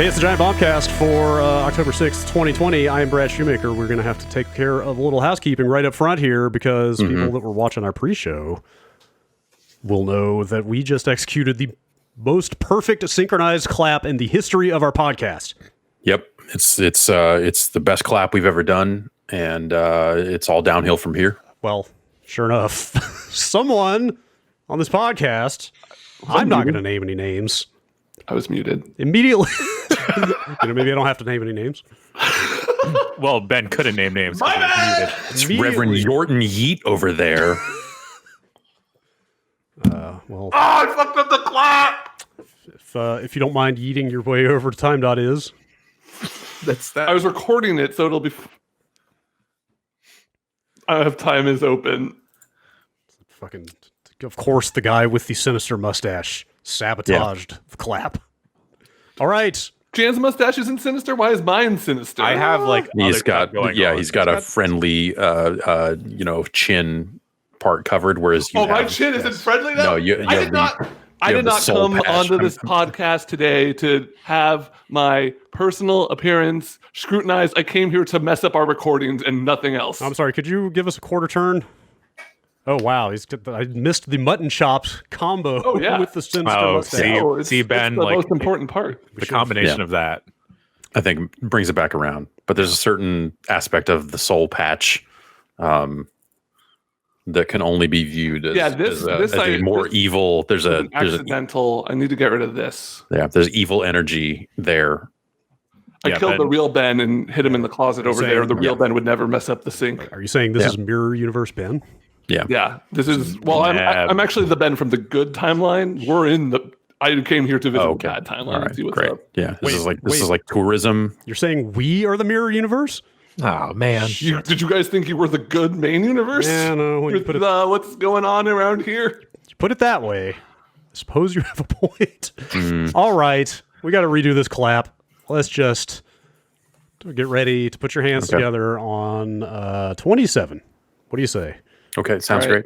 Hey, it's the Giant Bombcast for October 6th, 2020. I am Brad Shoemaker. We're going to have to take care of a little housekeeping right up front here because people that were watching our pre-show will know that we just executed the most perfect synchronized clap in the history of our podcast. Yep. It's the best clap we've ever done, and it's all downhill from here. Well, sure enough, someone on this podcast, I'm not going to name any names. I was muted. Immediately, maybe I don't have to name any names. Well, Ben couldn't name names. My bad! It's Reverend Yorton Yeet over there. Well, I fucked up the clap! if you don't mind yeeting your way over to time.is. That's that. I was recording it, so it'll be... I have time is open. Fucking, of course, the guy with the sinister mustache sabotaged the clap. All right. Jan's mustache isn't sinister. Why is mine sinister? I have like He's other got stuff going on. he's got a friendly chin part covered, whereas you my have, chin isn't friendly now? No, I did not soul come patch. onto this podcast today to have my personal appearance scrutinized. I came here to mess up our recordings and nothing else. I'm sorry. Could you give us a quarter turn? Oh, wow. I missed the mutton chops combo with the sinister mustache. See, Ben, that's the like most important part. the combination of that. I think brings it back around. But there's a certain aspect of the soul patch that can only be viewed as, a more evil. There's an accidental. I need to get rid of this. Yeah, there's evil energy there. I killed the real Ben and hid him in the closet over there. The real Ben would never mess up the sink. Are you saying this is Mirror Universe Ben? Yeah. Yeah. This is I'm actually the Ben from the good timeline. We're in the I came here to visit the bad timeline and see what's up. Yeah. This is like tourism. You're saying we are the Mirror Universe? Oh man. Did you guys think you were the good main universe? Yeah, no, when you put it, what's going on around here? You put it that way. I suppose you have a point. All right. We got to redo this clap. Let's just get ready to put your hands together on 27. What do you say? Okay, sounds great.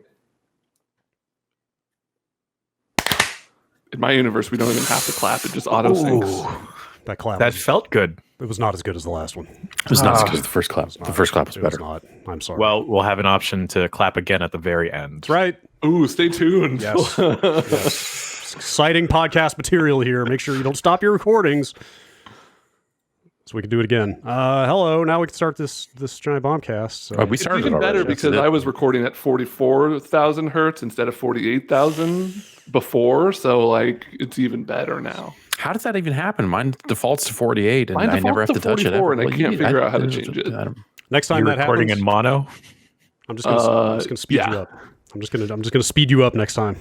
In my universe, we don't even have to clap. It just auto syncs. That clap. That felt good. It was not as good as the last one. It was not as good as the first clap. The first clap was better. It was not. I'm sorry. Well, we'll have an option to clap again at the very end. That's right. Ooh, stay tuned. Yes. Yes. Exciting podcast material here. Make sure you don't stop your recordings so we can do it again. Hello. Now we can start this Giant Bombcast. So. We started it's even better because I was recording at 44,000 hertz instead of 48,000 before. So like it's even better now. How does that even happen? Mine defaults to 48, and Mine I never have to touch it. And I can't figure out how to change it. Next time You're that recording happens, in mono. I'm just gonna speed you up. I'm just gonna speed you up next time.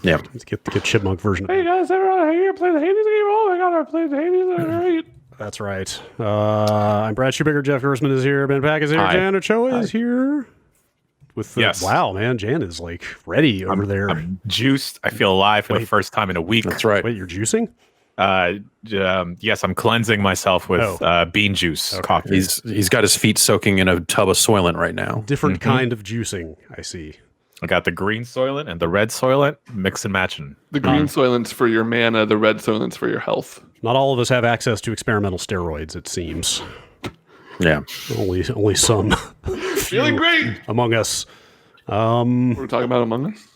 Yeah, Let's get the chipmunk version. Hey guys, everyone here play the Hades game. Oh my god, I played the Hades. All right. That's right. I'm Brad Shoemaker. Jeff Gersman is here. Ben Pack is here. Hi. Jan Ochoa is here. With the, Yes. Wow, man. Jan is like ready over there. I'm juiced. I feel alive for the first time in a week. that's right. Wait, you're juicing? Yes, I'm cleansing myself with bean juice coffee. He's got his feet soaking in a tub of Soylent right now. Different kind of juicing, I see. I got the green Soylent and the red Soylent, mix and matching. The green Soylent's for your mana, the red Soylent's for your health. Not all of us have access to experimental steroids, it seems. Yeah. Only some Feeling great. among us. We're talking about Among Us.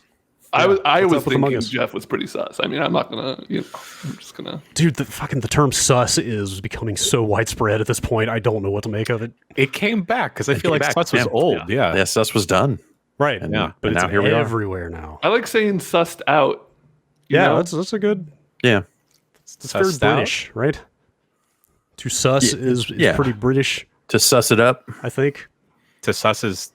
I was thinking Among Us? Jeff was pretty sus. I mean, I'm not gonna. I'm just gonna. Dude, the term sus is becoming so widespread at this point. I don't know what to make of it. It came back because I feel like back. Sus was Yeah. old. Yeah. Yes, that was done. Right. And, But and it's now here we are. everywhere now. I like saying sussed out. You Yeah, know? that's a good. Yeah. It's very Sussed out? British, right? To sus is pretty British, To suss it up, I think. To sus is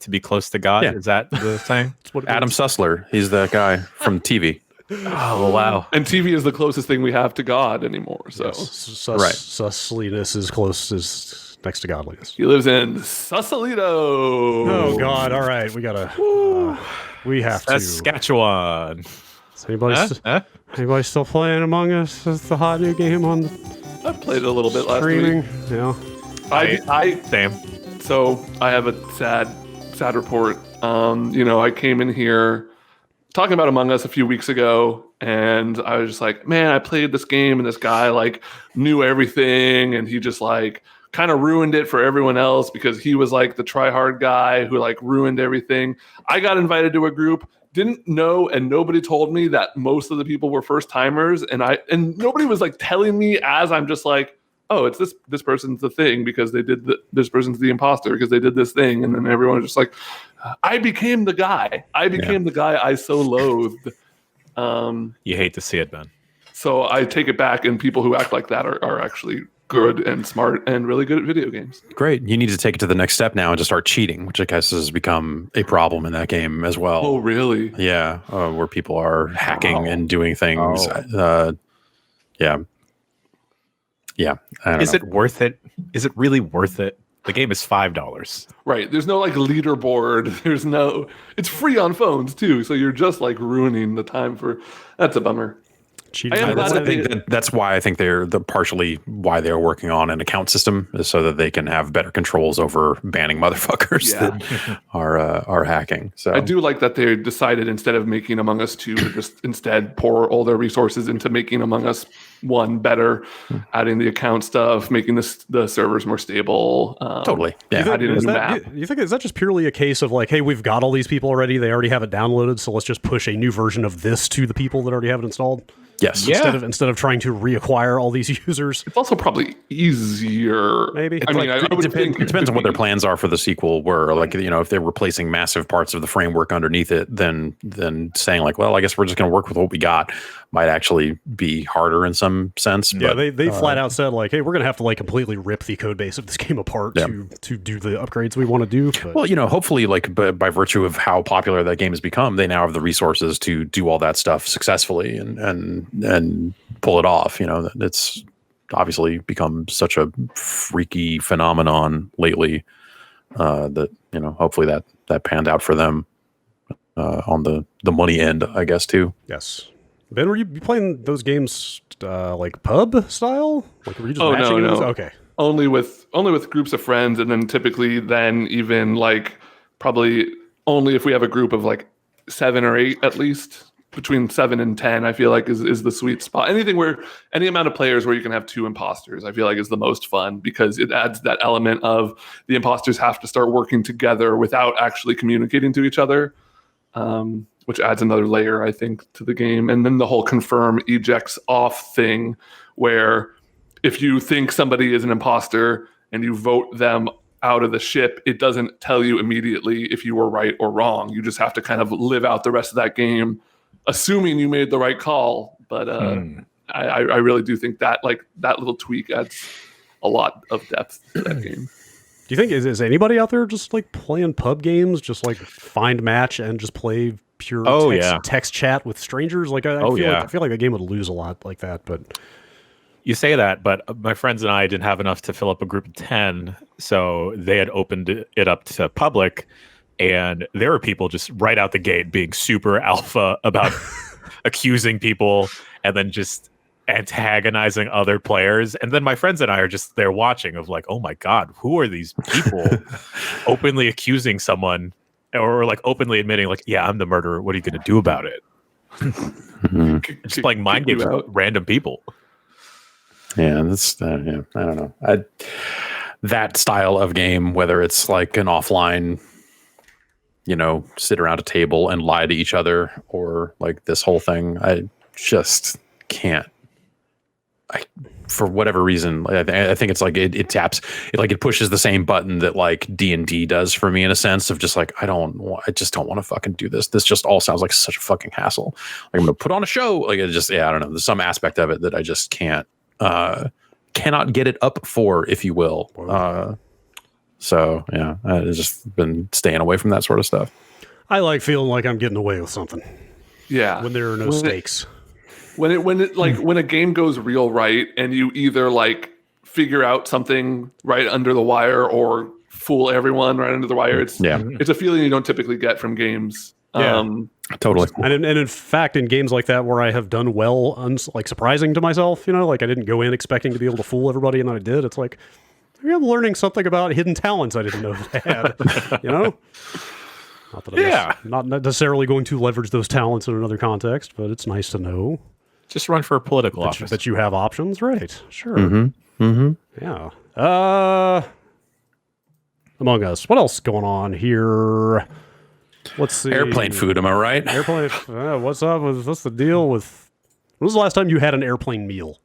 to be close to God. Yeah. Is that the thing? That's what it Adam means. Sussler. He's that guy from TV. Oh, wow. And TV is the closest thing we have to God anymore. So Right. Susliness is close as next to godliness. he lives in Sausalito. Oh God! All right, we gotta. We have to. Saskatchewan. Is anybody still playing Among Us? That's the hot new game on I played it a little bit last streaming. week. Yeah. Same. So I have a sad report. I came in here talking about Among Us a few weeks ago, And I was just like, man, I played this game and this guy like knew everything, and he just like kind of ruined it for everyone else because he was like the try-hard guy who like ruined everything. I got invited to a group, didn't know, and nobody told me that most of the people were first timers, and nobody was like telling me as I'm just like, oh, it's this person's the thing because they did this person's the imposter because they did this thing, and then everyone was just like, I became the guy. I became the guy I so loathed. You hate to see it, Ben. So I take it back, and people who act like that are actually good and smart and really good at video games. Great. You need to take it to the next step now and just start cheating, which I guess has become a problem in that game as well. Oh, really? Yeah, where people are hacking and doing things. Yeah. I don't Is know. it worth it? Is it really worth it? The game is $5. Right. There's no like leaderboard. It's free on phones too. So you're just like ruining the time that's a bummer. Cheating. I am glad That's why I think they're partially why they're working on an account system is so that they can have better controls over banning motherfuckers that are hacking. So I do like that they decided instead of making Among Us 2 to just instead pour all their resources into making Among Us 1 better, adding the account stuff, making the servers more stable. Totally. Yeah. You think is that just purely a case of like, hey, we've got all these people already, they already have it downloaded, so let's just push a new version of this to the people that already have it installed? Yes. Instead of trying to reacquire all these users. It's also probably easier. Maybe. It depends on what their plans are for the sequel. Where like if they're replacing massive parts of the framework underneath it, then saying like, well, I guess we're just going to work with what we got might actually be harder in some sense. Yeah, but, they flat out said like, hey, we're going to have to like completely rip the code base of this game apart to do the upgrades we want to do. But. Well, hopefully, like by virtue of how popular that game has become, they now have the resources to do all that stuff successfully and pull it off. It's obviously become such a freaky phenomenon lately that hopefully that panned out for them on the money end, I guess, too. Yes. Ben, were you playing those games like pub style? Like were you just matching no. Okay. Only with groups of friends, and then typically even like probably only if we have a group of like 7 or 8 at least. Between 7 and 10, I feel like is the sweet spot. Any amount of players where you can have 2 imposters, I feel like is the most fun because it adds that element of the imposters have to start working together without actually communicating to each other, which adds another layer, I think, to the game. And then the whole confirm ejects off thing, where if you think somebody is an imposter and you vote them out of the ship, it doesn't tell you immediately if you were right or wrong. You just have to kind of live out the rest of that game assuming you made the right call. But I really do think that like that little tweak adds a lot of depth to that game. Do you think is anybody out there just like playing pub games, just like find match and just play pure text chat with strangers? Like I feel like the game would lose a lot like that. But you say that, but my friends and I didn't have enough to fill up a group of 10, so they had opened it up to public. And there were people just right out the gate being super alpha about accusing people and then just antagonizing other players. And then my friends and I are just there watching of like, oh my God, who are these people openly accusing someone or like openly admitting like, yeah, I'm the murderer. What are you going to do about it? Just playing mind games with random people. Yeah, that's I don't know. That style of game, whether it's like an offline sit around a table and lie to each other, or like this whole thing, I just can't. For whatever reason, I think it's like it taps, it pushes the same button that like D&D does for me in a sense of just like I just don't want to fucking do this. This just all sounds like such a fucking hassle. Like I'm gonna put on a show. Like it just I don't know. There's some aspect of it that I just cannot get it up for, if you will. So yeah, I've just been staying away from that sort of stuff. I like feeling like I'm getting away with something. Yeah, when there are no stakes. When a game goes real right, and you either like figure out something right under the wire or fool everyone right under the wire. It's a feeling you don't typically get from games. Yeah. Totally. And in fact, in games like that where I have done well, like surprising to myself, like I didn't go in expecting to be able to fool everybody, and then I did. It's like, maybe I'm learning something about hidden talents I didn't know I had. Not that I'm not necessarily going to leverage those talents in another context, but it's nice to know Just run for a political office. that you have options, right? Sure. Yeah. Among Us. What else going on here? Let's see. Airplane food, am I right? Airplane. What's up? What's the deal with? When was the last time you had an airplane meal?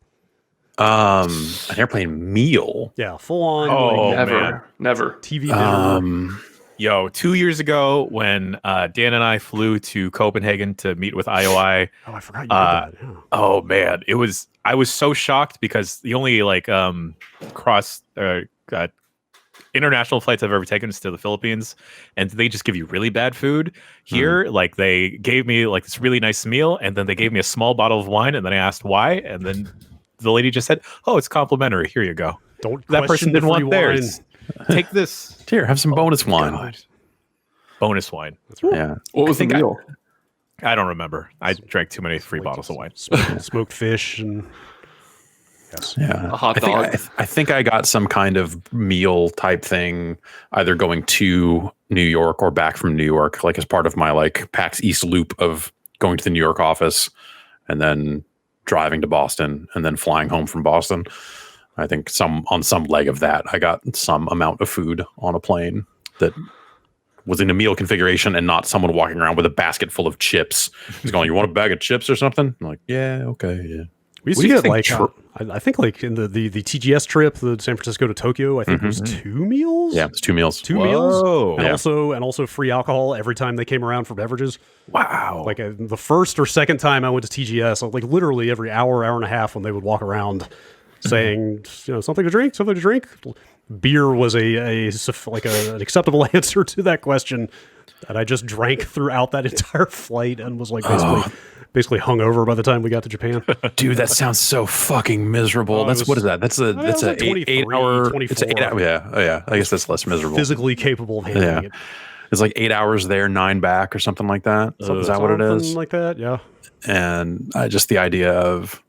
An airplane meal. Yeah, full on. Oh, Never. TV dinner. Yo, 2 years ago when Dan and I flew to Copenhagen to meet with IOI. Oh, I forgot you did that. Yeah. Oh man, I was so shocked because the only international flights I've ever taken is to the Philippines, and they just give you really bad food. Here, like they gave me like this really nice meal, and then they gave me a small bottle of wine, and then I asked why, and then the lady just said, "Oh, it's complimentary. Here you go." That person didn't want theirs. Take this. Here, have some bonus wine. God. Bonus wine. That's right. Yeah. What was the meal? I don't remember. I drank too many free bottles of wine. Smoked fish and Yeah. A hot dog. I think I got some kind of meal type thing, either going to New York or back from New York, like as part of my like PAX East loop of going to the New York office and then driving to Boston and then flying home from Boston. I think on some leg of that, I got some amount of food on a plane that was in a meal configuration and not someone walking around with a basket full of chips. He's going, "You want a bag of chips or something?" I'm like, "Yeah, okay, yeah." We used to get like, I think like in the TGS trip, the San Francisco to Tokyo, I think it was 2 meals. Yeah, it's 2 meals. 2 meals. And Yeah. also free alcohol every time they came around for beverages. Wow. Like the first or second time I went to TGS, like literally every hour and a half when they would walk around saying, something to drink. Beer was an acceptable answer to that question. And I just drank throughout that entire flight and was like basically hungover by the time we got to Japan. Dude, that sounds so fucking miserable. What is that? That's a was like 8 hour. 24. It's 8 hour. Yeah. Oh yeah. I guess that's less miserable. Physically capable of handling it. It's like 8 hours there, 9 back, or something like that. Is that what it is? Something like that. Yeah. And just the idea of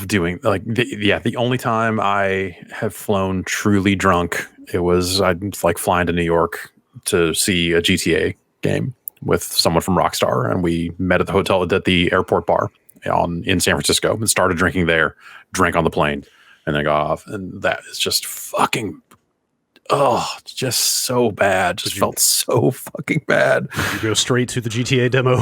doing the only time I have flown truly drunk, I'd like flying to New York to see a GTA game with someone from Rockstar, and we met at the hotel at the airport bar in San Francisco and started drinking there, drank on the plane, and then got off. And that is just fucking just so bad. Just felt so fucking bad. Did you go straight to the GTA demo?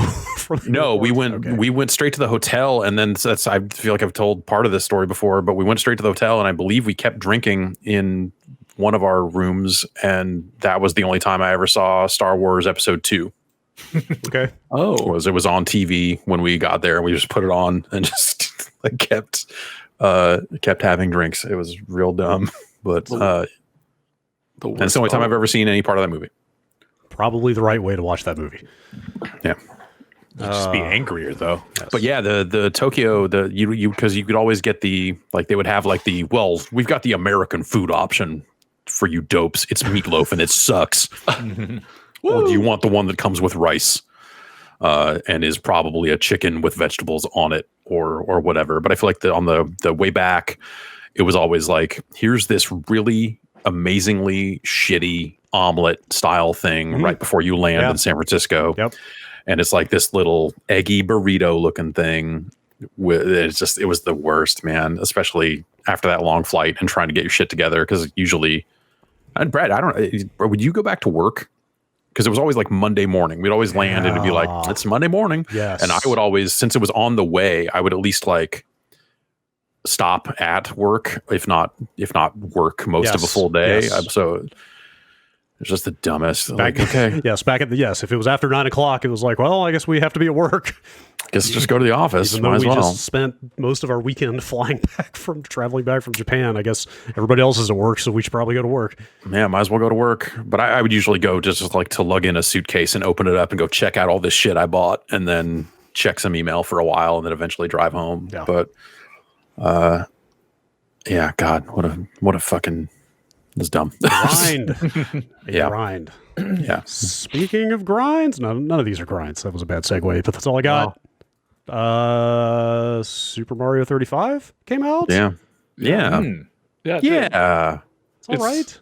No, we went straight to the hotel, and then I feel like I've told part of this story before, but we went straight to the hotel, and I believe we kept drinking in one of our rooms, and that was the only time I ever saw Star Wars Episode 2. Okay. It was on TV when we got there, and we just put it on and just like kept having drinks. It was real dumb, but and it's the only time I've ever seen any part of that movie. Probably the right way to watch that movie. Yeah. Just be angrier though. Yes. But yeah, the Tokyo, because you could always get they would have like we've got the American food option for you dopes. It's meatloaf and it sucks. Or do you want the one that comes with rice and is probably a chicken with vegetables on it or whatever? But I feel like on the way back, it was always like, here's this really amazingly shitty omelet style thing right before you land in San Francisco. Yep. And it's like this little eggy burrito looking thing. It was the worst, man, especially after that long flight and trying to get your shit together. Because usually, and Brad, I don't know, would you go back to work? Because it was always like Monday morning. We'd always land and it'd be like, it's Monday morning. Yes. And I would always, since it was on the way, I would at least like stop at work, if not work most of a full day. Yes. So it's just the dumbest. Okay. Yes. If it was after 9 o'clock, it was like, well, I guess we have to be at work. Guess just go to the office. Even though Might as we well. just spent most of our weekend traveling back from Japan. I guess everybody else is at work, so we should probably go to work. Yeah, might as well go to work. But I would usually go just like to lug in a suitcase and open it up and go check out all this shit I bought and then check some email for a while and then eventually drive home. Yeah. But yeah, God, what a fucking, it's dumb. Grind. Yeah. Grind. Yeah. Speaking of grinds, none of these are grinds. That was a bad segue, but that's all I got. Super Mario 35 came out. Yeah. Yeah. Yeah. Yeah. It's all right.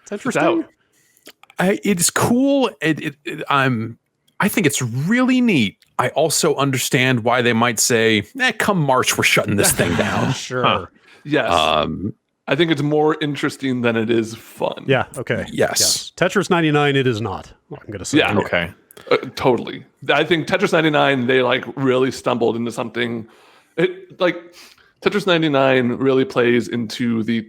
It's interesting. out. It's cool. I think it's really neat. I also understand why they might say, come March, we're shutting this thing down. Sure. Huh. Yes. I think it's more interesting than it is fun. Yeah. Okay. Yes. Tetris 99. It is not. I'm going to say. Yeah. Okay. Totally. I think Tetris 99, they like really stumbled into something. Tetris 99 really plays into the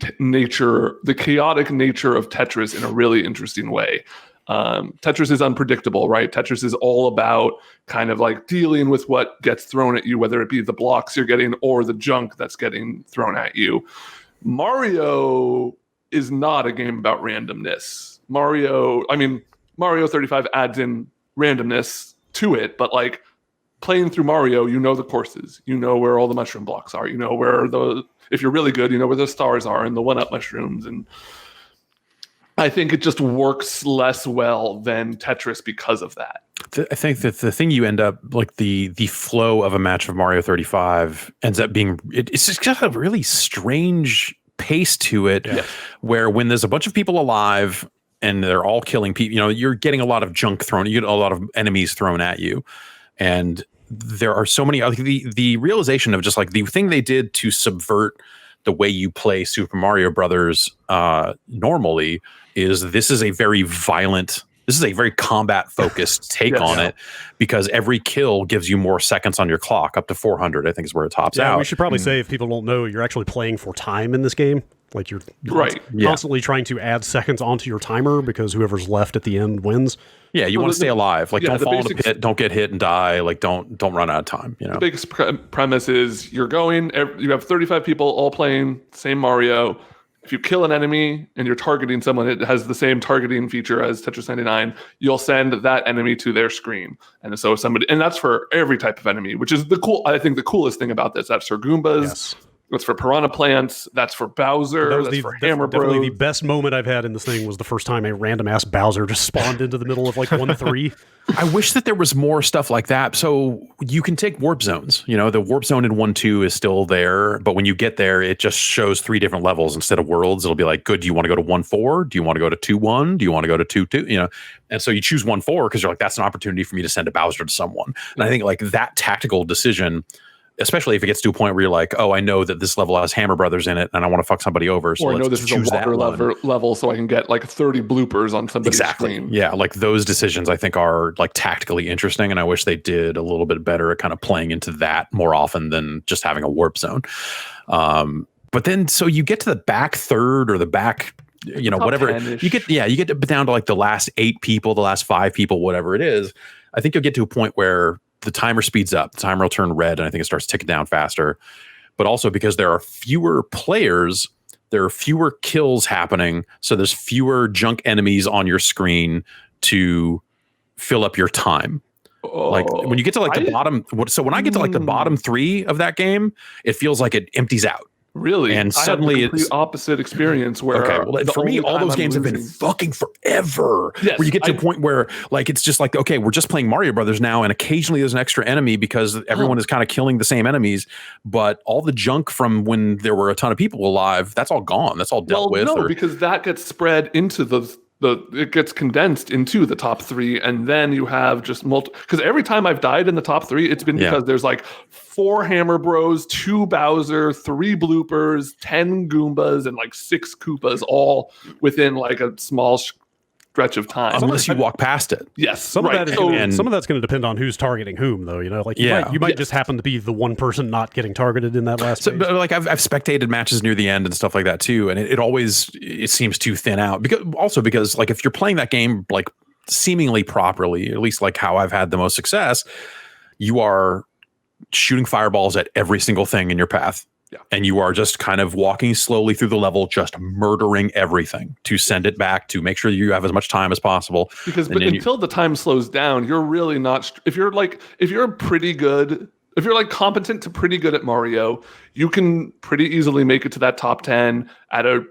chaotic nature of Tetris in a really interesting way. Tetris is unpredictable, right? Tetris is all about kind of like dealing with what gets thrown at you, whether it be the blocks you're getting or the junk that's getting thrown at you. Mario is not a game about randomness. Mario 35 adds in randomness to it, but like playing through Mario, you know the courses, you know where all the mushroom blocks are, you know where if you're really good, you know where the stars are and the 1-up mushrooms. And I think it just works less well than Tetris because of that. I think that the thing you end up like the flow of a match of Mario 35 ends up being it's just got a really strange pace to it, where when there's a bunch of people alive and they're all killing people, you're getting a lot of junk thrown, you get a lot of enemies thrown at you, and there are so many. The realization of just like the thing they did to subvert the way you play Super Mario Brothers normally is this is a very combat focused take on it, because every kill gives you more seconds on your clock, up to 400, I think is where it tops out. We should probably say, if people don't know, you're actually playing for time in this game. Like you're constantly trying to add seconds onto your timer, because whoever's left at the end wins. Yeah, you want to stay alive. Like don't fall in the pit, don't get hit and die. Like don't run out of time. The biggest premise is you have 35 people all playing same Mario. If you kill an enemy and you're targeting someone, it has the same targeting feature as Tetris 99. You'll send that enemy to their screen. And so and that's for every type of enemy, which is I think the coolest thing about this. That's for Goombas. Yes. That's for Piranha Plants. That's for Bowser. That's for Hammer Bros. Definitely the best moment I've had in this thing was the first time a random ass Bowser just spawned into the middle of like 1-3. I wish that there was more stuff like that. So you can take warp zones. The warp zone in 1-2 is still there, but when you get there, it just shows 3 different levels instead of worlds. It'll be like, good, do you want to go to 1-4? Do you want to go to 2-1? Do you want to go to 2-2? And so you choose 1-4 because you're like, that's an opportunity for me to send a Bowser to someone. And I think like that tactical decision, especially if it gets to a point where you're like, oh, I know that this level has Hammer Brothers in it and I want to fuck somebody over. So I know this is a water level, so I can get like 30 bloopers on somebody's screen. Yeah, like those decisions I think are like tactically interesting, and I wish they did a little bit better at kind of playing into that more often than just having a warp zone. But then so you get to the back third or the back, whatever. 10-ish. You get down to like the last 8 people, the last 5 people, whatever it is. I think you'll get to a point where the timer speeds up, the timer will turn red, and I think it starts ticking down faster. But also because there are fewer players, there are fewer kills happening, so there's fewer junk enemies on your screen to fill up your time. Like when you get to like the bottom, so when I get to like the bottom 3 of that game, it feels like it empties out. Really? And suddenly it's the opposite experience where for me, all those games have been fucking forever. Yes, where you get to a point where like it's just like, okay, we're just playing Mario Brothers now, and occasionally there's an extra enemy because everyone is kind of killing the same enemies, but all the junk from when there were a ton of people alive, that's all gone. That's all dealt with. No, because that gets spread into it gets condensed into the top 3, and then you have just because every time I've died in the top 3, it's been because there's like 4 Hammer Bros, 2 Bowser, 3 bloopers, 10 Goombas, and like 6 Koopas, all within like a small stretch of time. Unless you walk past it. Yes. Some of that's going to depend on who's targeting whom, though. Like you might just happen to be the one person not getting targeted in that last phase. But like I've spectated matches near the end and stuff like that too, and it always seems too thin out. Because like if you're playing that game like seemingly properly, at least like how I've had the most success, you are shooting fireballs at every single thing in your path. Yeah. And you are just kind of walking slowly through the level, just murdering everything to send it back, to make sure you have as much time as possible. Because until the time slows down, you're really not. If you're pretty good, if you're like competent to pretty good at Mario, you can pretty easily make it to that top 10 at a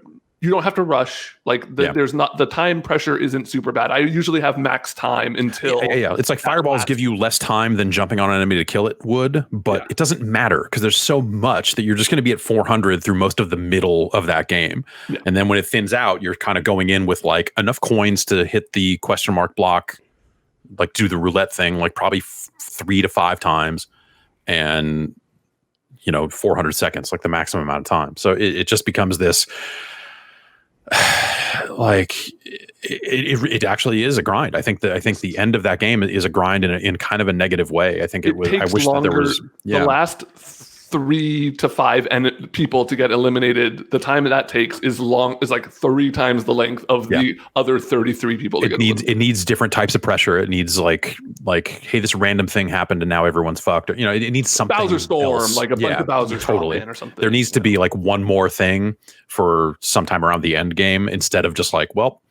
you don't have to rush. Like there's not the time pressure isn't super bad. I usually have max time until It's like fireballs give you less time than jumping on an enemy to kill it would, but it doesn't matter because there's so much that you're just going to be at 400 through most of the middle of that game. Yeah. And then when it thins out, you're kind of going in with like enough coins to hit the question mark block, like do the roulette thing, like probably 3 to 5 times, and 400 seconds, like the maximum amount of time. So it just becomes this. Like it actually is a grind. I think the end of that game is a grind in kind of a negative way. I think it was. I wish that there was the last 3 to 5 people to get eliminated. The time that takes is like 3 times the length of the other 33 people. To It needs different types of pressure. It needs like hey, this random thing happened and now everyone's fucked. It needs something. Bowser Storm, else. like a bunch of Bowser totally or something. There needs to be like one more thing for sometime around the end game instead of just like, well,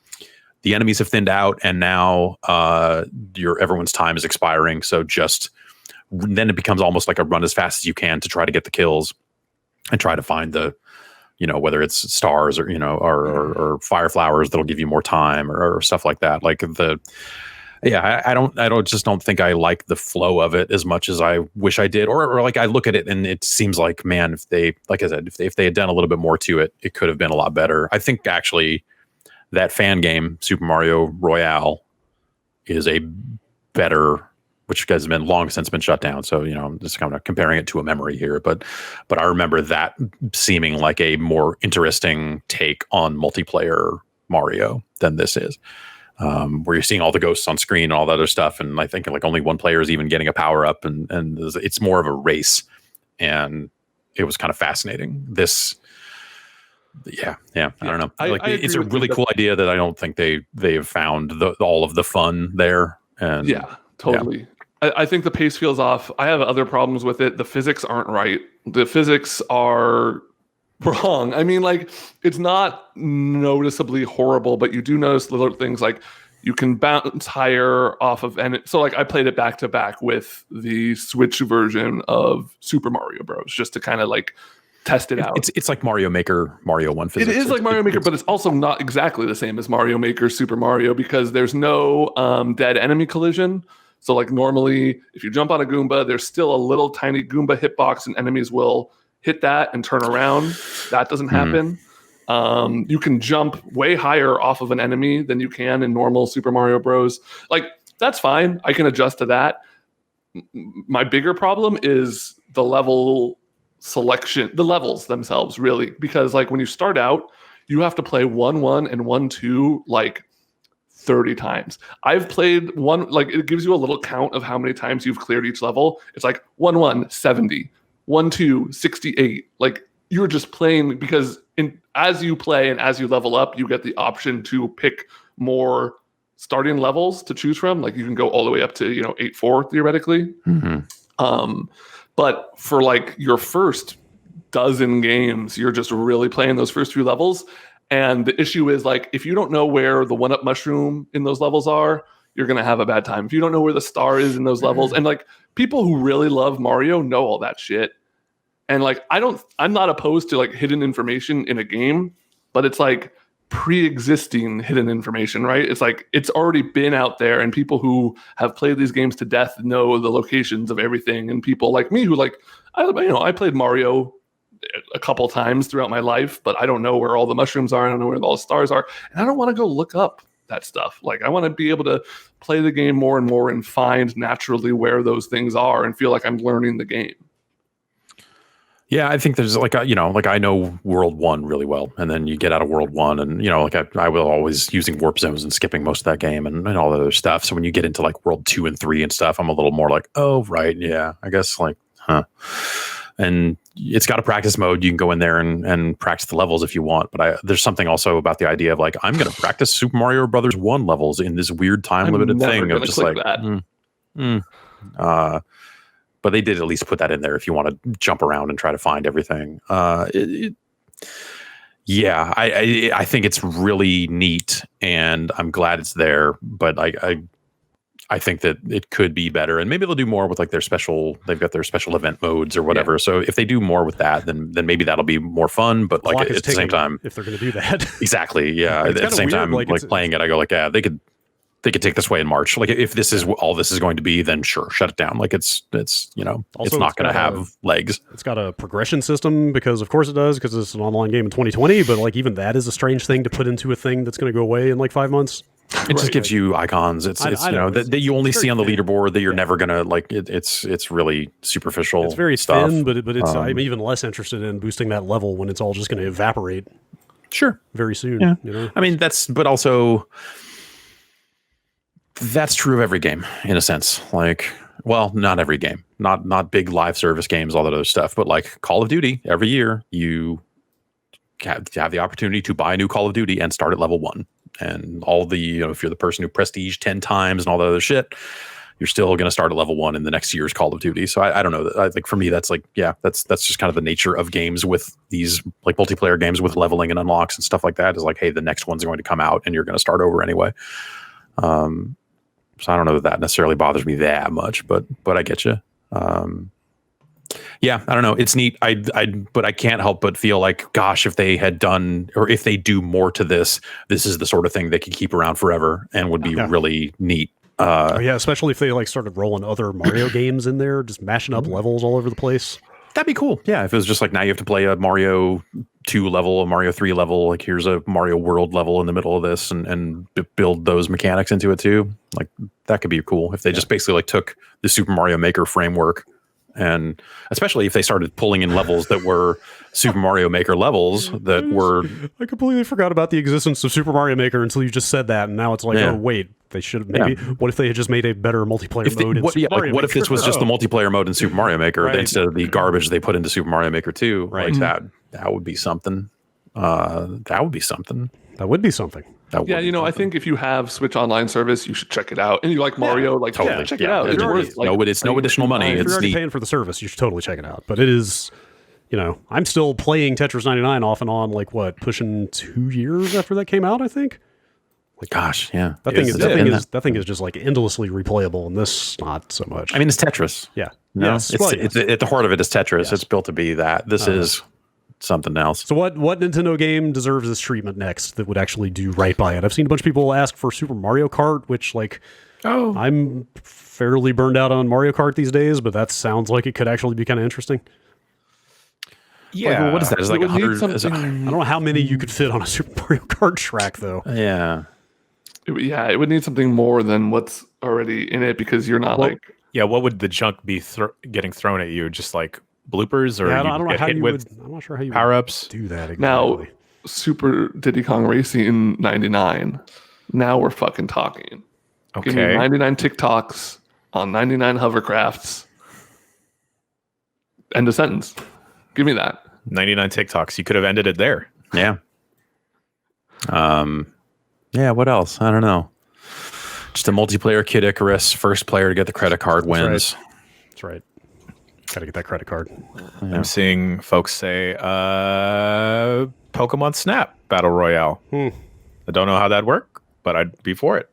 the enemies have thinned out and now everyone's time is expiring. So then it becomes almost like a run as fast as you can to try to get the kills and try to find the, whether it's stars or, or fire flowers that'll give you more time or stuff like that. Like I don't think I like the flow of it as much as I wish I did. Or like I look at it and it seems like, man, if they, like I said, if they had done a little bit more to it, it could have been a lot better. I think actually that fan game, Super Mario Royale, is a better, which has been long since been shut down. So, I'm just kind of comparing it to a memory here, but I remember that seeming like a more interesting take on multiplayer Mario than this is, where you're seeing all the ghosts on screen and all that other stuff. And I think like only one player is even getting a power up and it's more of a race, and it was kind of fascinating. I don't know. It's a really cool idea that I don't think they've found all of the fun there. And totally. Yeah. I think the pace feels off. I have other problems with it. The physics aren't right. The physics are wrong. I mean, like, it's not noticeably horrible, but you do notice little things like you can bounce higher off of, and so like I played it back to back with the Switch version of Super Mario Bros. Just to kind of like test it out. It's like Mario Maker, Mario 1 physics. It is like Mario Maker, but it's also not exactly the same as Mario Maker Super Mario because there's no dead enemy collision. So like normally, if you jump on a Goomba, there's still a little tiny Goomba hitbox and enemies will hit that and turn around. That doesn't happen. You can jump way higher off of an enemy than you can in normal Super Mario Bros. Like, that's fine. I can adjust to that. My bigger problem is the level selection, the levels themselves, really. Because like when you start out, you have to play 1-1 and 1-2 like 30 times. I've played one, like it gives you a little count of how many times you've cleared each level. It's like 1-1, 70, 1-2, 68. Like you're just playing because as you play and as you level up, you get the option to pick more starting levels to choose from. Like you can go all the way up to, 8-4 theoretically. But for like your first dozen games, you're just really playing those first few levels. And the issue is like, if you don't know where the 1-up mushroom in those levels are, you're going to have a bad time. If you don't know where the star is in those levels, and like people who really love Mario know all that shit. And like, I'm not opposed to like hidden information in a game, but it's like pre-existing hidden information, right? It's like, it's already been out there and people who have played these games to death know the locations of everything. And people like me who like, I played Mario a couple times throughout my life, but I don't know where all the mushrooms are. I don't know where all the stars are. And I don't want to go look up that stuff. Like I want to be able to play the game more and more and find naturally where those things are and feel like I'm learning the game. Yeah, I think there's like, I know World 1 really well. And then you get out of World 1 and, I will always using warp zones and skipping most of that game and all that other stuff. So when you get into like World 2 and 3 and stuff, I'm a little more like, oh, right. Yeah, I guess like, And it's got a practice mode. You can go in there and practice the levels if you want. But there's something also about the idea of like, I'm going to practice Super Mario Brothers 1 levels in this weird time limited thing of just like, but they did at least put that in there if you want to jump around and try to find everything. I think it's really neat and I'm glad it's there. But I think that it could be better, and maybe they'll do more with like they've got their special event modes or whatever. Yeah. So if they do more with that, then maybe that'll be more fun. But like at the same time, if they're going to do that, exactly, yeah. At the same time, like playing it, I go like, yeah, they could take this away in March. Like if this is all this is going to be, then sure, shut it down. Like it's also, it's not going to have legs. It's got a progression system because of course it does, because it's an online game in 2020. But like even that is a strange thing to put into a thing that's going to go away in like 5 months. It just gives you icons. It's that you only see on the leaderboard that you're never gonna like. It's really superficial. It's very stuff. thin, but it's I'm even less interested in boosting that level when it's all just going to evaporate. Sure, very soon. Yeah. You know? I mean but also that's true of every game in a sense. Like, well, not every game, not big live service games, all that other stuff, but like Call of Duty, every year you have the opportunity to buy a new Call of Duty and start at level 1. And all the, if you're the person who prestige 10 times and all that other shit, you're still going to start at level 1 in the next year's Call of Duty. So I don't know. I think for me, that's like, yeah, that's just kind of the nature of games with these like multiplayer games with leveling and unlocks and stuff like that, is like, hey, the next one's going to come out and you're going to start over anyway. So I don't know that necessarily bothers me that much, but I get you. Yeah, I don't know. It's neat. But I can't help but feel like, gosh, if they had done, or if they do more to this is the sort of thing they could keep around forever and would be really neat. Yeah, especially if they like started rolling other Mario games in there, just mashing up levels all over the place. That'd be cool. Yeah, if it was just like, now you have to play a Mario 2 level, a Mario 3 level, like here's a Mario World level in the middle of this, and build those mechanics into it too. Like that could be cool if they just basically like took the Super Mario Maker framework. And especially if they started pulling in levels that were Super Mario Maker levels that were... I completely forgot about the existence of Super Mario Maker until you just said that, and now it's like, oh, wait, they should have maybe... Yeah. What if they had just made a better multiplayer mode in Super Mario Maker? What if this was just the multiplayer mode in Super Mario Maker instead of the garbage they put into Super Mario Maker 2? Right. Like that would be something. That would be something. That would be something. Yeah, I think if you have Switch Online service, you should check it out. And you like Mario, totally. Check it out. It's worth it's no additional money. If you're already paying for the service, you should totally check it out. But it is, I'm still playing Tetris 99 off and on, like pushing 2 years after that came out, I think. Like, gosh, yeah. That thing is just like endlessly replayable, and this not so much. I mean, it's Tetris. Yeah. No, it's at the heart of it is Tetris. Yes. It's built to be that. This is something else. So what Nintendo game deserves this treatment next that would actually do right by it? I've seen a bunch of people ask for Super Mario Kart, which I'm fairly burned out on Mario Kart these days, but that sounds like it could actually be kind of interesting. Yeah. What is that? It's like 100. I don't know how many you could fit on a Super Mario Kart track, though. Yeah. It would need something more than what's already in it, because you're not Yeah, what would the junk be getting thrown at you? Just like bloopers, or I don't know how you would. I'm not sure how you power-ups do that exactly. Now, Super Diddy Kong Racing 99. Now we're fucking talking. Okay. Give me 99 TikToks on 99 hovercrafts. End of sentence. Give me that. 99 TikToks. You could have ended it there. Yeah. Yeah. What else? I don't know. Just a multiplayer Kid Icarus. First player to get the credit card wins. That's right. Gotta get that credit card. Yeah. I'm seeing folks say Pokemon Snap Battle Royale. I don't know how that'd work, but I'd be for it.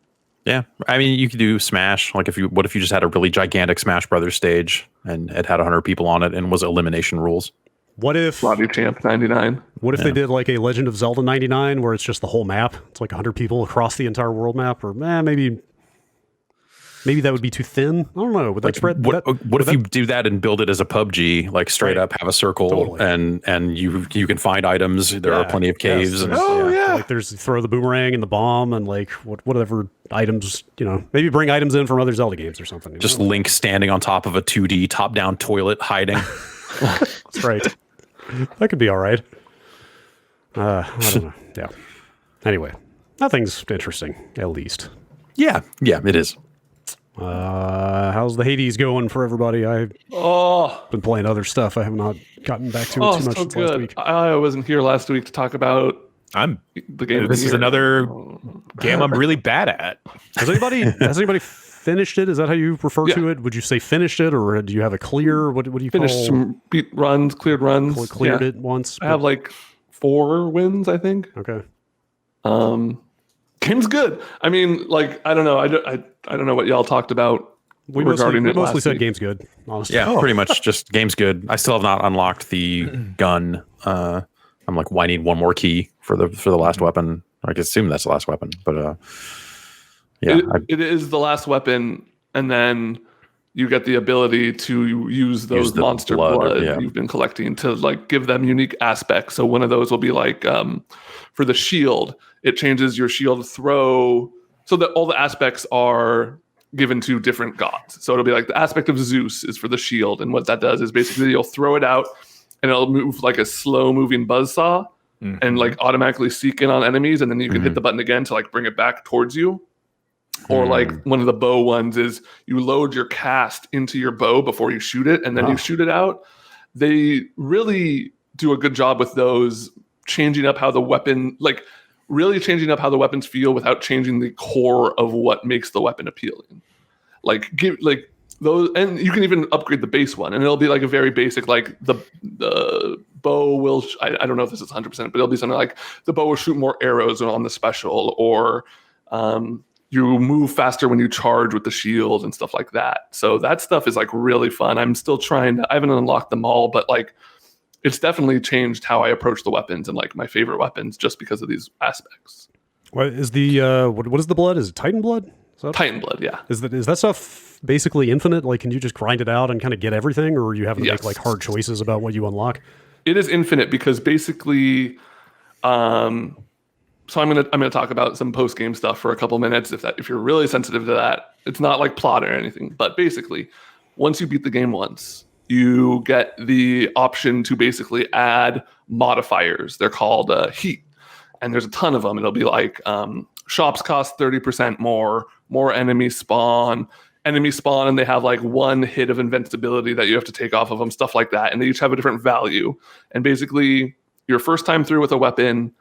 Yeah. I mean, you could do Smash. Like what if you just had a really gigantic Smash Brothers stage and it had 100 people on it and was elimination rules? What if Lobby Champ 99? What if they did like a Legend of Zelda 99 where it's just the whole map? It's like 100 people across the entire world map, or maybe that would be too thin. I don't know. Would that spread? What if you do that and build it as a PUBG, like straight up, have a circle, and you can find items. There are plenty of caves. Yes, like there's throw the boomerang and the bomb and like whatever items, maybe bring items in from other Zelda games or something. Just Link standing on top of a 2D top-down toilet hiding. That's right. That could be all right. I don't know. Yeah. Anyway, nothing's interesting, at least. Yeah, it is. How's the Hades going for everybody? I've been playing other stuff. I have not gotten back to it too much since last week. I wasn't here last week to talk about the game. This is another game I'm really bad at. Has anybody finished it? Is that how you refer to it? Would you say finished it, or do you have a clear? What do you finished call? Some beat runs, cleared runs. Cleared it once. I have like 4 wins, I think. Okay. Game's good. I mean, like, I don't know. I don't know what y'all talked about We regarding mostly, it we mostly last said week. game's good, honestly. Yeah, pretty much just game's good. I still have not unlocked the gun. I'm like, why need one more key for the last weapon? I can assume that's the last weapon, but yeah, It is the last weapon, and then you get the ability to use those the monster blood you've been collecting to like give them unique aspects. So one of those will be like for the shield, it changes your shield throw so that all the aspects are given to different gods. So it'll be like the aspect of Zeus is for the shield, and what that does is basically you'll throw it out and it'll move like a slow moving buzzsaw and like automatically seek in on enemies, and then you can hit the button again to like bring it back towards you. Or like one of the bow ones is you load your cast into your bow before you shoot it, and then you shoot it out. They really do a good job with those, changing up how the weapon, like really changing up how the weapons feel without changing the core of what makes the weapon appealing. Like give like those, and you can even upgrade the base one, and it'll be like a very basic, like the bow will. I don't know if this is 100%, but it'll be something like the bow will shoot more arrows on the special, or you move faster when you charge with the shield and stuff like that. So that stuff is like really fun. I'm still trying I haven't unlocked them all, but like it's definitely changed how I approach the weapons and like my favorite weapons just because of these aspects. What is the what is the blood? Is it Titan blood? Titan blood, yeah. Is that stuff basically infinite? Like, can you just grind it out and kind of get everything, or are you having to make like hard choices about what you unlock? It is infinite because basically, so I'm gonna talk about some post game stuff for a couple minutes. If you're really sensitive to that, it's not like plot or anything, but basically, once you beat the game once, you get the option to basically add modifiers. They're called heat, and there's a ton of them. It'll be like shops cost 30% more enemies spawn, and they have like one hit of invincibility that you have to take off of them, stuff like that, and they each have a different value. And basically, your first time through with a weapon,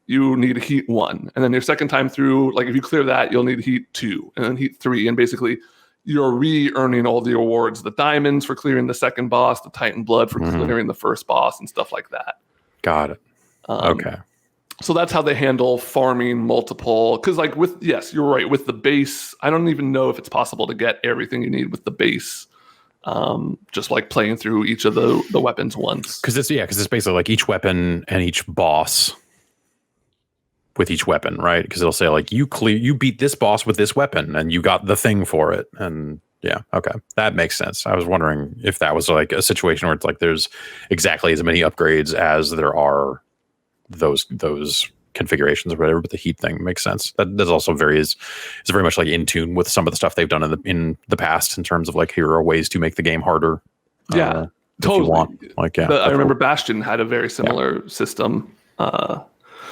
you need heat 1, and then your second time through, like if you clear that, you'll need heat 2, and then heat 3, and basically you're re-earning all the awards, the diamonds for clearing the second boss, the Titan blood for clearing the first boss, and stuff like that. Got it. Okay. So that's how they handle farming multiple, because like yes, you're right, with the base, I don't even know if it's possible to get everything you need with the base, just like playing through each of the weapons once. Because it's basically like each weapon and each boss with each weapon, right? Because it'll say like you beat this boss with this weapon and you got the thing for it. And yeah, okay, that makes sense. I was wondering if that was like a situation where it's like there's exactly as many upgrades as there are those configurations or whatever, but the heat thing makes sense. That's also it's very much like in tune with some of the stuff they've done in the past in terms of like here are ways to make the game harder. Yeah, totally. If you want. Like, yeah, I remember Bastion had a very similar system.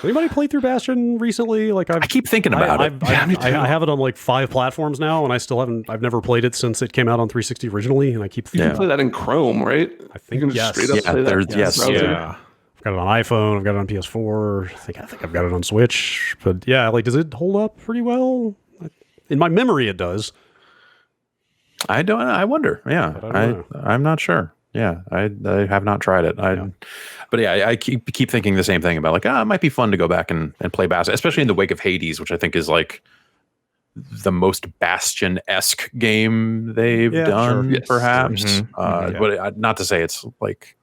Anybody play through Bastion recently? Like I keep thinking about it. I have it on like 5 platforms now, and I still haven't. I've never played it since it came out on 360 originally, and I keep. You can play that in Chrome, right? I think you can just straight up play that. Yes. Yeah. I've got it on iPhone. I've got it on PS4. I think I've got it on Switch. But yeah, like, does it hold up pretty well? In my memory, it does. I don't. I wonder. Yeah, I'm not sure. Yeah, I have not tried it. But yeah, I keep thinking the same thing about like, it might be fun to go back and play Bastion, especially in the wake of Hades, which I think is like the most Bastion-esque game they've done, perhaps. But not to say it's like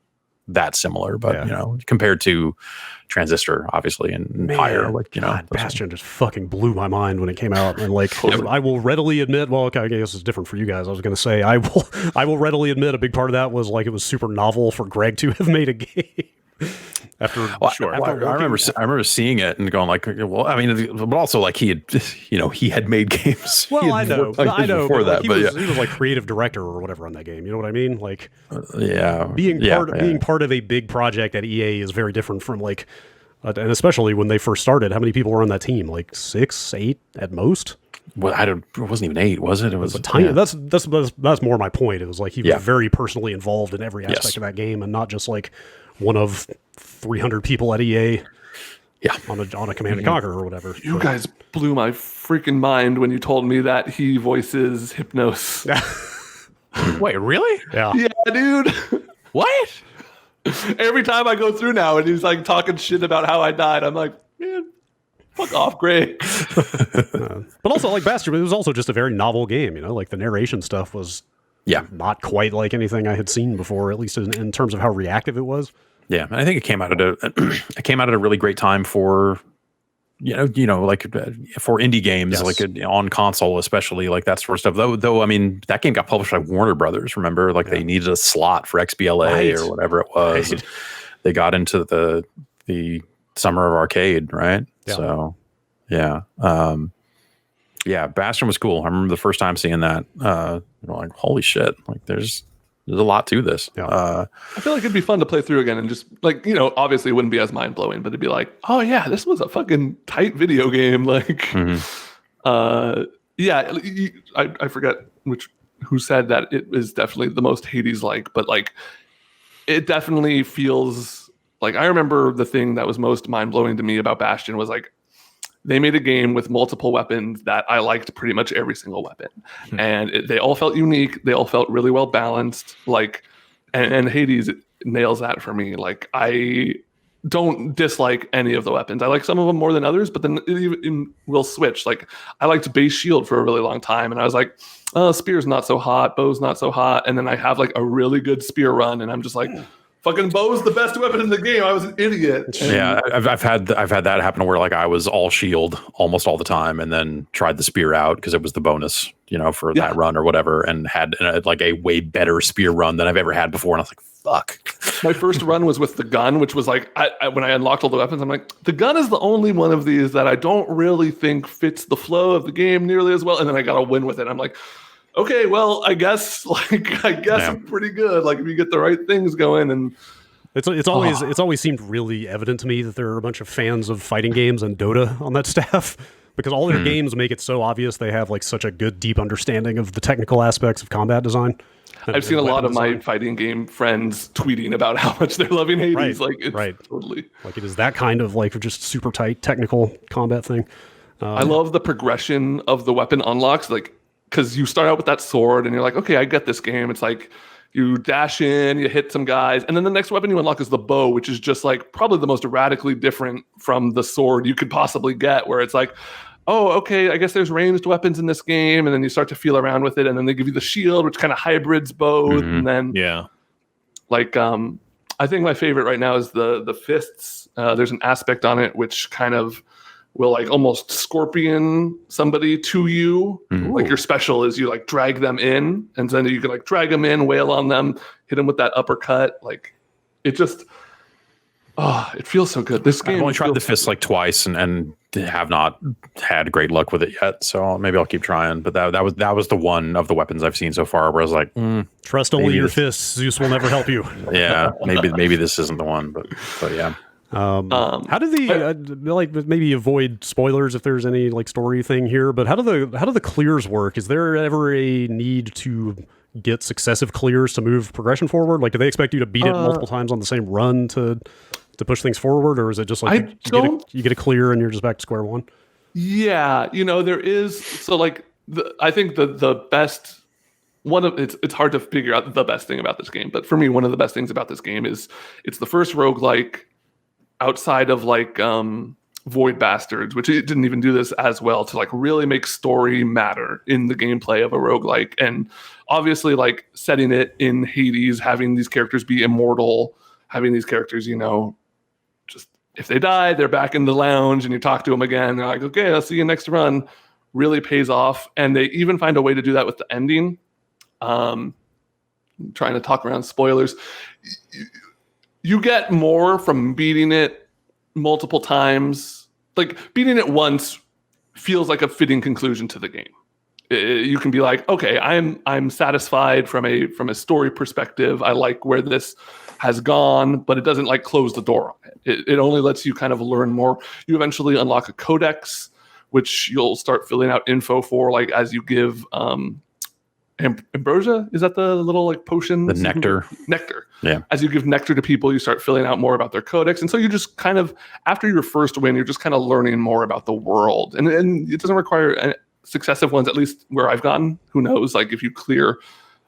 that similar, but you know, compared to Transistor, obviously, and higher, like, you know, Bastion just fucking blew my mind when it came out, and like I will readily admit, well, okay, I guess it's different for you guys. I was going to say I will readily admit a big part of that was like it was super novel for Greg to have made a game. I remember seeing it and going like, well, I mean, but also like he had made games. Well, I know before but that, he was like creative director or whatever on that game. You know what I mean? Like, being part of a big project at EA is very different from like, and especially when they first started. How many people were on that team? Like 6, 8 at most. Well, it wasn't even 8, was it? It was tiny. Yeah. That's more my point. It was like he was very personally involved in every aspect of that game, and not just like one of 300 people at EA. Yeah, on a Command and Conquer or whatever. You guys blew my freaking mind when you told me that he voices Hypnos. Wait, really? Yeah. Yeah, dude. What? Every time I go through now and he's like talking shit about how I died, I'm like, man, Fuck off, Gray. But also, like Bastion, it was also just a very novel game. Like the narration stuff was not quite like anything I had seen before, at least in terms of how reactive it was. Yeah, and I think it came out at a really great time for like for indie games, like on console, especially like that sort of stuff. Though, I mean, that game got published by Warner Brothers. Remember, like they needed a slot for XBLA or whatever it was. Right. They got into the Summer of Arcade, right? Yeah. So, Bastion was cool. I remember the first time seeing that. Like, holy shit! Like, there's a lot to this. Yeah. I feel like it'd be fun to play through again and just like, obviously it wouldn't be as mind blowing, but it'd be like, oh yeah, this was a fucking tight video game. Like, I forget who said that it is definitely the most Hades like, but like, it definitely feels like, I remember the thing that was most mind blowing to me about Bastion was like, they made a game with multiple weapons that I liked pretty much every single weapon. And they all felt unique. They all felt really well balanced. Like, and Hades nails that for me. Like, I don't dislike any of the weapons. I like some of them more than others, but then it will switch. Like, I liked base shield for a really long time. And I was like, oh, spear's not so hot. Bow's not so hot. And then I have like a really good spear run. And I'm just like, fucking bow's the best weapon in the game. I was an idiot. Yeah, I've had that happen where like I was all shield almost all the time, and then tried the spear out because it was the bonus, for that run or whatever, and had like a way better spear run than I've ever had before. And I was like, fuck. My first run was with the gun, which was like, when I unlocked all the weapons, I'm like, the gun is the only one of these that I don't really think fits the flow of the game nearly as well. And then I got a win with it. I'm like, okay, well, I guess I'm pretty good. Like, if you get the right things going, and it's always seemed really evident to me that there are a bunch of fans of fighting games and Dota on that staff, because all their games make it so obvious they have like such a good, deep understanding of the technical aspects of combat design. I've seen a lot of my fighting game friends tweeting about how much they're loving Hades. Like, it's totally like it is that kind of like just super tight technical combat thing. I love the progression of the weapon unlocks, like, because you start out with that sword and you're like, okay, I get this game. It's like you dash in, you hit some guys, and then the next weapon you unlock is the bow, which is just like probably the most radically different from the sword you could possibly get, where it's like, oh, okay, I guess there's ranged weapons in this game, and then you start to feel around with it, and then they give you the shield, which kind of hybrids both, and then like I think my favorite right now is the fists. There's an aspect on it which kind of will like almost scorpion somebody to you. Like, your special is you like drag them in, and then you can like drag them in, wail on them, hit them with that uppercut. Like, it just, it feels so good. This game. I've only tried the fist like twice and have not had great luck with it yet. So maybe I'll keep trying. But that was the one of the weapons I've seen so far where I was like, trust only your fists. Zeus will never help you. Yeah, maybe this isn't the one, but yeah. How do the like maybe avoid spoilers if there's any like story thing here? But how do the clears work? Is there ever a need to get successive clears to move progression forward? Like, do they expect you to beat it multiple times on the same run to push things forward, or is it just like you get a clear and you're just back to square one? Yeah, there is. So like, I think the best. It's hard to figure out the best thing about this game, but for me, one of the best things about this game is it's the first roguelike outside of like Void Bastards, which it didn't even do this as well, to like really make story matter in the gameplay of a roguelike. And obviously, like, setting it in Hades, having these characters be immortal, having these characters, just if they die, they're back in the lounge and you talk to them again. They're like, okay, I'll see you next run, really pays off. And they even find a way to do that with the ending. Trying to talk around spoilers. You get more from beating it multiple times. Like, beating it once feels like a fitting conclusion to the game. You can be like, okay, I'm satisfied from a story perspective. I like where this has gone, but it doesn't like close the door on it. It only lets you kind of learn more. You eventually unlock a codex, which you'll start filling out info for, like, as you give ambrosia, is that the little like potion? The nectar. Nectar. Yeah. As you give nectar to people, you start filling out more about their codex. And so you just kind of, after your first win, you're just kind of learning more about the world. And it doesn't require successive ones, at least where I've gotten. Who knows? Like, if you clear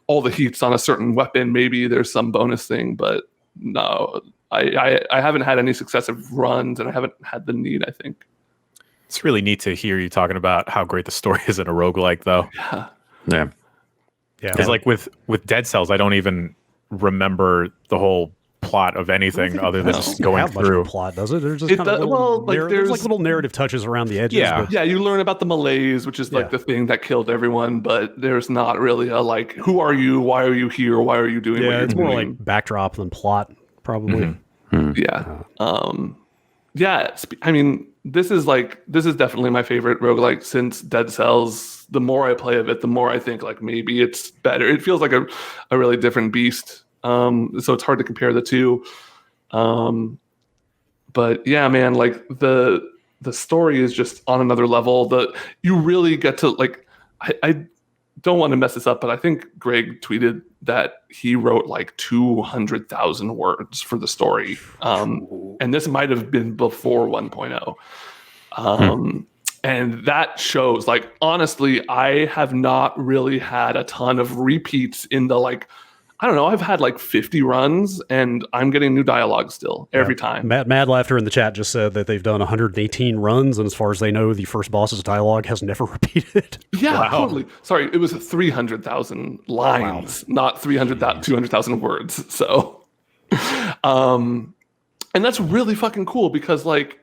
all the heats on a certain weapon, maybe there's some bonus thing. But no, I haven't had any successive runs, and I haven't had the need, I think. It's really neat to hear you talking about how great the story is in a roguelike, though. Yeah. Because like with Dead Cells, I don't even remember the whole plot of anything other than just going have much through. of a plot, does it? There's just kind of there's like little narrative touches around the edges. Yeah. but- Yeah, you learn about the malaise, which is like the thing that killed everyone, but there's not really a like, who are you? Why are you here? Why are you doing what yeah, you're it's more doing? like backdrop than plot, probably. Yeah. I mean, this is definitely my favorite roguelike since Dead Cells. The more I play of it, the more I think like maybe it's better. It feels like a really different beast. So it's hard to compare the two. But yeah, man, like the story is just on another level. You really get to like, I don't want to mess this up, but I think Greg tweeted that he wrote like 200,000 words for the story. And this might have been before 1.0. And that shows, like, honestly, I have not really had a ton of repeats in the, like, I don't know, I've had like 50 runs and I'm getting new dialogue still every time. Mad Laughter in the chat just said that they've done 118 runs, and as far as they know, the first boss's dialogue has never repeated. Yeah, totally. Sorry, it was 300,000 lines, not 200,000 words. So, and that's really fucking cool because, like,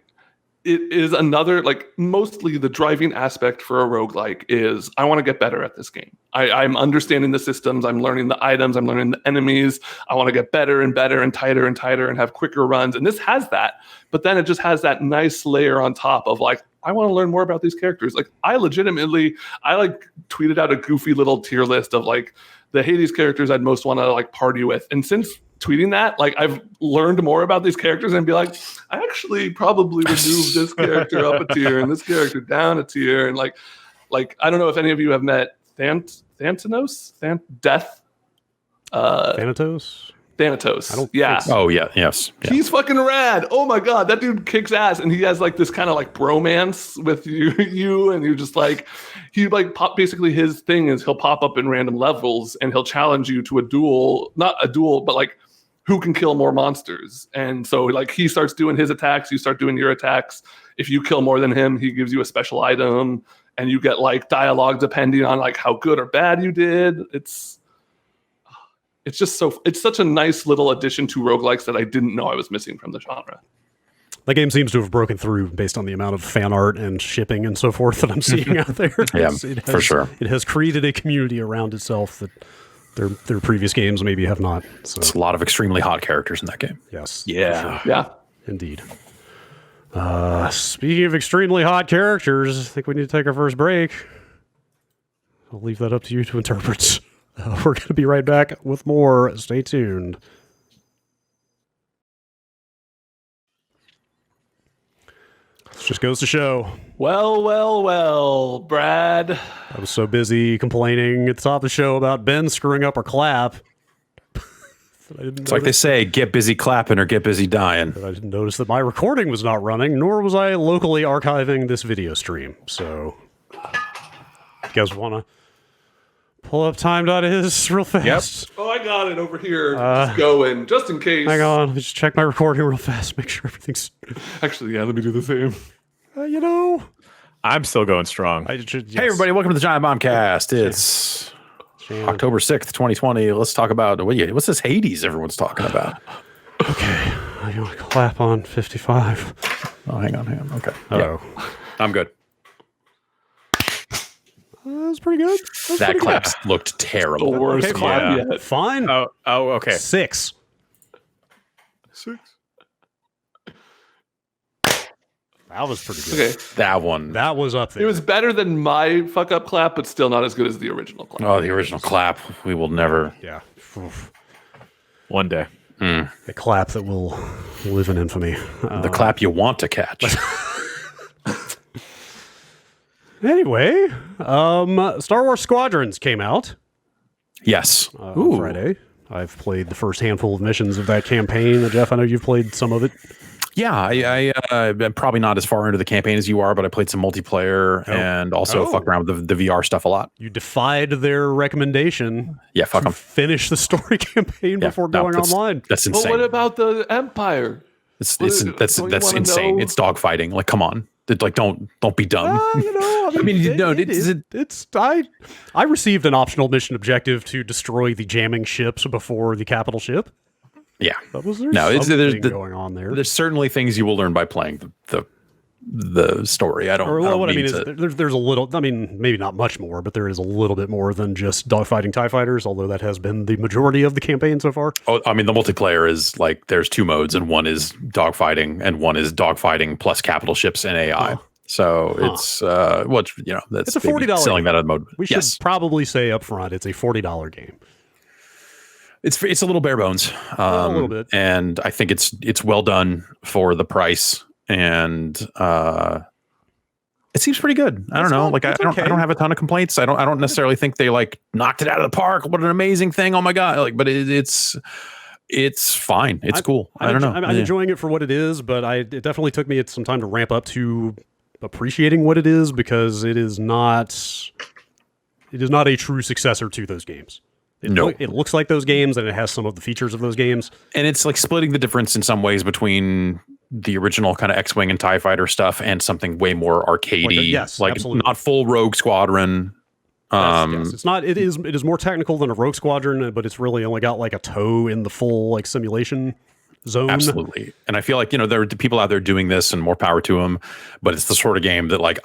it is another, like, mostly the driving aspect for a roguelike is I want to get better at this game. I'm understanding the systems, I'm learning the items, I'm learning the enemies. I want to get better and better and tighter and have quicker runs. And this has that, but then it just has that nice layer on top of like, I want to learn more about these characters. Like I like tweeted out a goofy little tier list of like the Hades characters I'd most want to like party with. And since tweeting that, like I've learned more about these characters and be like, I actually probably would move this character up a tier and this character down a tier. And like I don't know if any of you have met Thanatos? Thanatos. Yeah. Oh yeah. Yes. Yeah. He's fucking rad. Oh my god, that dude kicks ass, and he has like this kind of like bromance with you, and you're just like, he like basically his thing is he'll pop up in random levels and he'll challenge you to a duel, not a duel, but like who can kill more monsters. And so like he starts doing his attacks, you start doing your attacks. If you kill more than him, he gives you a special item, and you get like dialogue depending on like how good or bad you did. It's such a nice little addition to roguelikes that I didn't know I was missing from the genre. The game seems to have broken through based on the amount of fan art and shipping and so forth that I'm seeing out there. Yeah, for sure. It has created a community around itself that their previous games maybe have not. So it's a lot of extremely hot characters in that game. yes. Yeah. Sure. Yeah. Indeed. Speaking of extremely hot characters, I think we need to take our first break. I'll leave that up to you to interpret. We're going to be right back with more. Stay tuned. This just goes to show. Well, Brad. I was so busy complaining at the top of the show about Ben screwing up our clap. It's like they say, get busy clapping or get busy dying. I didn't notice that my recording was not running, nor was I locally archiving this video stream. So, you guys want to pull up time.is real fast? Oh, I got it over here. Just going, just in case. Hang on, let me just check my recording real fast, make sure everything's... Actually, yeah, let me do the same. I'm still going strong. Hey, everybody, welcome to the Giant Bombcast. It's October 6th, 2020. Let's talk about, what's this Hades everyone's talking about? Okay, I want to clap on 55. Oh, hang on. Okay. Oh, I'm good. that was pretty good. That clap looked terrible. The worst Okay, clap yeah. yet. Fine. Oh, okay. 6. 6. That was pretty good. Okay. That one. That was up there. It was better than my fuck up clap, but still not as good as the original clap. Oh, the original clap. We will never. Yeah. Oof. One day. A clap that will live in infamy. The clap you want to catch. Anyway, Star Wars Squadrons came out Yes. on Friday. I've played the first handful of missions of that campaign. Jeff, I know you've played some of it. Yeah, I'm probably not as far into the campaign as you are, but I played some multiplayer and also fucked around with the VR stuff a lot. You defied their recommendation. Yeah, fuck to them. finish the story campaign before going online. That's But insane. what about the Empire? That's don't you insane. wanna It's know? dogfighting. Like, come on. Like, don't be dumb. I mean, I received an optional mission objective to destroy the jamming ships before the capital ship. Yeah. But was there something going on there? There's certainly things you will learn by playing the story. I mean is there's a little. I mean, maybe not much more, but there is a little bit more than just dogfighting TIE fighters. Although that has been the majority of the campaign so far. Oh, I mean, the multiplayer is like there's 2 modes, and one is dogfighting, and one is dogfighting plus capital ships and AI. So it's that's it's a $40 selling that other mode. We should probably say up front it's a $40 game. It's a little bare bones, a little bit, and I think it's well done for the price. And it seems pretty good. I don't know. Like I don't have a ton of complaints. I don't necessarily think they like knocked it out of the park. What an amazing thing! Oh my god! Like, but it's fine. It's cool. I don't know. I'm enjoying it for what it is, but it definitely took me some time to ramp up to appreciating what it is, because it is not a true successor to those games. It looks like those games, and it has some of the features of those games. And it's like splitting the difference in some ways between the original kind of X-Wing and TIE Fighter stuff and something way more arcadey. Absolutely. Not full Rogue Squadron. Yes. It's not. It is more technical than a Rogue Squadron, but it's really only got like a toe in the full like simulation zone. Absolutely. And I feel like, there are people out there doing this, and more power to them. But it's the sort of game that like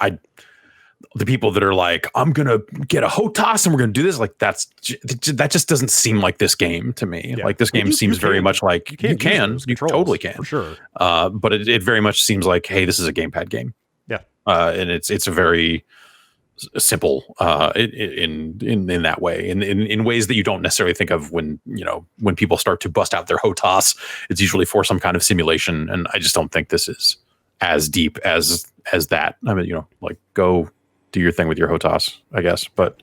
the people that are like, I'm going to get a HOTAS and we're going to do this. Like that just doesn't seem like this game to me. Yeah. Like this game seems very much like you totally can. For sure. But it very much seems like, hey, this is a gamepad game. Yeah. And it's a very simple in that way, in ways that you don't necessarily think of when people start to bust out their HOTAS. It's usually for some kind of simulation. And I just don't think this is as deep as that. I mean, like go do your thing with your HOTAS, I guess, but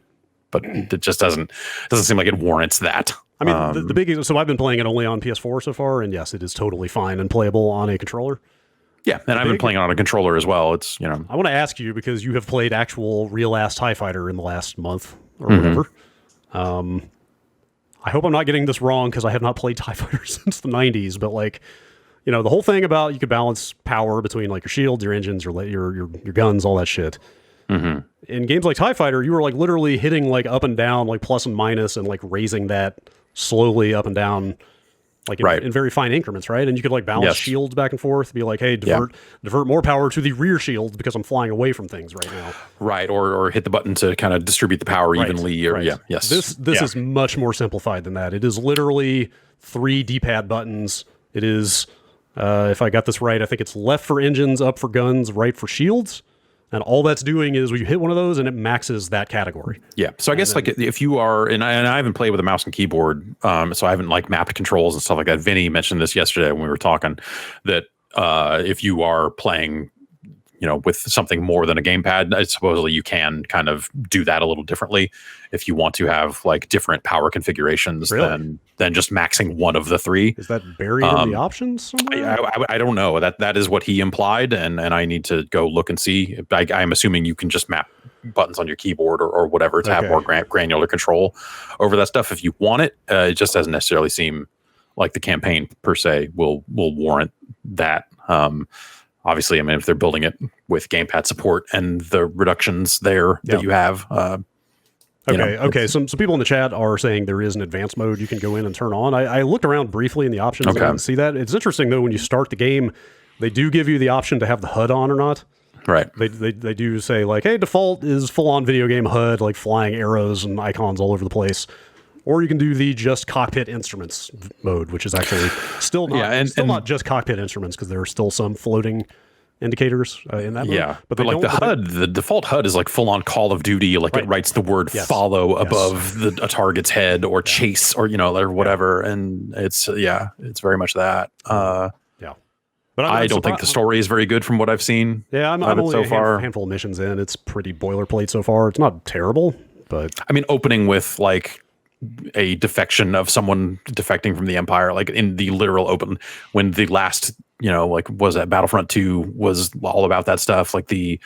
it just doesn't seem like it warrants that. I mean, the big, so I've been playing it only on PS4 so far, and yes, it is totally fine and playable on a controller. Yeah, and I've been playing it on a controller as well. It's I want to ask you, because you have played actual real ass TIE Fighter in the last month or whatever. I hope I'm not getting this wrong, because I have not played TIE Fighter since the 90s, but like, the whole thing about you could balance power between like your shields, your engines, your guns, all that shit. Mm-hmm. In games like TIE Fighter, you were like literally hitting like up and down, like plus and minus, and like raising that slowly up and down, like in very fine increments, right? And you could like balance shields back and forth, be like, hey, divert more power to the rear shield because I'm flying away from things right now. Right, or hit the button to kind of distribute the power evenly. Or yes. This is much more simplified than that. It is literally 3 D-pad buttons. It is, if I got this right, I think it's left for engines, up for guns, right for shields. And all that's doing is when you hit one of those and it maxes that category. Yeah. So I guess like if you are, and I haven't played with a mouse and keyboard, so I haven't like mapped controls and stuff like that. Vinny mentioned this yesterday when we were talking, that if you are playing, with something more than a gamepad, supposedly you can kind of do that a little differently if you want to have like different power configurations than just maxing one of the 3. Is that buried in the options somewhere? I don't know. That is what he implied, and I need to go look and see. I'm assuming you can just map buttons on your keyboard or whatever to have more granular control over that stuff if you want it. It just doesn't necessarily seem like the campaign per se will warrant that. Obviously, I mean, if they're building it with gamepad support and the reductions there that you have. Okay. Some people in the chat are saying there is an advanced mode you can go in and turn on. I looked around briefly in the options and I didn't see that. It's interesting, though, when you start the game, they do give you the option to have the HUD on or not. Right. They do say, like, hey, default is full-on video game HUD, like flying arrows and icons all over the place. Or you can do the just cockpit instruments mode, which is actually still not not just cockpit instruments, because there are still some floating indicators in that mode. Yeah, but like the HUD, the default HUD is like full on Call of Duty. Like it writes the word follow above a target's head, or chase, or or whatever, and it's very much that. But I don't think the story is very good from what I've seen. Yeah, I'm only a handful of missions in. It's pretty boilerplate so far. It's not terrible, but I mean, opening with like a defection of someone defecting from the Empire, like in the literal open, when the last, like was that Battlefront 2 was all about that stuff, like the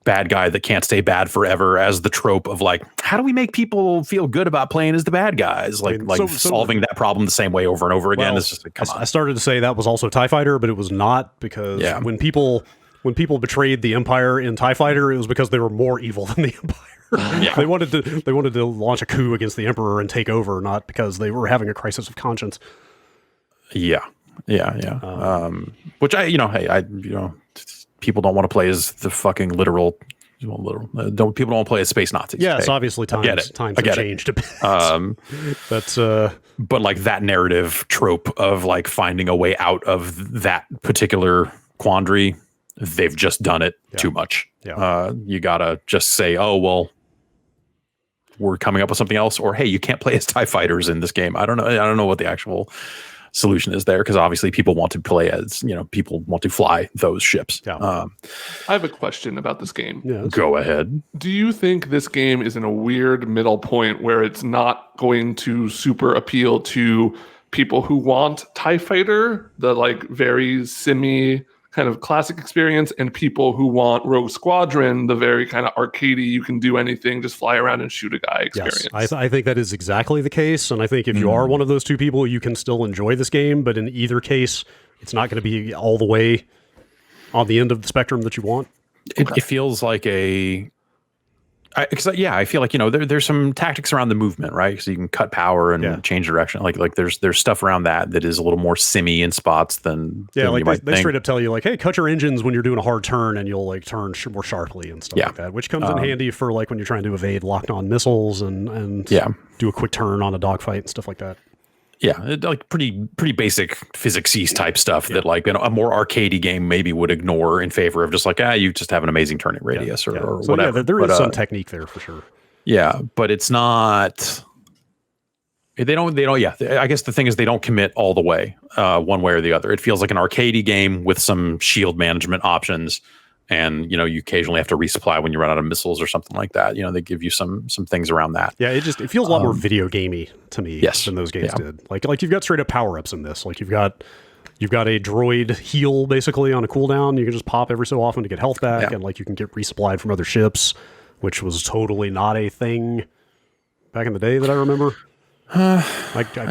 bad guy that can't stay bad forever as the trope of like, how do we make people feel good about playing as the bad guys? Like solving that problem the same way over and over again. It's just like, come on. I started to say that was also TIE Fighter, but it was not, because when people when people betrayed the Empire in TIE Fighter, it was because they were more evil than the Empire. Yeah. They wanted to launch a coup against the Emperor and take over, not because they were having a crisis of conscience. Yeah. Which people don't want to play as the fucking literal. People don't want to play as space Nazis. Yeah, it's obviously times have changed a bit. But like that narrative trope of like finding a way out of that particular quandary, they've just done it too much. Yeah. You gotta just say, oh well, we're coming up with something else, or hey, you can't play as TIE fighters in this game. I don't know what the actual solution is there, because obviously people want to play as, people want to fly those ships. Yeah. I have a question about this game. Yeah, Go ahead. Do you think this game is in a weird middle point where it's not going to super appeal to people who want TIE Fighter, the like very simmy kind of classic experience, and people who want Rogue Squadron, the very kind of arcadey, you can do anything, just fly around and shoot a guy experience? Yes, I think that is exactly the case, and I think if you are one of those two people, you can still enjoy this game, but in either case, it's not going to be all the way on the end of the spectrum that you want. It feels like I feel like there's some tactics around the movement, right? Because you can cut power and change direction. Like there's stuff around that is a little more simmy in spots than like you might they think. straight up tell you like, hey, cut your engines when you're doing a hard turn, and you'll like turn more sharply and stuff like that, which comes in handy for like when you're trying to evade locked on missiles and do a quick turn on a dogfight and stuff like that. Yeah, like pretty basic physics-y type stuff that like a more arcadey game maybe would ignore in favor of just like, you just have an amazing turning radius or so whatever. Yeah, there is some technique there for sure. Yeah, but it's not. They don't. Yeah, I guess the thing is they don't commit all the way, one way or the other. It feels like an arcadey game with some shield management options, and you occasionally have to resupply when you run out of missiles or something like that. They give you some things around that. Yeah, it feels a lot more video gamey to me than those games did. Like you've got straight up power ups in this. Like you've got a droid heal basically on a cooldown. You can just pop every so often to get health back, and like you can get resupplied from other ships, which was totally not a thing back in the day that I remember. I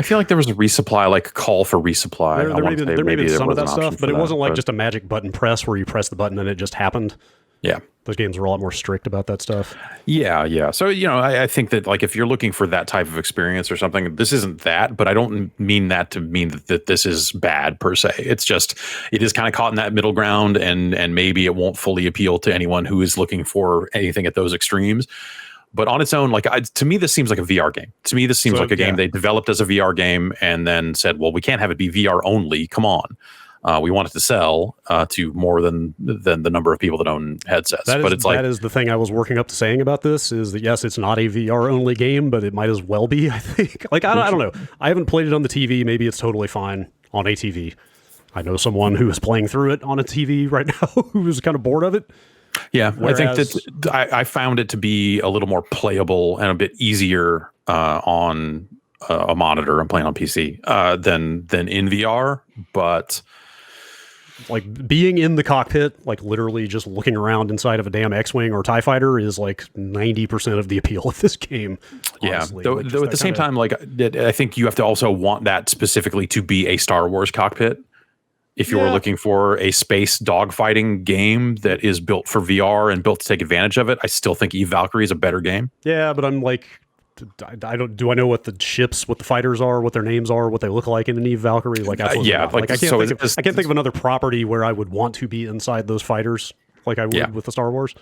feel like there was a resupply, like call for resupply. There may be some of that stuff, but it wasn't like but just a magic button press where you press the button and it just happened. Yeah. Those games were a lot more strict about that stuff. Yeah. So, I think that like if you're looking for that type of experience or something, this isn't that, but I don't mean that to mean that this is bad per se. It's just, it is kind of caught in that middle ground, and maybe it won't fully appeal to anyone who is looking for anything at those extremes. But on its own, to me, this seems like a VR game. To me, this seems like a game they developed as a VR game and then said, well, we can't have it be VR only. Come on. We want it to sell to more than the number of people that own headsets. That is the thing I was working up to saying about this, is that, yes, it's not a VR only game, but it might as well be, I think. Like, I don't know. I haven't played it on the TV. Maybe it's totally fine on a TV. I know someone who is playing through it on a TV right now who is kind of bored of it. Yeah, I think that I found it to be a little more playable and a bit easier on a monitor. I'm playing on PC than in VR, but like being in the cockpit, like literally just looking around inside of a damn X-Wing or TIE fighter is like 90% of the appeal of this game. Honestly. Yeah, though at the same time, like I think you have to also want that specifically to be a Star Wars cockpit. If you're looking for a space dogfighting game that is built for VR and built to take advantage of it, I still think Eve Valkyrie is a better game. Yeah, but I'm like, I know what the ships, what the fighters are, what their names are, what they look like in an Eve Valkyrie. Like, absolutely not. I can't think of another property where I would want to be inside those fighters like I would with the Star Wars.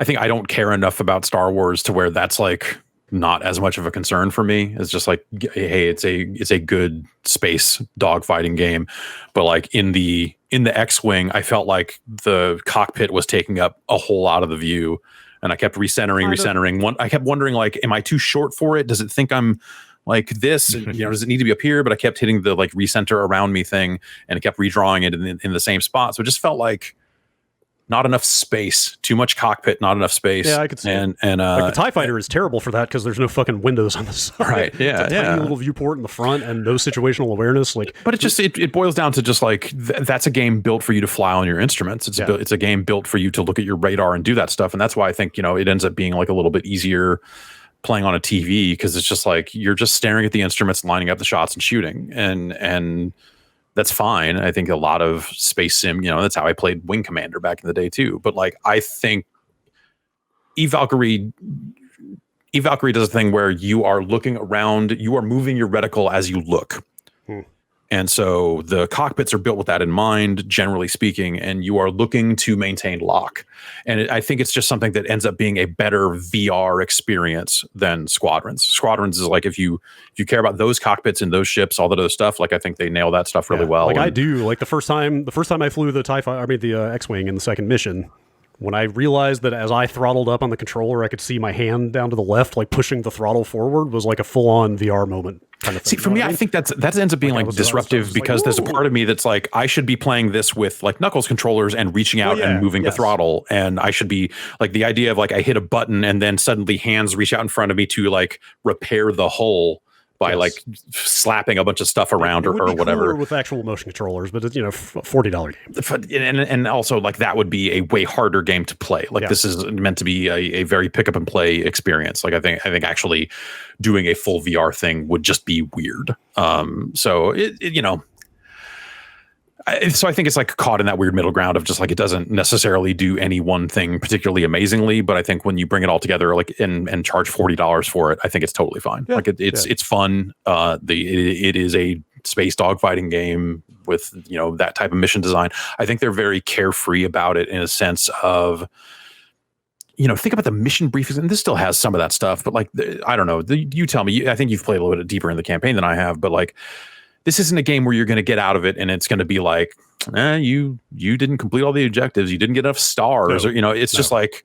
I think I don't care enough about Star Wars to where that's like not as much of a concern for me. It's just like, hey, it's a good space dogfighting game, but like in the X-Wing, I felt like the cockpit was taking up a whole lot of the view, and I kept recentering. I kept wondering, like, am I too short for it? Does it think I'm like this? Does it need to be up here? But I kept hitting the like recenter around me thing, and it kept redrawing it in the same spot. So it just felt like not enough space, too much cockpit, not enough space. Yeah, I could see. And like the TIE Fighter is terrible for that because there's no fucking windows on the side. Right. Yeah. It's a tiny little viewport in the front and no situational awareness. Like, but it boils down to just like that's a game built for you to fly on your instruments. It's a game built for you to look at your radar and do that stuff. And that's why I think it ends up being like a little bit easier playing on a TV, because it's just like you're just staring at the instruments, lining up the shots and shooting. And that's fine. I think a lot of space sim, that's how I played Wing Commander back in the day too. But like, I think Valkyrie does a thing where you are looking around, you are moving your reticle as you look. And so the cockpits are built with that in mind, generally speaking, and you are looking to maintain lock. And I think it's just something that ends up being a better VR experience than Squadrons. Squadrons is like, if you care about those cockpits and those ships, all that other stuff, like I think they nail that stuff really well. Like I do. Like the first time I flew the the X-Wing in the second mission, when I realized that as I throttled up on the controller, I could see my hand down to the left, like pushing the throttle forward, was like a full-on VR moment kind of thing. See, for me, I think that ends up being like disruptive because there's a part of me that's like, I should be playing this with like Knuckles controllers and reaching out and moving the throttle. And I should be like the idea of like I hit a button and then suddenly hands reach out in front of me to like repair the hull by like slapping a bunch of stuff around or whatever with actual motion controllers, but it's $40 game. And also like that would be a way harder game to play. Like this is meant to be a very pick up and play experience. Like I think actually doing a full VR thing would just be weird. So so I think it's like caught in that weird middle ground of just like it doesn't necessarily do any one thing particularly amazingly, but I think when you bring it all together like and charge $40 for it, I think it's totally fine. Like it's fun. It is a space dogfighting game with that type of mission design. I think they're very carefree about it in a sense of think about the mission briefings, and this still has some of that stuff, but like I don't know. You tell me. I think you've played a little bit deeper in the campaign than I have, but like. This isn't a game where you're going to get out of it and it's going to be like, you didn't complete all the objectives. You didn't get enough stars. Or it's just like,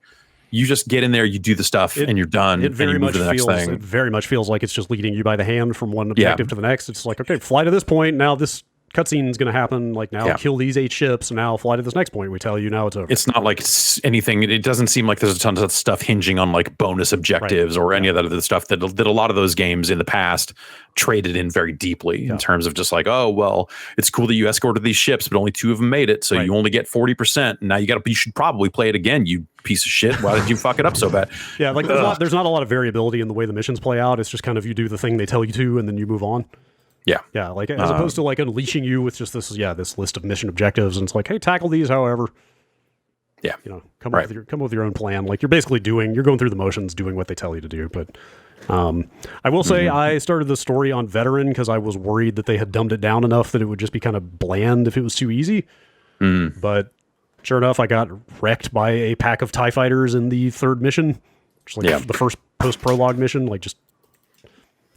you just get in there, you do the stuff, and you're done. It very much feels like it's just leading you by the hand from one objective to the next. It's like, okay, fly to this point. Now this cutscene is going to happen. Like now kill these 8 ships. And now fly to this next point. We tell you now it's over. It's not like anything. It doesn't seem like there's a ton of stuff hinging on like bonus objectives or any of that other stuff that a lot of those games in the past traded in very deeply in terms of just like, oh, well, it's cool that you escorted these ships, but only 2 of them made it. So you only get 40%. Now you should probably play it again, you piece of shit. Why did you fuck it up so bad? Yeah. Like there's not a lot of variability in the way the missions play out. It's just kind of, you do the thing they tell you to, and then you move on. Yeah, like as opposed to like unleashing you with just this list of mission objectives, and it's like, hey, tackle these however. Yeah, come up with your own plan. Like you're basically you're going through the motions, doing what they tell you to do. But I will say I started the story on veteran because I was worried that they had dumbed it down enough that it would just be kind of bland if it was too easy. But sure enough, I got wrecked by a pack of TIE fighters in the 3rd mission, just like the first post prologue mission. Like just.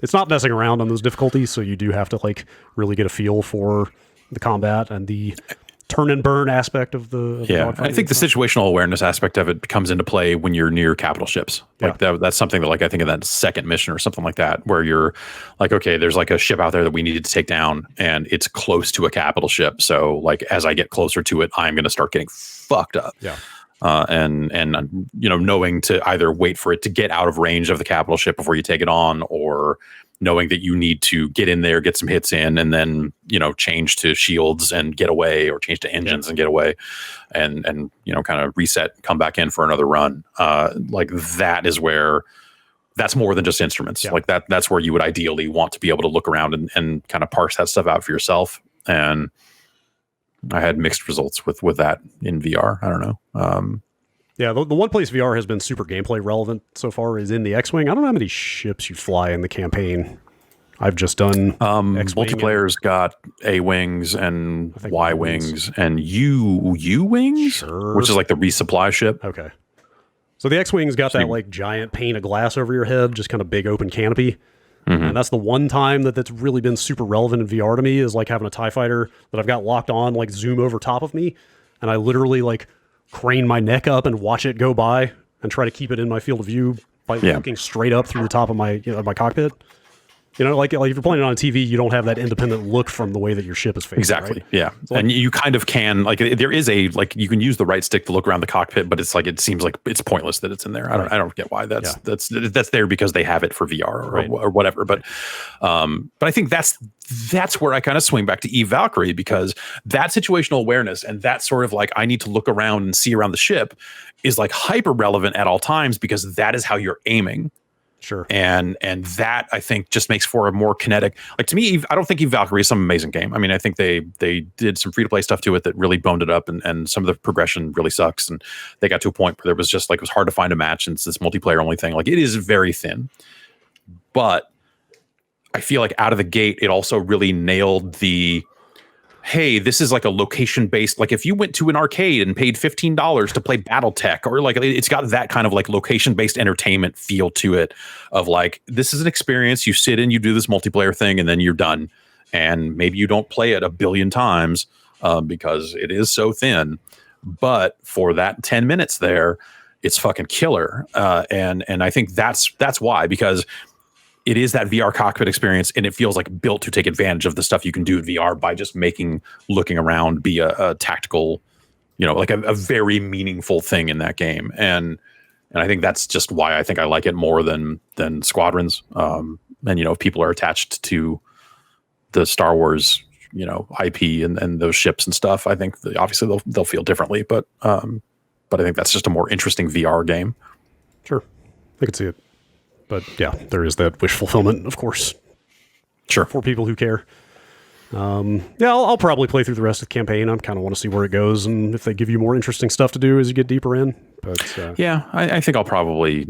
It's not messing around on those difficulties, so you do have to like really get a feel for the combat and the turn and burn aspect of the I think the situational awareness aspect of it comes into play when you're near capital ships. Like that's something that like I think in that second mission or something like that, where you're like, okay, there's like a ship out there that we needed to take down, and it's close to a capital ship. So like as I get closer to it, I'm going to start getting fucked up. And knowing to either wait for it to get out of range of the capital ship before you take it on, or knowing that you need to get in there, get some hits in, and then change to shields and get away, or change to engines and get away, and kind of reset, come back in for another run. Like that is where that's more than just instruments. Like that's where you would ideally want to be able to look around and kind of parse that stuff out for yourself. And I had mixed results with that in VR. I don't know. The one place VR has been super gameplay relevant so far is in the X-Wing. I don't know how many ships you fly in the campaign. I've just done X-Wing. Multiplayer's got A-Wings and Y-Wings and U-Wings, which is like the resupply ship. Okay. So the X-Wing's got that like giant pane of glass over your head, just kind of big open canopy. And that's the one time that's really been super relevant in VR to me, is like having a TIE fighter that I've got locked on, like zoom over top of me. And I literally like crane my neck up and watch it go by and try to keep it in my field of view by looking straight up through the top of my my cockpit. Like if you're playing it on TV, you don't have that independent look from the way that your ship is facing. Exactly. Right? Yeah. So and you kind of can, like, there is a, like, you can use the right stick to look around the cockpit, but it's like, it seems like it's pointless that it's in there. I don't get why that's there, because they have it for VR or whatever. But I think that's where I kind of swing back to Eve Valkyrie, because that situational awareness and that sort of like, I need to look around and see around the ship is like hyper relevant at all times, because that is how you're aiming. Sure. And that I think just makes for a more kinetic. Like to me, I don't think Eve Valkyrie is some amazing game. I mean, I think they did some free to play stuff to it that really boned it up, and some of the progression really sucks. And they got to a point where there was just like it was hard to find a match, and it's this multiplayer only thing. Like it is very thin, but I feel like out of the gate, it also really nailed the. Hey, this is like a location based. Like if you went to an arcade and paid $15 to play BattleTech, or like it's got that kind of like location based entertainment feel to it. Of like this is an experience. You sit in, you do this multiplayer thing, and then you're done. And maybe you don't play it a billion times because it is so thin. But for that 10 minutes there, it's fucking killer. And I think that's why, because it is that VR cockpit experience, and it feels like built to take advantage of the stuff you can do in VR by just making looking around be a tactical, like a very meaningful thing in that game. And I think that's just why I think I like it more than Squadrons. And if people are attached to the Star Wars, IP and those ships and stuff, I think obviously they'll feel differently. But I think that's just a more interesting VR game. Sure, I could see it. But yeah, there is that wish fulfillment, of course. Sure. For people who care. I'll probably play through the rest of the campaign. I kind of want to see where it goes, and if they give you more interesting stuff to do as you get deeper in. But I think I'll probably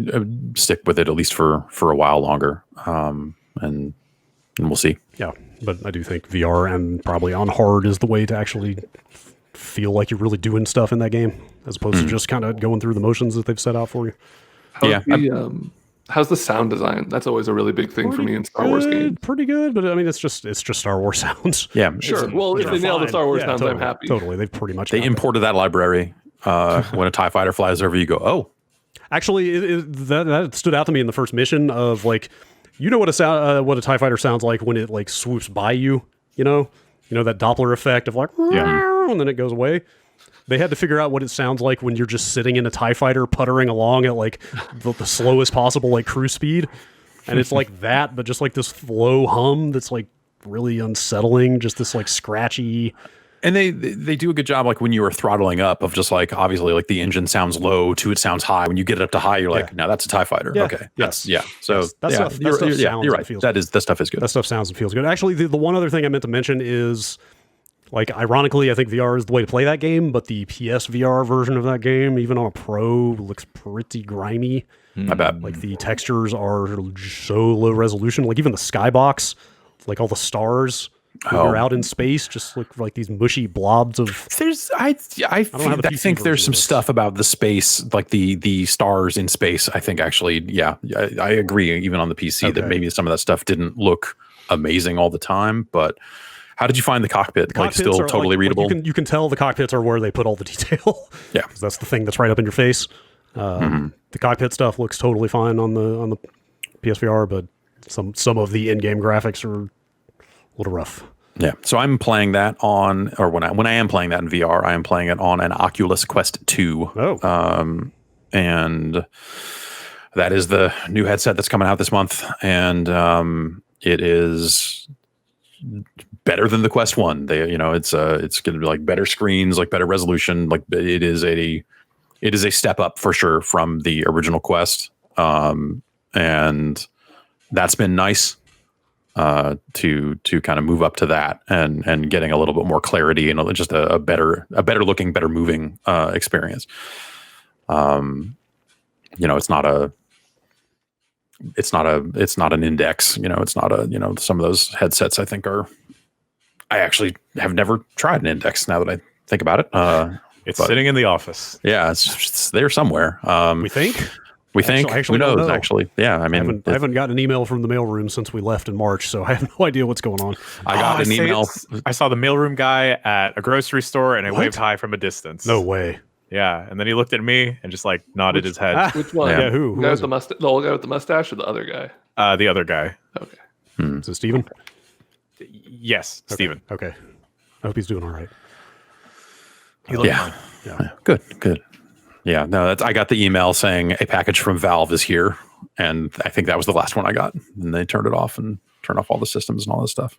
stick with it at least for a while longer, and we'll see. Yeah, but I do think VR and probably on hard is the way to actually feel like you're really doing stuff in that game, as opposed to just kind of going through the motions that they've set out for you. How's the sound design? That's always a really big thing for me in Star Wars games. Pretty good, but I mean, it's just Star Wars sounds. Yeah, sure. Well, if they nail the Star Wars sounds, totally, I'm happy. Totally, they've pretty much. They imported that library. When a TIE fighter flies over, you go, oh. Actually, that stood out to me in the first mission of like, what a TIE fighter sounds like when it like swoops by you. You know that Doppler effect of like, and then it goes away. They had to figure out what it sounds like when you're just sitting in a TIE fighter puttering along at like the slowest possible like cruise speed. And it's like that, but just like this low hum that's like really unsettling, just this like scratchy. And they do a good job like when you were throttling up of just like obviously like the engine sounds low to it sounds high. When you get it up to high, you're like, no, that's a TIE fighter. Yeah. Okay. Yes. So that stuff you're right. Feels that stuff is good. That stuff sounds and feels good. Actually, the one other thing I meant to mention is, like, ironically, I think VR is the way to play that game, but the PS VR version of that game, even on a Pro, looks pretty grimy. I bet. Like, the textures are so low resolution. Like, even the skybox, like all the stars when you're out in space, just look like these mushy blobs of. I think there's some stuff about the space, like the stars in space. I think actually, I agree. Even on the PC, that maybe some of that stuff didn't look amazing all the time, but. How did you find the cockpit? Like still totally readable? You can tell the cockpits are where they put all the detail. Yeah, because that's the thing that's right up in your face. The cockpit stuff looks totally fine on the PSVR, but some of the in-game graphics are a little rough. Yeah, so I'm playing that on, or when I am playing that in VR, I am playing it on an Oculus Quest 2. Oh, and that is the new headset that's coming out this month, and it is better than the Quest 1. It's going to be like better screens, like better resolution. Like it is a step up for sure from the original Quest. And that's been nice to kind of move up to that and getting a little bit more clarity and just a better looking, better moving experience. It's not an index, it's not some of those headsets I think I actually have never tried an index now that I think about it. It's sitting in the office. Yeah, it's there somewhere. We think. Who knows? Actually, yeah. I mean, I haven't gotten an email from the mailroom since we left in March, so I have no idea what's going on. I got an email. I saw the mailroom guy at a grocery store, and I waved hi from a distance. No way. Yeah, and then he looked at me and just like nodded his head. Which one? Yeah, who? The guy with the old guy with the mustache, or the other guy? The other guy. Okay. Is it Steven? Yes, okay. Steven. Okay. I hope he's doing all right. He looked fine. Yeah. Good. Yeah, no, I got the email saying a package from Valve is here, and I think that was the last one I got. And they turned it off and turned off all the systems and all this stuff.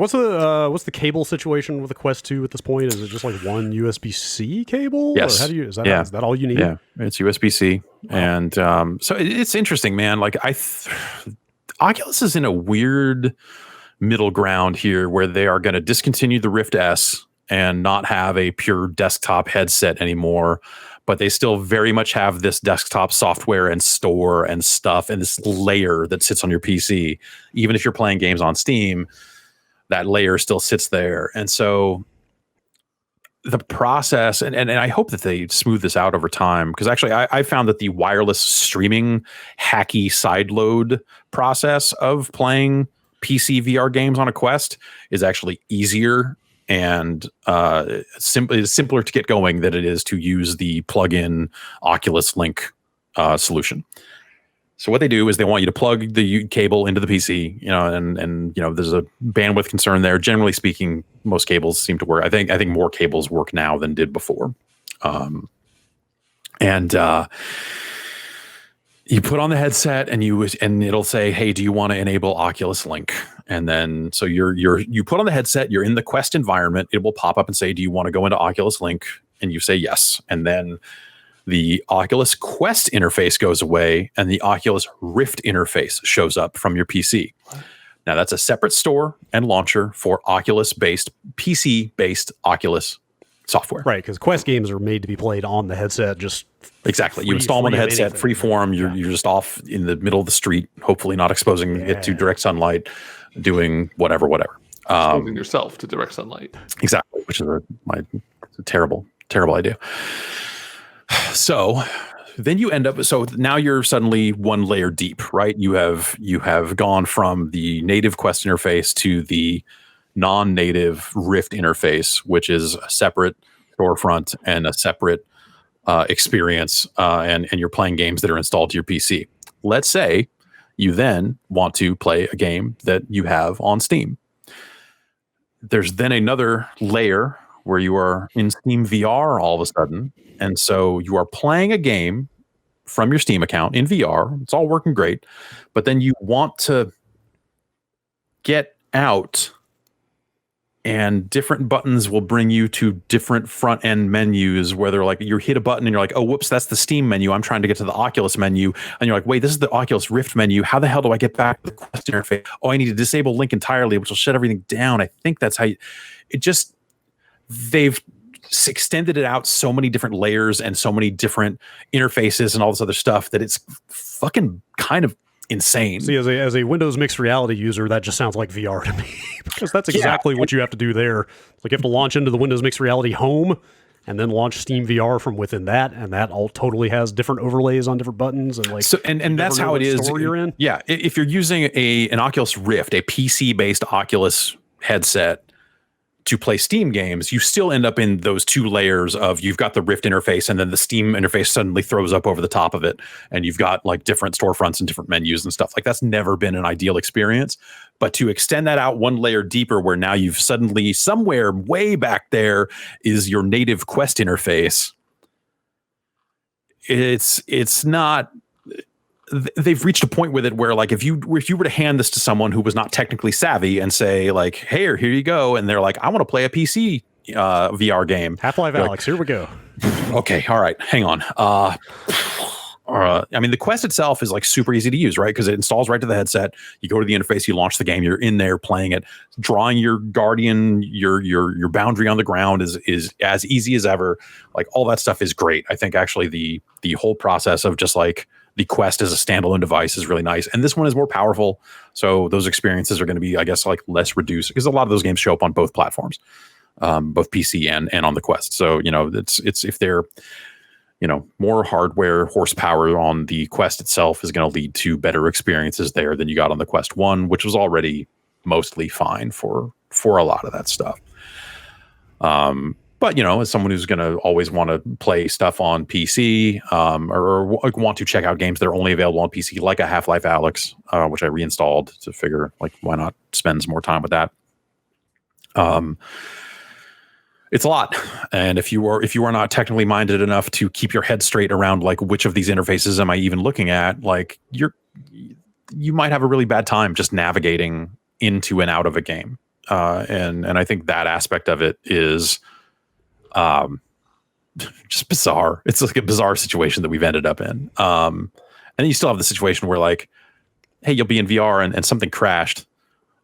So what's the cable situation with the Quest 2 at this point? Is it just like one USB-C cable? Yes. Or how do you, is that all you need? Yeah, it's USB-C. Wow. And so it's interesting, man. Like Oculus is in a weird middle ground here where they are going to discontinue the Rift S and not have a pure desktop headset anymore. But they still very much have this desktop software and store and stuff and this layer that sits on your PC. Even if you're playing games on Steam, that layer still sits there. And so the process, and I hope that they smooth this out over time, because actually I found that the wireless streaming hacky sideload process of playing PC VR games on a Quest is actually easier and it's simpler to get going than it is to use the plug-in Oculus Link solution. So what they do is they want you to plug the cable into the PC, and there's a bandwidth concern there. Generally speaking, most cables seem to work. I think more cables work now than did before. You put on the headset and it'll say, "Hey, do you want to enable Oculus Link?" And then so you put on the headset, you're in the Quest environment. It will pop up and say, "Do you want to go into Oculus Link?" And you say yes, and then the Oculus Quest interface goes away and the Oculus Rift interface shows up from your PC. Now that's a separate store and launcher for Oculus-based, PC-based Oculus software. Right, because Quest games are made to be played on the headset. Just exactly, you install them on the headset, free form. You're just off in the middle of the street, hopefully not exposing it to direct sunlight, doing whatever. Exposing yourself to direct sunlight. Exactly, which is a terrible idea. So then you end up, so now you're suddenly one layer deep, right? You have gone from the native Quest interface to the non-native Rift interface, which is a separate storefront and a separate experience, and you're playing games that are installed to your PC. Let's say you then want to play a game that you have on Steam. There's then another layer where you are in Steam VR all of a sudden. And so you are playing a game from your Steam account in VR. It's all working great. But then you want to get out, and different buttons will bring you to different front end menus where they're like, you hit a button and you're like, oh, whoops, that's the Steam menu. I'm trying to get to the Oculus menu. And you're like, wait, this is the Oculus Rift menu. How the hell do I get back to the Quest interface? Oh, I need to disable Link entirely, which will shut everything down. I think that's how they've extended it out so many different layers and so many different interfaces and all this other stuff that it's fucking kind of insane. See, as a Windows mixed reality user, that just sounds like VR to me, because that's exactly what you have to do there. Like you have to launch into the Windows mixed reality home and then launch Steam VR from within that, and that all totally has different overlays on different buttons and like. So and that's how it is. You're in. Yeah, if you're using an Oculus Rift, a PC based Oculus headset to play Steam games, you still end up in those two layers of, you've got the Rift interface and then the Steam interface suddenly throws up over the top of it, and you've got like different storefronts and different menus and stuff. Like that's never been an ideal experience. But to extend that out one layer deeper, where now you've suddenly somewhere way back there is your native Quest interface. It's not. They've reached a point with it where, like, if you were to hand this to someone who was not technically savvy and say, like, "Hey, here you go," and they're like, "I want to play a PC VR game, Half-Life Alyx, here we go." Okay, all right, hang on. I mean, the Quest itself is like super easy to use, right? Because it installs right to the headset. You go to the interface, you launch the game, you're in there playing it. Drawing your guardian, your boundary on the ground is as easy as ever. Like all that stuff is great. I think actually the whole process of just like the Quest as a standalone device is really nice. And this one is more powerful. So those experiences are going to be, I guess, like less reduced, because a lot of those games show up on both platforms, both PC and on the Quest. So, it's if they're, more hardware horsepower on the Quest itself is going to lead to better experiences there than you got on the Quest 1, which was already mostly fine for a lot of that stuff. But, as someone who's going to always want to play stuff on PC, or want to check out games that are only available on PC, like a Half-Life Alyx, which I reinstalled to figure, like, why not spend some more time with that? It's a lot. And if you are not technically minded enough to keep your head straight around, like, which of these interfaces am I even looking at, like, you might have a really bad time just navigating into and out of a game. And I think that aspect of it is just bizarre. It's like a bizarre situation that we've ended up in. And then you still have the situation where like, hey, you'll be in VR and something crashed,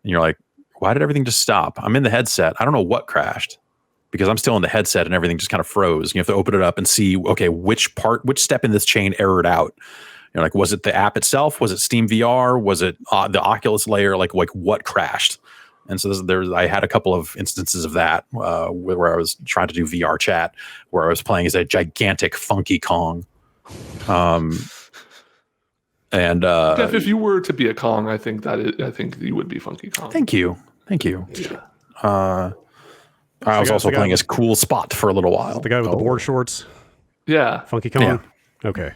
and you're like, why did everything just stop? I'm in the headset. I don't know what crashed because I'm still in the headset and everything just kind of froze. You have to open it up and see, okay, which step in this chain errored out. You're like, was it the app itself? Was it Steam VR? Was it the Oculus layer? Like what crashed? And so I had a couple of instances of that where I was trying to do VR chat, where I was playing as a gigantic Funky Kong. And Jeff, if you were to be a Kong, I think you would be Funky Kong. Thank you. Yeah. I was also playing as Cool Spot for a little while. The guy with the board shorts. Yeah. Funky Kong. Yeah. Okay.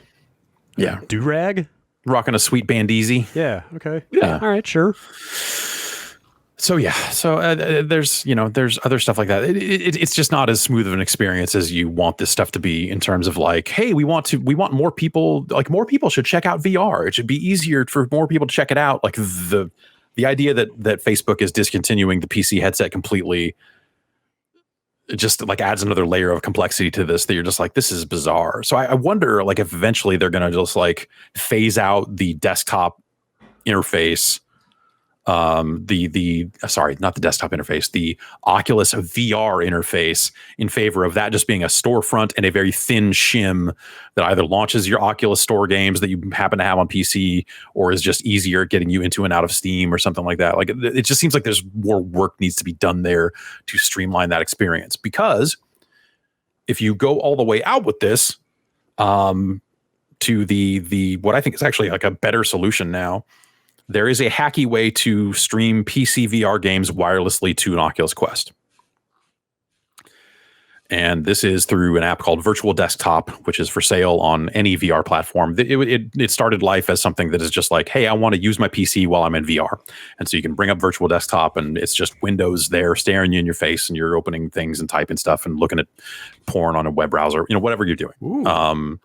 Yeah. Do-rag? Rocking a sweet bandeezy. Yeah. Okay. Yeah. All right. Sure. So there's other stuff like that. It's just not as smooth of an experience as you want this stuff to be, in terms of like, hey, we want more people. Like, more people should check out VR. It should be easier for more people to check it out. Like the idea that Facebook is discontinuing the PC headset completely, it just like adds another layer of complexity to this, that you're just like, this is bizarre. So I wonder like if eventually they're going to just like phase out the desktop interface. Sorry, not the desktop interface, the Oculus VR interface, in favor of that just being a storefront and a very thin shim that either launches your Oculus Store games that you happen to have on PC, or is just easier getting you into and out of Steam or something like that. Like, it just seems like there's more work needs to be done there to streamline that experience. Because if you go all the way out with this, to the what I think is actually like a better solution now, there is a hacky way to stream PC VR games wirelessly to an Oculus Quest. And this is through an app called Virtual Desktop, which is for sale on any VR platform. It started life as something that is just like, hey, I want to use my PC while I'm in VR. And so you can bring up Virtual Desktop, and it's just windows there staring you in your face, and you're opening things and typing stuff and looking at porn on a web browser, whatever you're doing.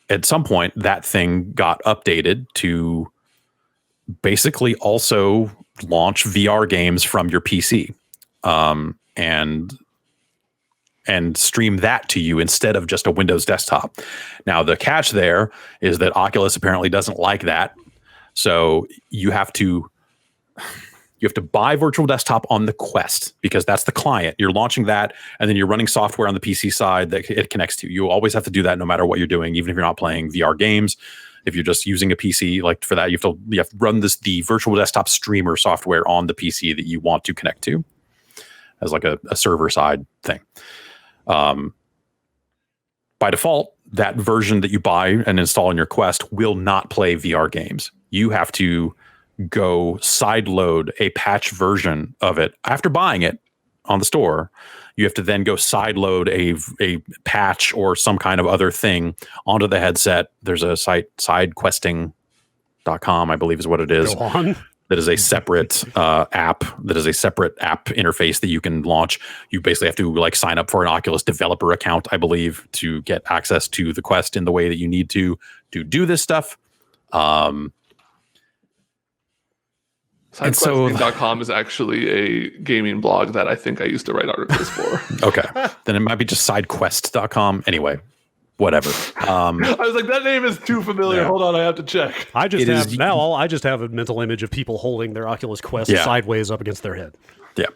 At some point, that thing got updated to basically also launch VR games from your PC, and stream that to you instead of just a Windows desktop. Now, the catch there is that Oculus apparently doesn't like that. So you have to buy Virtual Desktop on the Quest, because that's the client. You're launching that, and then you're running software on the PC side that it connects to. You always have to do that no matter what you're doing, even if you're not playing VR games. If you're just using a PC, like for that, you have to run the Virtual Desktop streamer software on the PC that you want to connect to, as like a server side thing. By default, that version that you buy and install in your Quest will not play VR games. You have to go sideload a patch version of it after buying it on the store. You have to then go sideload a patch or some kind of other thing onto the headset. There's a site, sidequesting.com, I believe is what it is. Go on. That is a separate app. That is a separate app interface that you can launch. You basically have to like sign up for an Oculus developer account, I believe, to get access to the Quest in the way that you need to do this stuff. Sidequesting.com is actually a gaming blog that I think I used to write articles for. Okay. Then it might be just sidequest.com. Anyway, whatever. I was like, that name is too familiar. Yeah. Hold on, I have to check. I just have a mental image of people holding their Oculus Quest sideways up against their head. Yeah.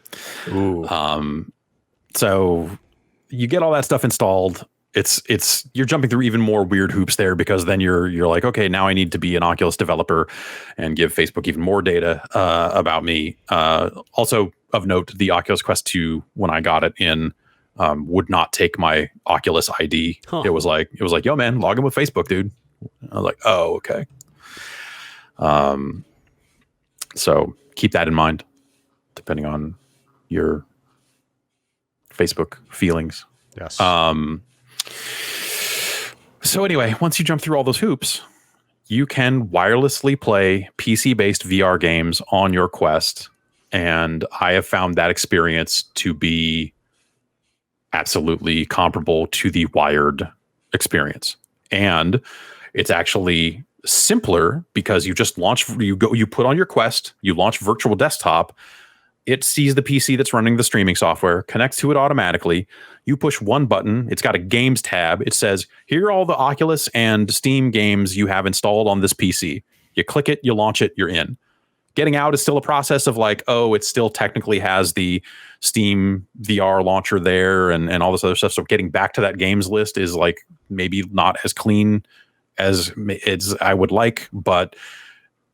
Ooh. So you get all that stuff installed. It's you're jumping through even more weird hoops there, because then you're like, okay, now I need to be an Oculus developer and give Facebook even more data about me. Also of note, the Oculus Quest 2, when I got it in, would not take my Oculus ID. Huh. It was like, yo man, log in with Facebook, dude. I was like, oh, okay. So keep that in mind, depending on your Facebook feelings. Yes. So anyway, once you jump through all those hoops, you can wirelessly play PC-based VR games on your Quest. And I have found that experience to be absolutely comparable to the wired experience. And it's actually simpler, because you just you put on your Quest, you launch Virtual Desktop, it sees the PC that's running the streaming software, connects to it automatically. You push one button, it's got a games tab. It says, here are all the Oculus and Steam games you have installed on this PC. You click it, you launch it, you're in. Getting out is still a process of like, oh, it still technically has the Steam VR launcher there and all this other stuff. So getting back to that games list is like maybe not as clean as I would like, but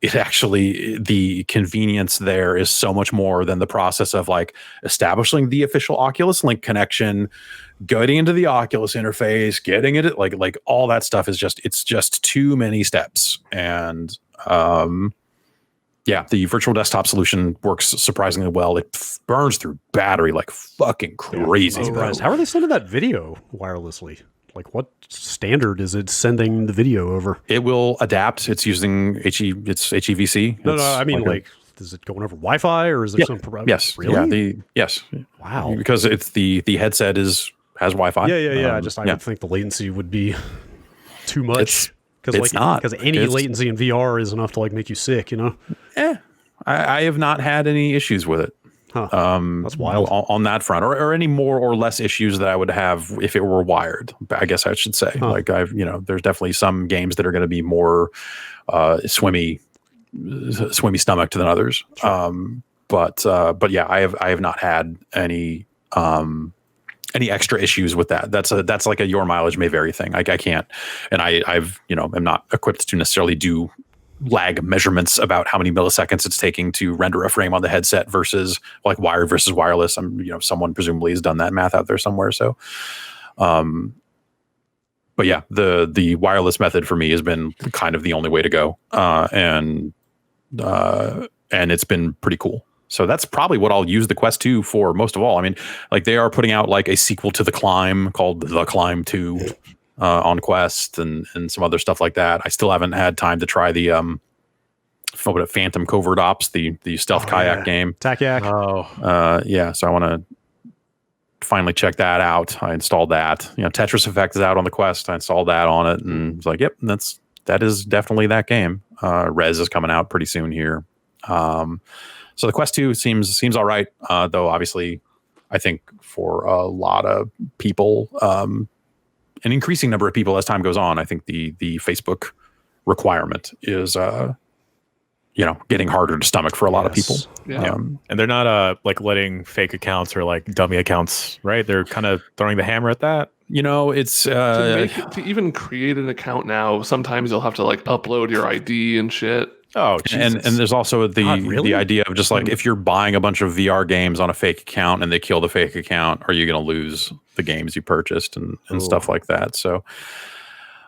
it actually, the convenience there is so much more than the process of like establishing the official Oculus Link connection, getting into the Oculus interface, getting it, like all that stuff is it's just too many steps. And yeah, the virtual desktop solution works surprisingly well. It burns through battery like fucking crazy. Yeah, how are they sending that video wirelessly? Like, what standard is it sending the video over? It will adapt. It's using HEVC. No, I mean, like is it going over Wi-Fi or is there some? Yes. Really? Yes. Wow. Because it's the headset has Wi-Fi. Yeah. I would think the latency would be too much. It's not. Because any latency in VR is enough to like make you sick, you know? I have not had any issues with it. Huh. That's wild. On that front, or any more or less issues that I would have if it were wired, I guess I should say. Like there's definitely some games that are going to be more swimmy stomached than others. Sure. But yeah, I have not had any extra issues with that. That's like a your mileage may vary thing. I can't, and I'm not equipped to necessarily do lag measurements about how many milliseconds it's taking to render a frame on the headset versus like wired versus wireless. Someone presumably has done that math out there somewhere. So, but yeah, the wireless method for me has been kind of the only way to go. And it's been pretty cool. So that's probably what I'll use the Quest 2 for most of all. I mean, like they are putting out like a sequel to The Climb called The Climb 2 on Quest and some other stuff like that. I still haven't had time to try the Phantom Covert Ops, the stealth kayak game. TACAC. So I want to finally check that out. I installed that. Tetris Effect is out on the Quest. I installed that on it and it's like, yep, that is definitely that game. Rez is coming out pretty soon here. So the Quest 2 seems all right, though obviously I think for a lot of people, an increasing number of people as time goes on, I think the Facebook requirement is getting harder to stomach for a lot of people. Yeah. And they're not like letting fake accounts or like dummy accounts, right? They're kind of throwing the hammer at that. It's to even create an account now, sometimes you'll have to like upload your ID and shit. Oh, Jesus. And there's also the idea of just like if you're buying a bunch of VR games on a fake account and they kill the fake account, are you going to lose the games you purchased and stuff like that? So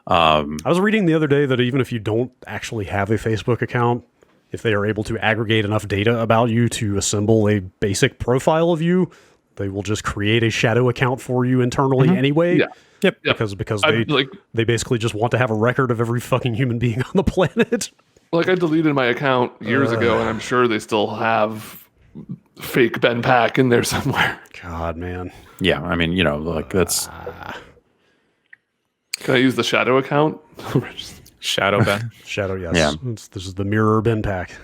I was reading the other day that even if you don't actually have a Facebook account, if they are able to aggregate enough data about you to assemble a basic profile of you, they will just create a shadow account for you internally anyway. Yeah. Yep. Because they basically just want to have a record of every fucking human being on the planet. Like I deleted my account years ago, and I'm sure they still have fake Ben Pack in there somewhere. God, man. Yeah, I mean, like that's. Can I use the shadow account? Shadow Ben. Shadow, yes. Yeah. This is the mirror Ben Pack.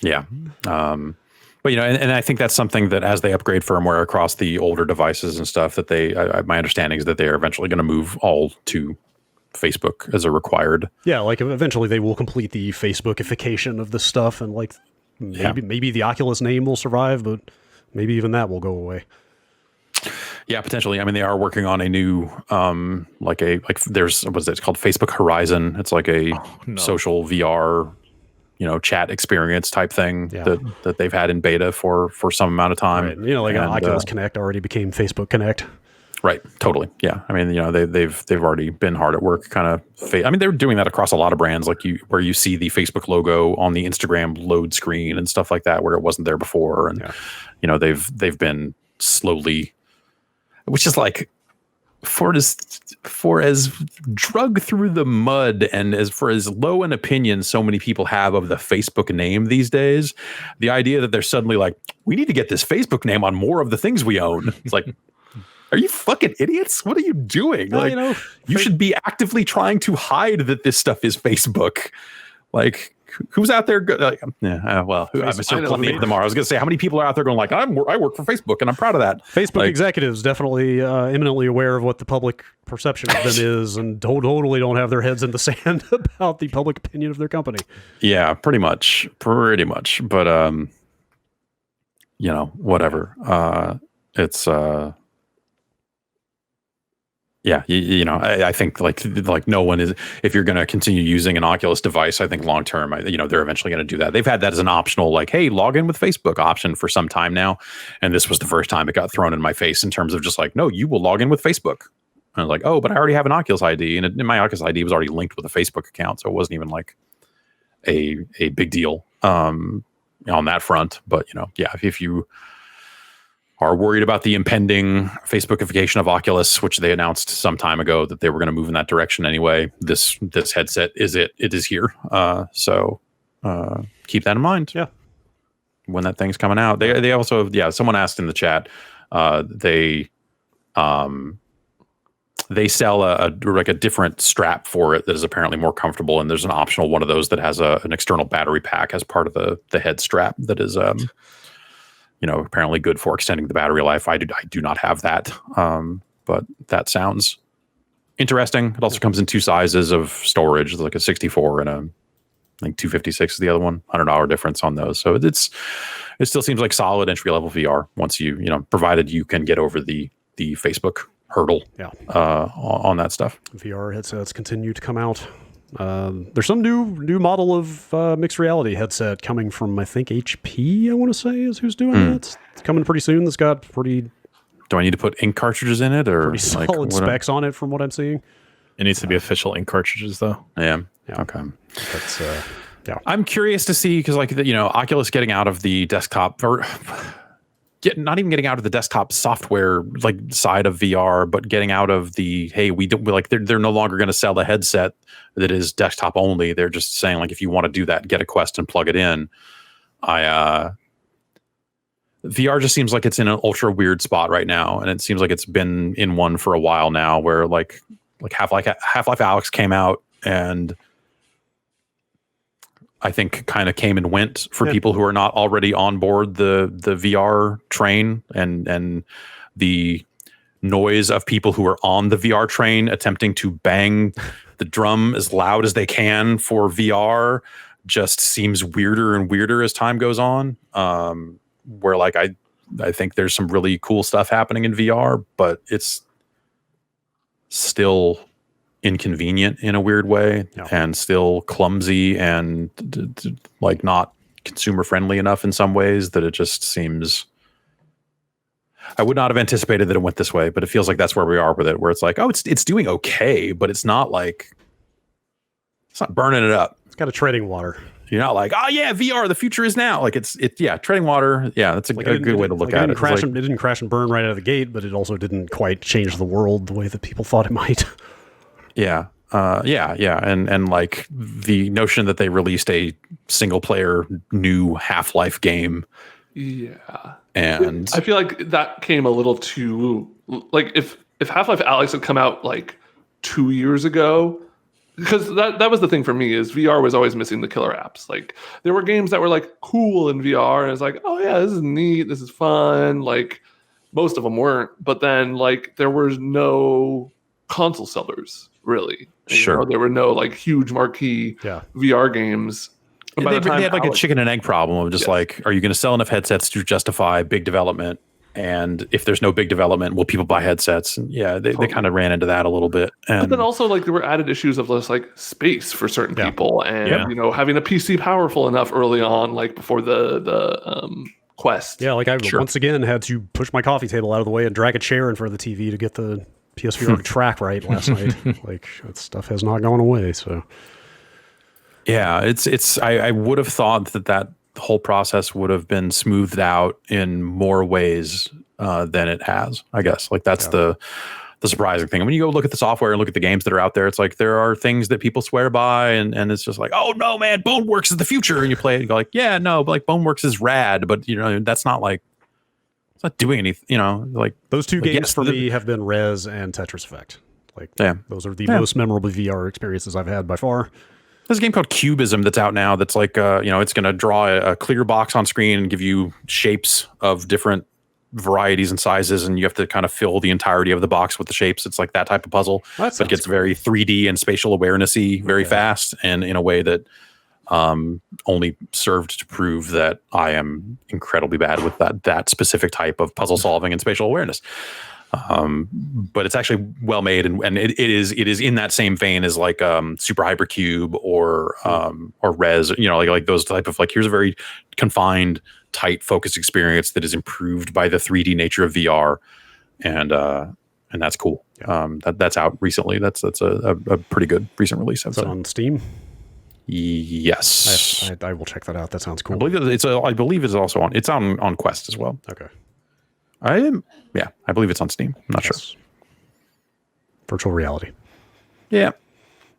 Yeah. But and I think that's something that as they upgrade firmware across the older devices and stuff, that my understanding is that they are eventually going to move all to Facebook as a required. Yeah, like eventually they will complete the Facebookification of this stuff, and like maybe the Oculus name will survive, but maybe even that will go away. Yeah, potentially. I mean, they are working on a new there's it's called Facebook Horizon. It's like a social VR, chat experience type thing that they've had in beta for some amount of time. Right. Like an Oculus Connect already became Facebook Connect. Right. Totally. Yeah. I mean, they've already been hard at work kind of. I mean, they're doing that across a lot of brands, like where you see the Facebook logo on the Instagram load screen and stuff like that, where it wasn't there before. And, they've been slowly, which is like for as drug through the mud and for as low an opinion so many people have of the Facebook name these days, the idea that they're suddenly like, we need to get this Facebook name on more of the things we own. It's like, are you fucking idiots? What are you doing? Well, you should be actively trying to hide that this stuff is Facebook. Like, who's out there? Like, I'm sure plenty of them are. I was going to say, how many people are out there going like, I work for Facebook and I'm proud of that. Facebook executives definitely eminently aware of what the public perception of them is, and totally don't have their heads in the sand about the public opinion of their company. Yeah, pretty much. But whatever. It's I think like no one is, if you're going to continue using an Oculus device, I think long term, they're eventually going to do that. They've had that as an optional, like, hey, log in with Facebook option for some time now. And this was the first time it got thrown in my face in terms of just like, no, you will log in with Facebook. And I was like, oh, but I already have an Oculus ID, and my Oculus ID was already linked with a Facebook account. So it wasn't even like a big deal on that front. But, if you are worried about the impending Facebookification of Oculus, which they announced some time ago that they were going to move in that direction anyway, this headset it is here. So keep that in mind. Yeah. When that thing's coming out. They also, someone asked in the chat, they sell a different strap for it that is apparently more comfortable, and there's an optional one of those that has an external battery pack as part of the head strap that is apparently good for extending the battery life. I do not have that, but that sounds interesting. It also comes in two sizes of storage. It's like a 64 and I think 256 is the other one. $100 difference on those. So it still seems like solid entry level VR once provided you can get over the Facebook hurdle on that stuff. VR headsets continue to come out. There's some new model of mixed reality headset coming from, I think, HP, I want to say, is who's doing that. It's coming pretty soon. It's got pretty... Do I need to put ink cartridges in it? Or pretty solid specs on it from what I'm seeing. It needs to be official ink cartridges, though. Yeah. Okay. That's, I'm curious to see, because Oculus getting out of the desktop... not even getting out of the desktop software side of VR, but getting out of the, hey, they're no longer going to sell a headset that is desktop only. They're just saying if you want to do that, get a Quest and plug it in. VR just seems like it's in an ultra weird spot right now, and it seems like it's been in one for a while now, where like Half-Life Alyx came out and I think kind of came and went for people who are not already on board the VR train, and the noise of people who are on the VR train attempting to bang the drum as loud as they can for VR just seems weirder and weirder as time goes on. Where I think there's some really cool stuff happening in VR, but it's still inconvenient in a weird way, and still clumsy and not consumer friendly enough in some ways that it just seems... I would not have anticipated that it went this way, but it feels like that's where we are with it, where it's like, oh, it's doing okay, but it's not burning it up. It's got a treading water. You're not like, oh yeah, VR, the future is now. It's treading water. Yeah, that's a good way to look at it. It didn't crash and burn right out of the gate, but it also didn't quite change the world the way that people thought it might. Yeah. And the notion that they released a single player new Half-Life game. Yeah. And I feel like that came a little too, if Half-Life Alyx had come out 2 years ago, because that was the thing for me, is VR was always missing the killer apps. There were games that were cool in VR, and it's oh yeah, this is neat, this is fun. Most of them weren't, but then there was no console sellers really. Sure. There were no huge marquee VR games. They had a chicken and egg problem of just are you going to sell enough headsets to justify big development? And if there's no big development, will people buy headsets? And they kind of ran into that a little bit. And but then also there were added issues of less space for certain people, and having a PC powerful enough early on, before the Quest. Yeah, I once again had to push my coffee table out of the way and drag a chair in front of the TV to get the PSVR track right last night. That stuff has not gone away. So yeah, it's I would have thought that whole process would have been smoothed out in more ways than it has, I guess. That's the surprising thing. When you go look at the software and look at the games that are out there, it's there are things that people swear by, and it's just oh no, man, Boneworks is the future. And you play it and go yeah, no, but Boneworks is rad, but that's not it's not doing anything, those two games for me have been Rez and Tetris Effect. Those are the most memorable VR experiences I've had by far. There's a game called Cubism that's out now. That's like it's going to draw a clear box on screen and give you shapes of different varieties and sizes, and you have to kind of fill the entirety of the box with the shapes. It's like that type of puzzle, but it gets very 3D and spatial awarenessy very fast, and in a way that only served to prove that I am incredibly bad with that specific type of puzzle solving and spatial awareness. But it's actually well made, and it is in that same vein as like Super Hypercube or Rez, like those type of, like, here's a very confined, tight, focused experience that is improved by the 3D nature of VR, and that's cool. That's out recently. That's a pretty good recent release. Is that on Steam? Yes, I will check that out. That sounds cool. I believe it's also on Quest as well. Okay. I believe it's on Steam. I'm not sure. Virtual reality. Yeah.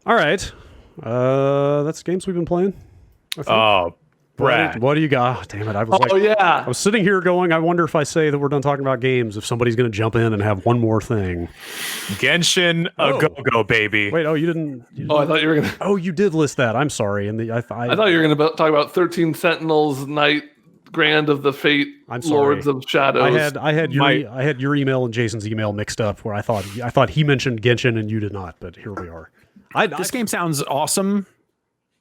All right. That's games we've been playing. Oh, Brad. What do you got? Damn it. I was sitting here going, I wonder if I say that we're done talking about games, if somebody's going to jump in and have one more thing. Genshin go, baby. Wait, you didn't. I thought you were going to. Oh, you did list that. I'm sorry. And I thought you were going to talk about 13 Sentinels, Night Grand of the Fate, Lords of Shadows. I had your email and Jason's email mixed up, where I thought he mentioned Genshin and you did not, but here we are. This game sounds awesome.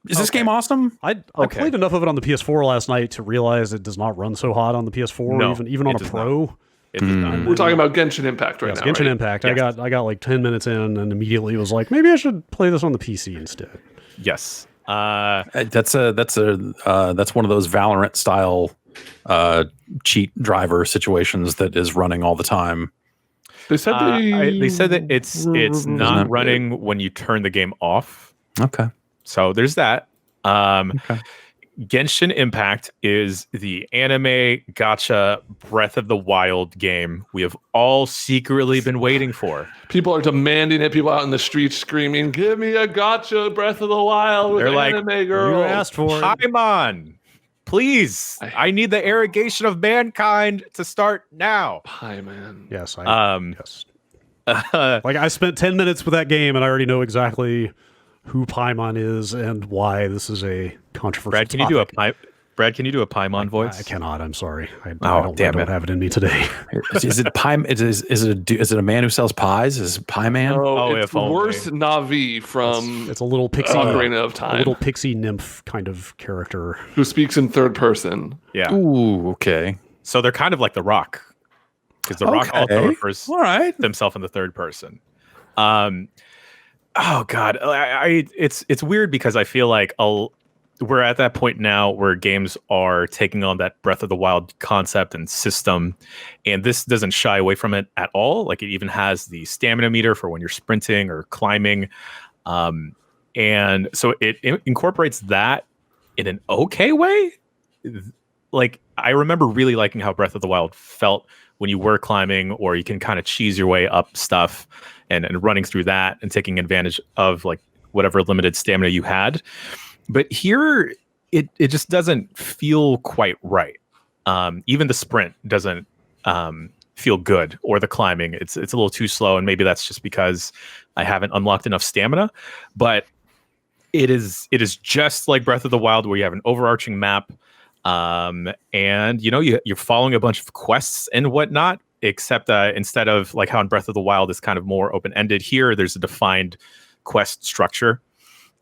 Is this game awesome? I played enough of it on the PS4 last night to realize it does not run so hot on the PS4, even on a Pro. We're talking about Genshin Impact now. Genshin Impact. Yes. I got like 10 minutes in and immediately was like, maybe I should play this on the PC instead. Yes. That's one of those Valorant style cheat driver situations that is running all the time. They said that it's not running when you turn the game off. Okay. So there's that. Genshin Impact is the anime gacha Breath of the Wild game we have all secretly been waiting for. People are demanding it. People out in the streets screaming, "Give me a gacha Breath of the Wild with anime girl." You asked for it. Paimon, please. I need the irrigation of mankind to start now. Paimon. Yes. Yes. Like, I spent 10 minutes with that game and I already know exactly who Paimon is and why this is a controversial Brad, can you do a Paimon voice? I cannot. I'm sorry. I don't have it in me today. Is it a man who sells pies? Is it Pie Man? Oh, it's worse Na'vi from it's a little pixie Ocarina of Time. A little pixie nymph kind of character who speaks in third person. Yeah. Ooh, okay. So they're kind of like The Rock, because The Rock also refers himself in the third person. Oh God, it's weird because I feel like we're at that point now where games are taking on that Breath of the Wild concept and system, and this doesn't shy away from it at all. Like, it even has the stamina meter for when you're sprinting or climbing, and so it incorporates that in an okay way. Like, I remember really liking how Breath of the Wild felt when you were climbing, or you can kind of cheese your way up stuff and running through that and taking advantage of like whatever limited stamina you had. But here it just doesn't feel quite right. Even the sprint doesn't feel good, or the climbing. It's a little too slow, and maybe that's just because I haven't unlocked enough stamina. But it is just like Breath of the Wild, where you have an overarching map, and you're following a bunch of quests and whatnot. Except instead of like how in Breath of the Wild is kind of more open-ended, here there's a defined quest structure.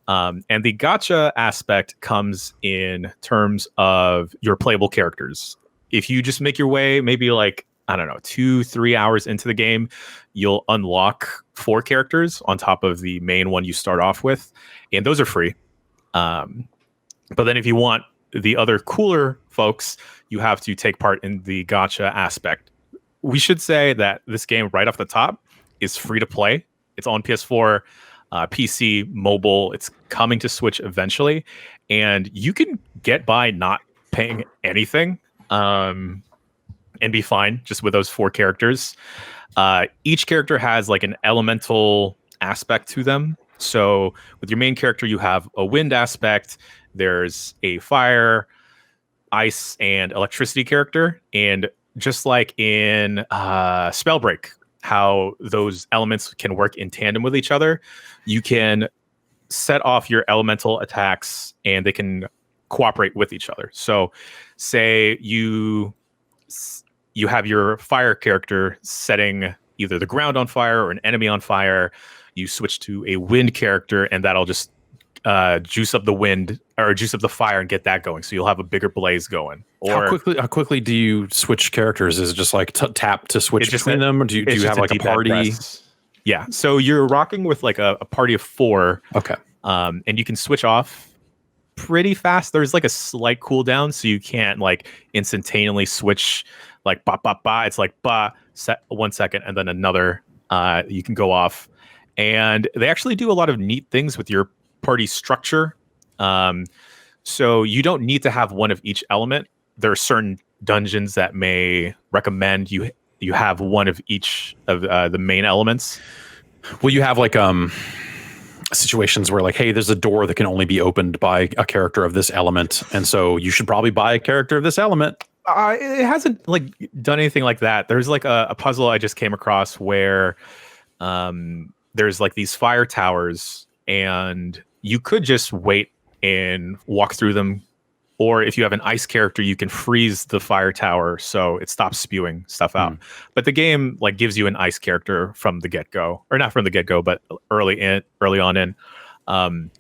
And the gacha aspect comes in terms of your playable characters. If you just make your way maybe like, I don't know, 2-3 hours into the game, you'll unlock 4 characters on top of the main one you start off with. And those are free. But then if you want the other cooler folks, you have to take part in the gacha aspect. We should say that this game right off the top is free to play. It's on PS4, PC, mobile. It's coming to Switch eventually. And you can get by not paying anything and be fine just with those 4 characters. Each character has like an elemental aspect to them. So with your main character, you have a wind aspect. There's a fire, ice, and electricity character. And just like in Spellbreak, how those elements can work in tandem with each other, you can set off your elemental attacks, and they can cooperate with each other. So, say you have your fire character setting either the ground on fire or an enemy on fire. You switch to a wind character, and that'll just juice up the wind or juice up the fire and get that going. So you'll have a bigger blaze going. Or how quickly do you switch characters? Is it just like tap to switch between them, or do you have like a party? Press. Yeah. So you're rocking with like a party of 4. Okay. And you can switch off pretty fast. There's like a slight cooldown, so you can't like instantaneously switch like ba ba ba. It's like 1 second and then another. You can go off, and they actually do a lot of neat things with your party structure. So you don't need to have one of each element. There are certain dungeons that may recommend you have one of each of the main elements. Will you have like situations where like, hey, there's a door that can only be opened by a character of this element, and so you should probably buy a character of this element? It hasn't like done anything like that. There's like a puzzle I just came across where there's like these fire towers, and you could just wait and walk through them. Or if you have an ice character, you can freeze the fire tower so it stops spewing stuff out. But the game like gives you an ice character from the get-go, or not from the get-go, but early on in.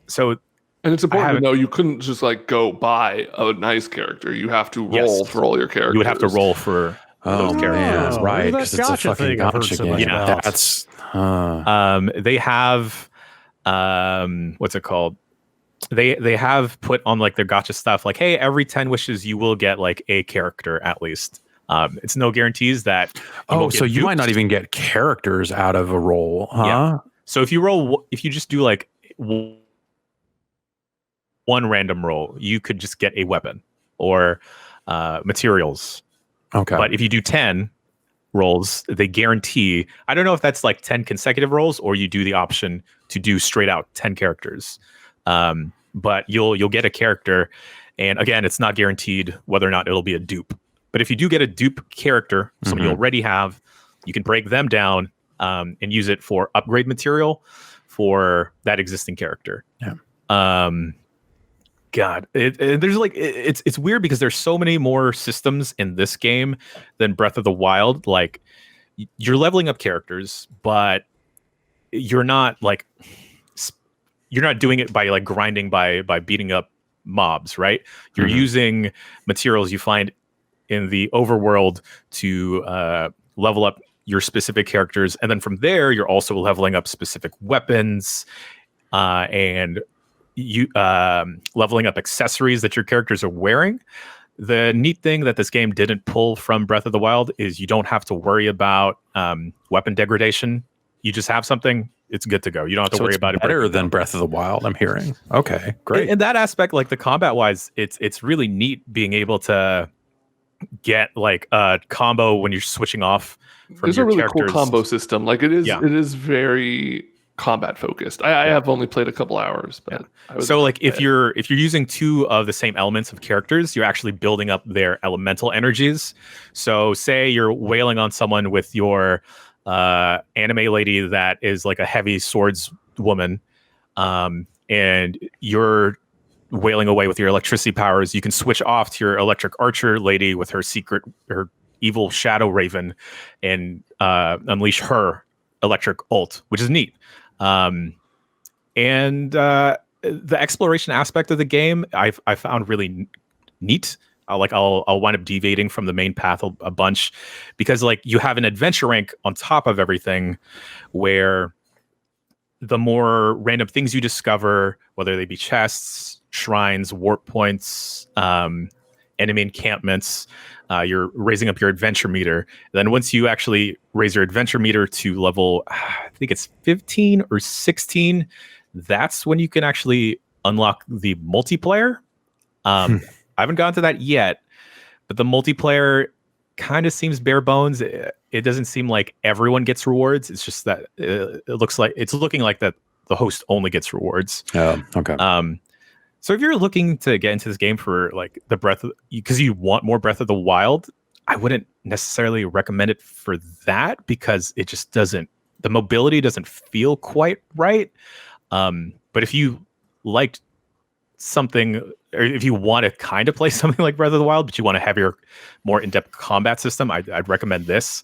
So, and it's important to know you couldn't just like go buy a nice character. You have to roll for all your characters. You would have to roll for those characters, right? Because it's a fucking gotcha game. Yeah, that's. They have what's it called? They have put on like their gotcha stuff like, hey, every 10 wishes you will get like a character at least. It's no guarantees that so you might not even get characters out of a roll, huh? Yeah. So if you just do like one random roll, you could just get a weapon or materials. Okay. But if you do 10 rolls, they guarantee, I don't know if that's like 10 consecutive rolls or you do the option to do straight out 10 characters. But you'll get a character, and again, it's not guaranteed whether or not it'll be a dupe. But if you do get a dupe character, someone you already have, you can break them down and use it for upgrade material for that existing character. Yeah. God, there's like it's weird because there's so many more systems in this game than Breath of the Wild. Like you're leveling up characters, but you're not doing it by like grinding by beating up mobs, right? You're using materials you find in the overworld to level up your specific characters, and then from there you're also leveling up specific weapons and you leveling up accessories that your characters are wearing. The neat thing that this game didn't pull from Breath of the Wild is you don't have to worry about weapon degradation. You just have something, it's good to go. You don't have to worry about it. Better than Breath of the Wild, I'm hearing. Okay, great. In that aspect, like the combat wise, it's really neat being able to get like a combo when you're switching off from There's your a really characters. cool combo system. Like it is very combat focused. I have only played a couple hours, but so like if you're using 2 of the same elements of characters, you're actually building up their elemental energies. So say you're wailing on someone with your anime lady that is like a heavy swords woman, and you're wailing away with your electricity powers, you can switch off to your electric archer lady with her evil shadow raven and unleash her electric ult, which is neat. And the exploration aspect of the game I found really neat. I'll wind up deviating from the main path a bunch because like you have an adventure rank on top of everything where the more random things you discover, whether they be chests, shrines, warp points, enemy encampments, you're raising up your adventure meter. And then once you actually raise your adventure meter to level, I think it's 15 or 16, that's when you can actually unlock the multiplayer. I haven't gotten to that yet, but the multiplayer kind of seems bare bones. It doesn't seem like everyone gets rewards. It's just that it looks like it's looking like that the host only gets rewards. Oh, okay. So if you're looking to get into this game for like because you want more Breath of the Wild, I wouldn't necessarily recommend it for that because it just doesn't, the mobility doesn't feel quite right. But if you liked something, or if you want to kind of play something like Breath of the Wild, but you want a heavier, more in-depth combat system, I'd recommend this.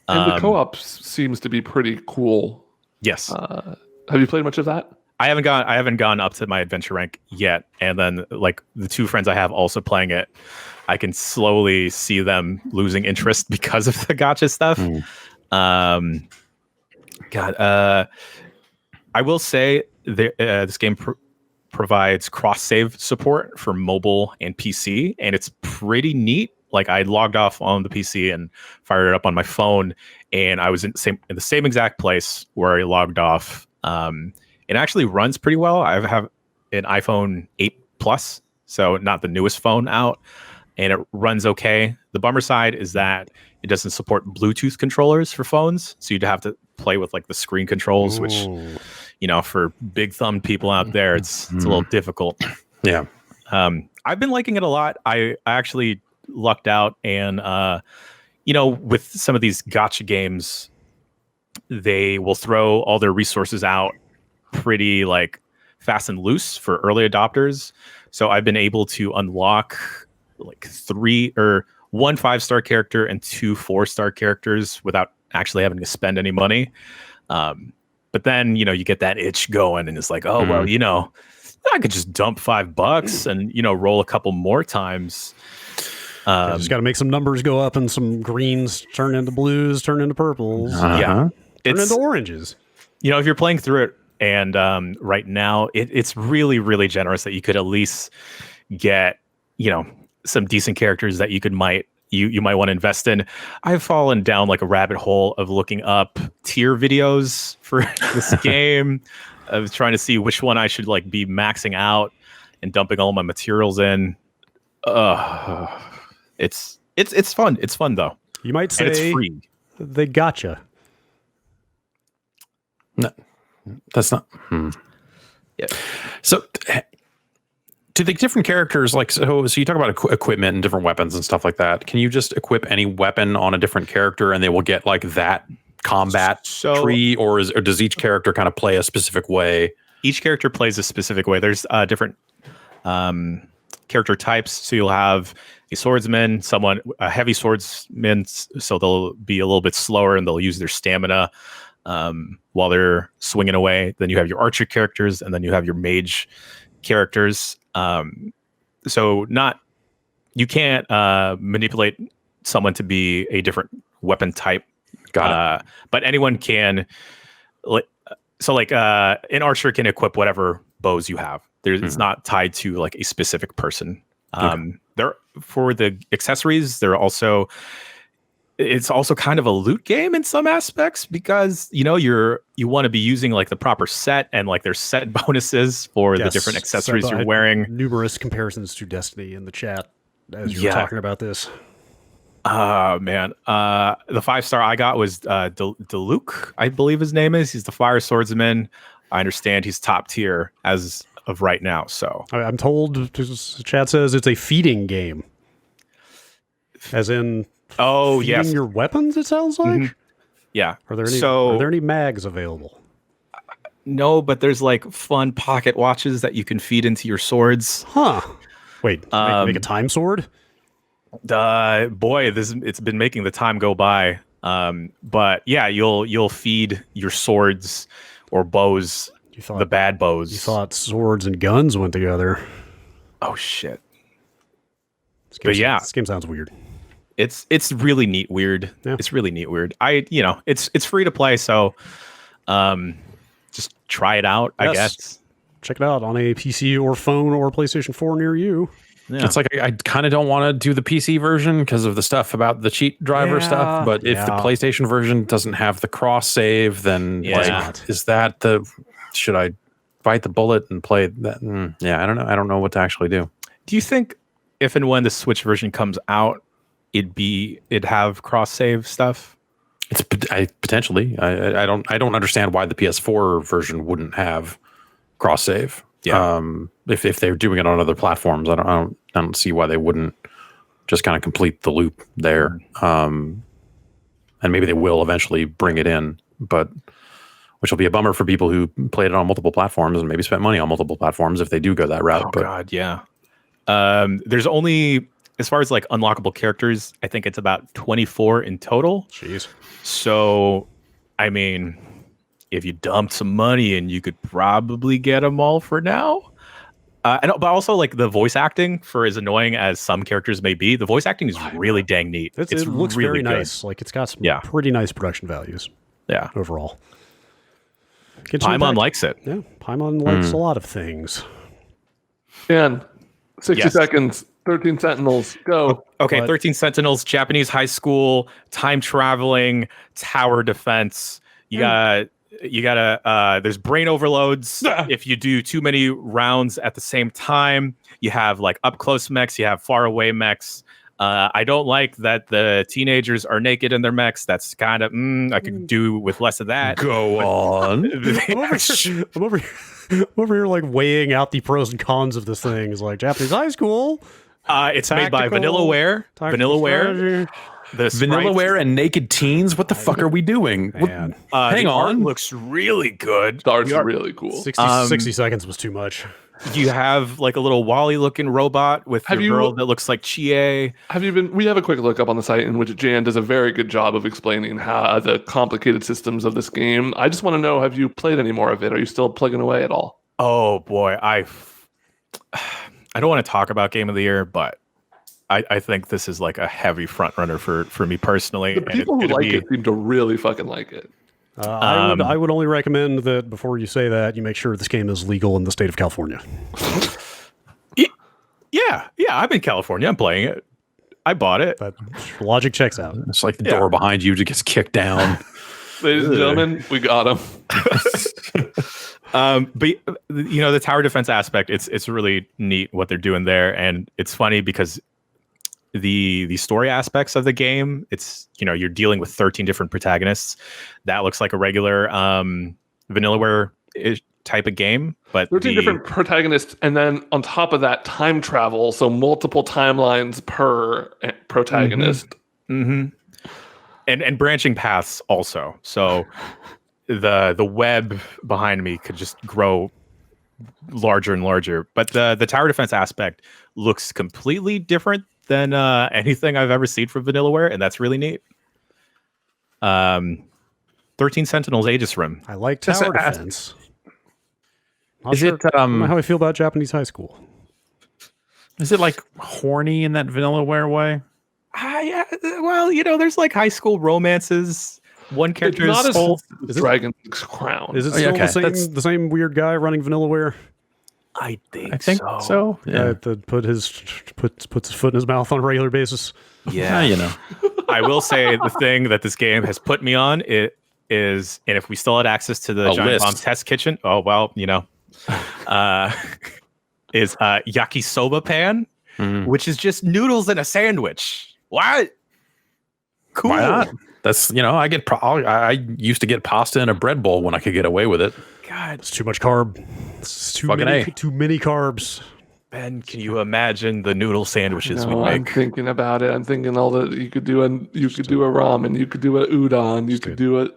And the co-op seems to be pretty cool. Yes. Have you played much of that? I haven't gone up to my adventure rank yet. And then like the two friends I have also playing it, I can slowly see them losing interest because of the gacha stuff. I will say this game provides cross-save support for mobile and PC, and it's pretty neat. Like I logged off on the PC and fired it up on my phone, and I was in the same exact place where I logged off. It actually runs pretty well. I have an iPhone 8 Plus, so not the newest phone out, and it runs okay. The bummer side is that it doesn't support Bluetooth controllers for phones, so you'd have to play with like the screen controls, which, you know, for big thumbed people out there, it's a little difficult. Yeah. I've been liking it a lot. I actually lucked out, and you know, with some of these gacha games, they will throw all their resources out pretty like fast and loose for early adopters. So I've been able to unlock like 1 5-star character and 2 4-star characters without actually having to spend any money. But then, you know, you get that itch going, and it's like, oh, well, you know, I could just dump $5 and, you know, roll a couple more times. Just got to make some numbers go up, and some greens turn into blues, turn into purples, Yeah, turn into oranges. You know, if you're playing through it, and right now it's really, really generous that you could at least get, you know, some decent characters that you might want to invest in. I've fallen down like a rabbit hole of looking up tier videos for this game, of trying to see which one I should like be maxing out and dumping all my materials in. It's fun. It's fun though. You might say and it's free. They gotcha. No, that's not. Yeah. So, do the different characters like so you talk about equipment and different weapons and stuff like that? Can you just equip any weapon on a different character and they will get like that combat tree, or does each character kind of play a specific way? Each character plays a specific way. There's different character types. So you'll have a swordsman, a heavy swordsman, so they'll be a little bit slower and they'll use their stamina while they're swinging away. Then you have your archer characters, and then you have your mage characters. So you can't manipulate someone to be a different weapon type. Got it. But anyone can. So an archer can equip whatever bows you have. It's not tied to like a specific person. There for the accessories, it's also kind of a loot game in some aspects, because you know you want to be using like the proper set, and like there's set bonuses for the different accessories you're wearing. Numerous comparisons to Destiny in the chat as you were talking about this. Man, the 5-star I got was Diluc, I believe his name is. He's the fire swordsman. I understand he's top tier as of right now. So I'm told, the chat says it's a feeding game, as in feeding your weapons. It sounds like. Yeah. Are there any mags available? No, but there's like fun pocket watches that you can feed into your swords. Huh. Wait, make a time sword? Boy, it's been making the time go by. But yeah, you'll feed your swords or bows, the bad bows. You thought swords and guns went together. Oh shit. This game sounds weird. It's really neat weird. Yeah. It's really neat weird. It's free to play, so just try it out, I guess. Check it out on a PC or phone or PlayStation 4 near you. Yeah. It's like I kind of don't want to do the PC version because of the stuff about the cheat driver stuff. But if the PlayStation version doesn't have the cross save, then should I bite the bullet and play that? I don't know. I don't know what to actually do. Do you think if and when the Switch version comes out, it'd have cross save stuff? It's potentially. I don't understand why the PS4 version wouldn't have cross save. Yeah. If they're doing it on other platforms, I don't see why they wouldn't just kind of complete the loop there. And maybe they will eventually bring it in, but which will be a bummer for people who played it on multiple platforms and maybe spent money on multiple platforms if they do go that route. Oh God, yeah. There's only, as far as like unlockable characters, I think it's about 24 in total. Jeez. So, I mean, if you dumped some money in, you could probably get them all for now. But also, like, the voice acting, for as annoying as some characters may be, the voice acting is really dang neat. It looks really very good. nice. Like, it's got some Yeah. pretty nice production values. Yeah. Overall. Paimon likes it. Yeah, Paimon likes a lot of things. And 60 Yes. seconds, 13 Sentinels, go. Okay, But- 13 Sentinels, Japanese high school, time traveling, tower defense. You gotta there's brain overloads if you do too many rounds at the same time. You have like up close mechs, you have far away mechs. I don't like that the teenagers are naked in their mechs. That's kind of I could do with less of that. Go on. I'm over here like weighing out the pros and cons of this thing. It's like Japanese high school. It's made by Tactical- Vanillaware. tactical Vanillaware. strategy. The Vanillaware and naked teens? What the fuck are we doing? Man. Hang the art on. looks really good. The art's really cool. 60 seconds was too much. You have like a little Wally looking robot with Have your you- girl that looks like Chie. We have a quick look up on the site in which Jan does a very good job of explaining how the complicated systems of this game. I just want to know, have you played any more of it? Are you still plugging away at all? Oh boy, I don't want to talk about Game of the Year, but I think this is like a heavy front runner for me personally. The people who like it seem to really fucking like it. I would only recommend that before you say that, you make sure this game is legal in the state of California. Yeah, I'm in California. I'm playing it. I bought it. That logic checks out. It's like the door behind you just gets kicked down. Ladies and gentlemen, we got him. But you know, the tower defense aspect, it's really neat what they're doing there, and it's funny because the story aspects of the game, it's, you know, you're dealing with 13 different protagonists. That looks like a regular Vanillaware type of game, but 13 different protagonists, and then on top of that, time travel, so multiple timelines per protagonist. and branching paths also. So the web behind me could just grow larger and larger. But the tower defense aspect looks completely different than anything I've ever seen from Vanillaware, and that's really neat. 13 Sentinels Aegis Rim. I like tower defense. Is it I don't know how I feel about Japanese high school. is it like horny in that Vanillaware way? Yeah, well, you know, there's like high school romances. One It's character not is as full. as Dragon's Crown. Is it Oh, yeah, still okay. the same weird guy running Vanillaware? I I think so. Yeah. That puts his foot in his mouth on a regular basis. Yeah, you know. I will say the thing that this game has put me on is, and if we still had access to the A Giant list. Bomb test kitchen, oh well, you know, is yakisoba pan, which is just noodles in a sandwich. What? Cool. Why not? That's, you know, I used to get pasta in a bread bowl when I could get away with it. God, It's too much carb. It's too Fucking many, A. too many carbs. Ben, can you imagine the noodle sandwiches we No, I'm make? thinking about it. I'm thinking all that you could do a ramen, you could do a udon, you could do it.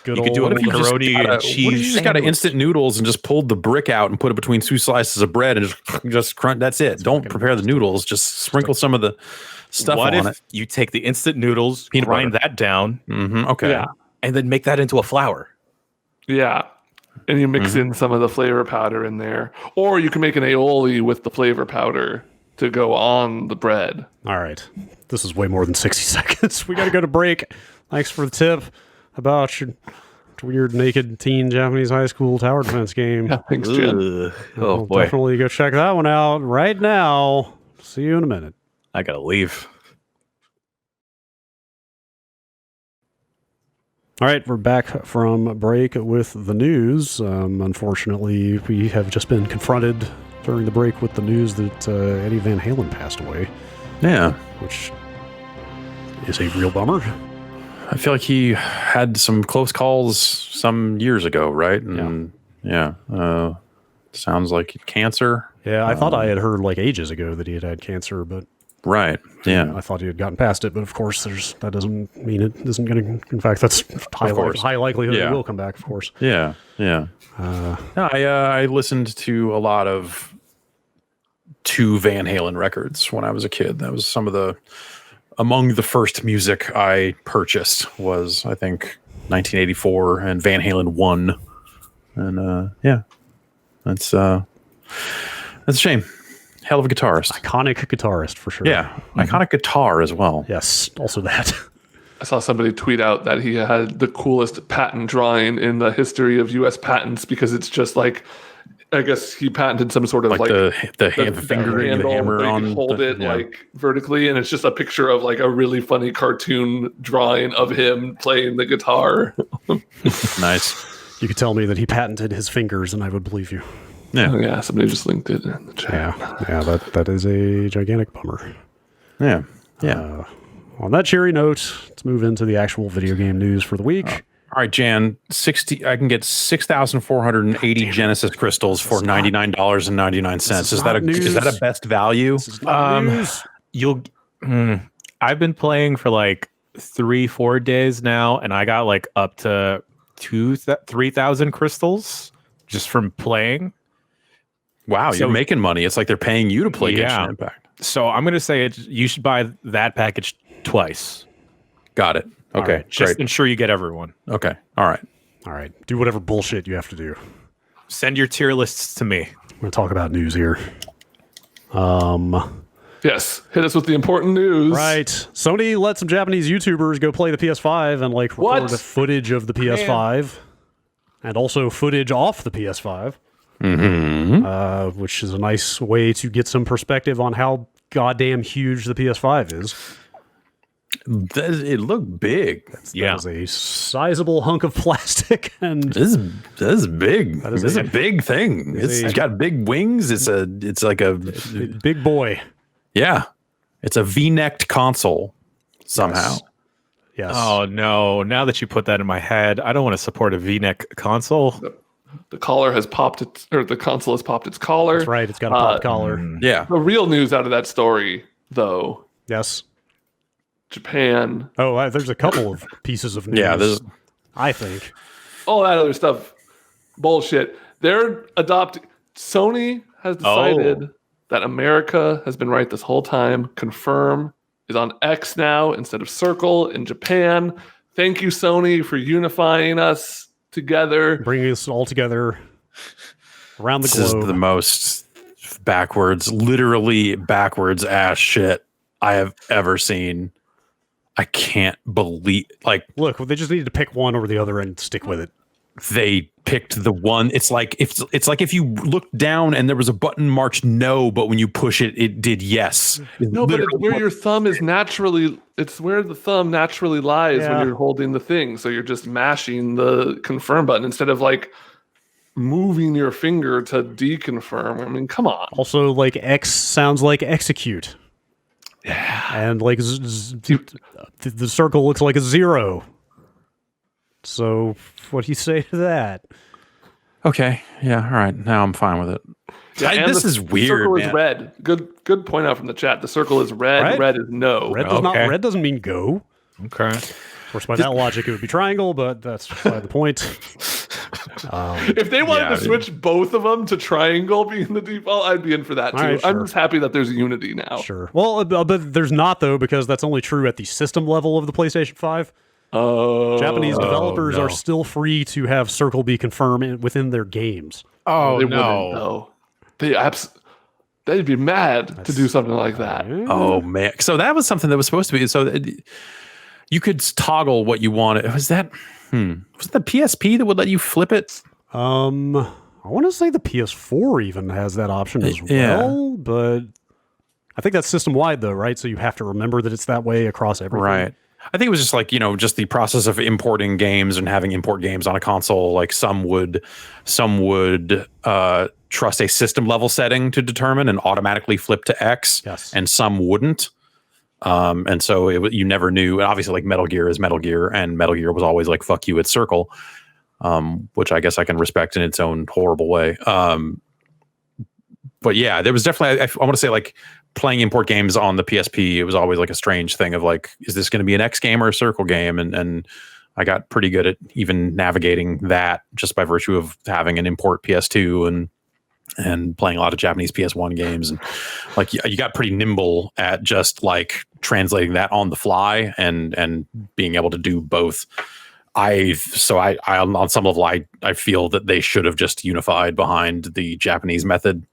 Good You could do old a macaroni and What if cheese. you just got sandwich? instant noodles and just pulled the brick out and put it between two slices of bread and just crunch? That's it. Don't prepare the noodles. Just sprinkle some of the stuff What on if it. you take the instant noodles, Peanut grind butter. that down, Okay. Yeah. and then make that into a flour? Yeah. And you mix in some of the flavor powder in there. Or you can make an aioli with the flavor powder to go on the bread. All right. This is way more than 60 seconds. We got to go to break. Thanks for the tip about your weird naked teen Japanese high school tower defense game. Yeah, thanks, Jen. Oh We'll boy, definitely go check that one out right now. See you in a minute. I gotta leave. All right, we're back from break with the news. Unfortunately, we have just been confronted during the break with the news that Eddie Van Halen passed away, Yeah. which is a real bummer. I feel like he had some close calls some years ago, right? And sounds like cancer. Yeah, I thought I had heard like ages ago that he had cancer, but Right. Yeah. I thought he had gotten past it, but of course, that doesn't mean it isn't going to. In fact, that's high likelihood it will come back. Of course. Yeah. Yeah. I listened to a lot of 2 Van Halen records when I was a kid. That was among the first music I purchased was, I think, 1984 and Van Halen 1. And that's a shame. Hell of a guitarist. Iconic guitarist for sure. Yeah. Iconic guitar as well. Yes. Also that. I saw somebody tweet out that he had the coolest patent drawing in the history of U.S. patents because it's just like, I guess he patented some sort of like the finger and the hammer where you on can hold it like vertically, and it's just a picture of like a really funny cartoon drawing of him playing the guitar. Nice. You could tell me that he patented his fingers, and I would believe you. Yeah, yeah. Somebody just linked it in the chat. Yeah. That is a gigantic bummer. Yeah. Yeah. On that cheery note, let's move into the actual video game news for the week. All right, Jan. I can get 6,480 Genesis crystals for $99.99. Is that a best value? This is not news. I've been playing for like 3-4 days now, and I got like up to 3,000 crystals just from playing. Wow, you're making money. It's like they're paying you to play Genshin Impact. So I'm going to say you should buy that package twice. Got it. Okay, right. Just ensure you get everyone. Okay, all right. Do whatever bullshit you have to do. Send your tier lists to me. I'm going to talk about news here. Yes, hit us with the important news. Right. Sony let some Japanese YouTubers go play the PS5 and like record the footage of the PS5 and also footage off the PS5. Which is a nice way to get some perspective on how goddamn huge the PS5 is. It looked big. That is a sizable hunk of plastic, and this is big. This is a big thing. It's got big wings. It's like a big boy. Yeah, it's a V-necked console somehow. Yes. Oh no! Now that you put that in my head, I don't want to support a V-neck console. The collar has popped the console has popped its collar. That's right. It's got a pop collar. Yeah. The real news out of that story, though. Yes. Japan. Oh, there's a couple of pieces of news. Yeah, I think all that other stuff, bullshit. Sony has decided that America has been right this whole time. Confirm is on X now instead of Circle in Japan. Thank you, Sony, for unifying us together, bringing us all together around the globe. This is the most literally backwards ass shit I have ever seen. I can't believe, look, they just needed to pick one over the other and stick with it. They picked the one. It's like if you looked down and there was a button marked no, but when you push it, it did yes. No, but it's where your thumb is naturally. It's where the thumb naturally lies when you're holding the thing. So you're just mashing the confirm button instead of like moving your finger to deconfirm. I mean, come on. Also, like X sounds like execute. Yeah, and like the circle looks like a 0. So, what do you say to that? Okay, yeah, all right. Now I'm fine with it. Yeah, this is weird. The circle man. is red. Good point out from the chat. The circle is red. Right? Red is no. Red doesn't mean go. Okay. Of course, by that logic, it would be triangle, but that's beside the point. If they wanted to switch both of them to triangle being the default, I'd be in for that too. Right, sure. I'm just happy that there's unity now. Sure. Well, but there's not, though, because that's only true at the system level of the PlayStation 5. Japanese developers are still free to have Circle be confirmed within their games. They wouldn't, though. They'd be mad to do something like that. Oh man! So that was something that was supposed to be. So you could toggle what you wanted. Was that? Was it the PSP that would let you flip it? I want to say the PS4 even has that option as well, but I think that's system wide though, right? So you have to remember that it's that way across everything. Right. I think it was just like, just the process of importing games and having import games on a console. Like some would trust a system level setting to determine and automatically flip to X, and some wouldn't. And so you never knew. And obviously, like Metal Gear is Metal Gear, and Metal Gear was always like "fuck you" at Circle, which I guess I can respect in its own horrible way. But yeah, there was definitely, I want to say, like playing import games on the PSP, it was always like a strange thing of like, is this going to be an X game or a Circle game? And I got pretty good at even navigating that just by virtue of having an import PS2 and playing a lot of Japanese PS1 games. And like, you got pretty nimble at just like translating that on the fly and being able to do both. I on some level, I feel that they should have just unified behind the Japanese method.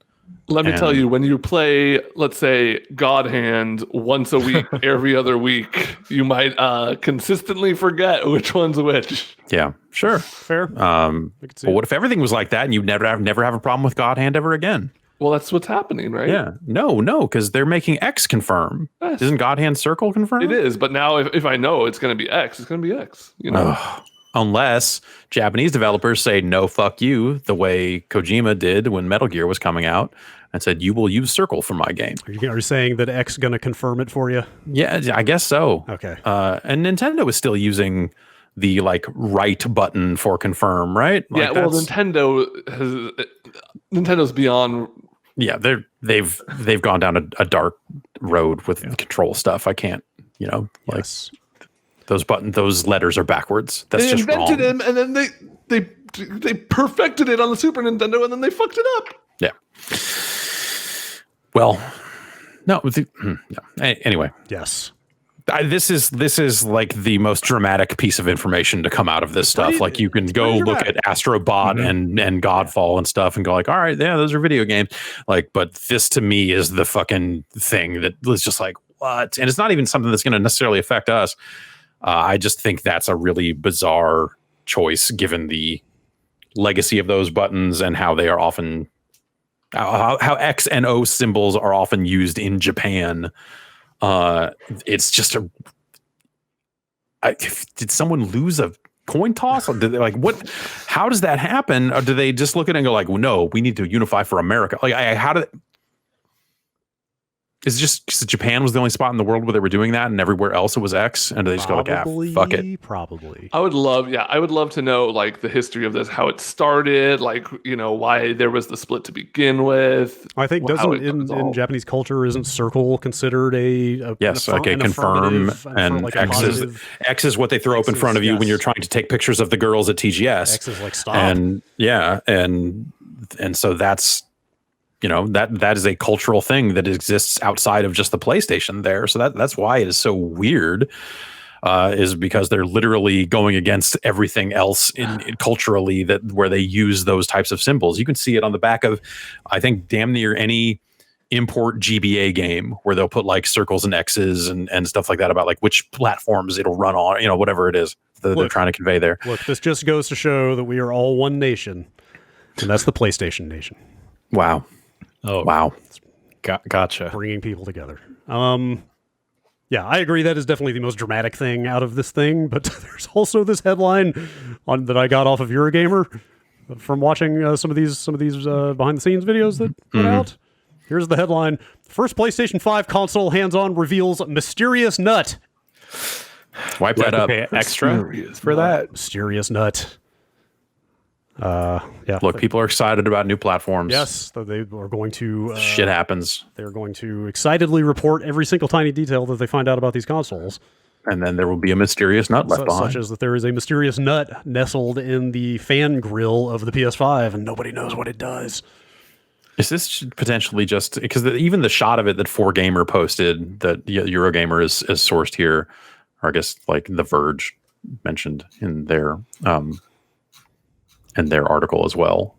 Let me tell you, when you play, let's say, God Hand once a week, every other week, you might consistently forget which one's which. Yeah, sure. Fair. But what if everything was like that and you never have a problem with God Hand ever again? Well, that's what's happening, right? Yeah. No, because they're making X confirm. Yes. Isn't God Hand Circle confirm? It is, but now if I know it's going to be X, it's going to be X. You know, unless Japanese developers say no, fuck you, the way Kojima did when Metal Gear was coming out, and said you will use Circle for my game. Are you saying that X going to confirm it for you? Yeah, I guess so. Okay. And Nintendo is still using the like right button for confirm, right? Like, yeah. Well, Nintendo's beyond. Yeah, they've gone down a dark road with control stuff. I can't, Yes. those letters are backwards. That's They just invented wrong. him, and then they perfected it on the Super Nintendo, and then they fucked it up. Yeah. Well, no. Anyway, Yes. this is like the most dramatic piece of information to come out of this stuff. Like you can go look at Astrobot and Godfall and stuff and go like, all right, yeah, those are video games. Like, but this to me is the fucking thing that was just like, what? And it's not even something that's going to necessarily affect us. I just think that's a really bizarre choice given the legacy of those buttons and how they are often, how X and O symbols are often used in Japan. It's just did someone lose a coin toss? Or did they, like, what? How does that happen? Or do they just look at it and go like, well, no, we need to unify for America? Like, how did? Is it just because Japan was the only spot in the world where they were doing that, and everywhere else it was X? And do they just go like, fuck it? Probably. I would love to know like the history of this, how it started, like why there was the split to begin with. I think in Japanese culture isn't Circle considered a yes, like a confirm, and like X is what they throw up in front of you when you're trying to take pictures of the girls at TGS. X is like stop, and so that's. That is a cultural thing that exists outside of just the PlayStation there. So that's why it is so weird, is because they're literally going against everything else in culturally where they use those types of symbols. You can see it on the back of, I think, damn near any import GBA game where they'll put like circles and X's and stuff like that about like which platforms it'll run on, whatever it is that they're trying to convey there. Look, this just goes to show that we are all one nation, and that's the PlayStation nation. Wow. Oh, wow. Gotcha. Bringing people together. Yeah, I agree. That is definitely the most dramatic thing out of this thing. But there's also this headline that I got off of Eurogamer from watching some of these behind the scenes videos that put out. Here's the headline: First PlayStation 5 console hands-on reveals mysterious nut. Wipe that up. Pay extra for that mysterious nut. Yeah. Look, people are excited about new platforms. Yes, they are going to. Shit happens. They're going to excitedly report every single tiny detail that they find out about these consoles. And then there will be a mysterious nut left behind. Such as that there is a mysterious nut nestled in the fan grill of the PS5, and nobody knows what it does. Is this potentially just because even the shot of it that 4Gamer posted that Eurogamer is sourced here, or I guess like The Verge mentioned in their article as well.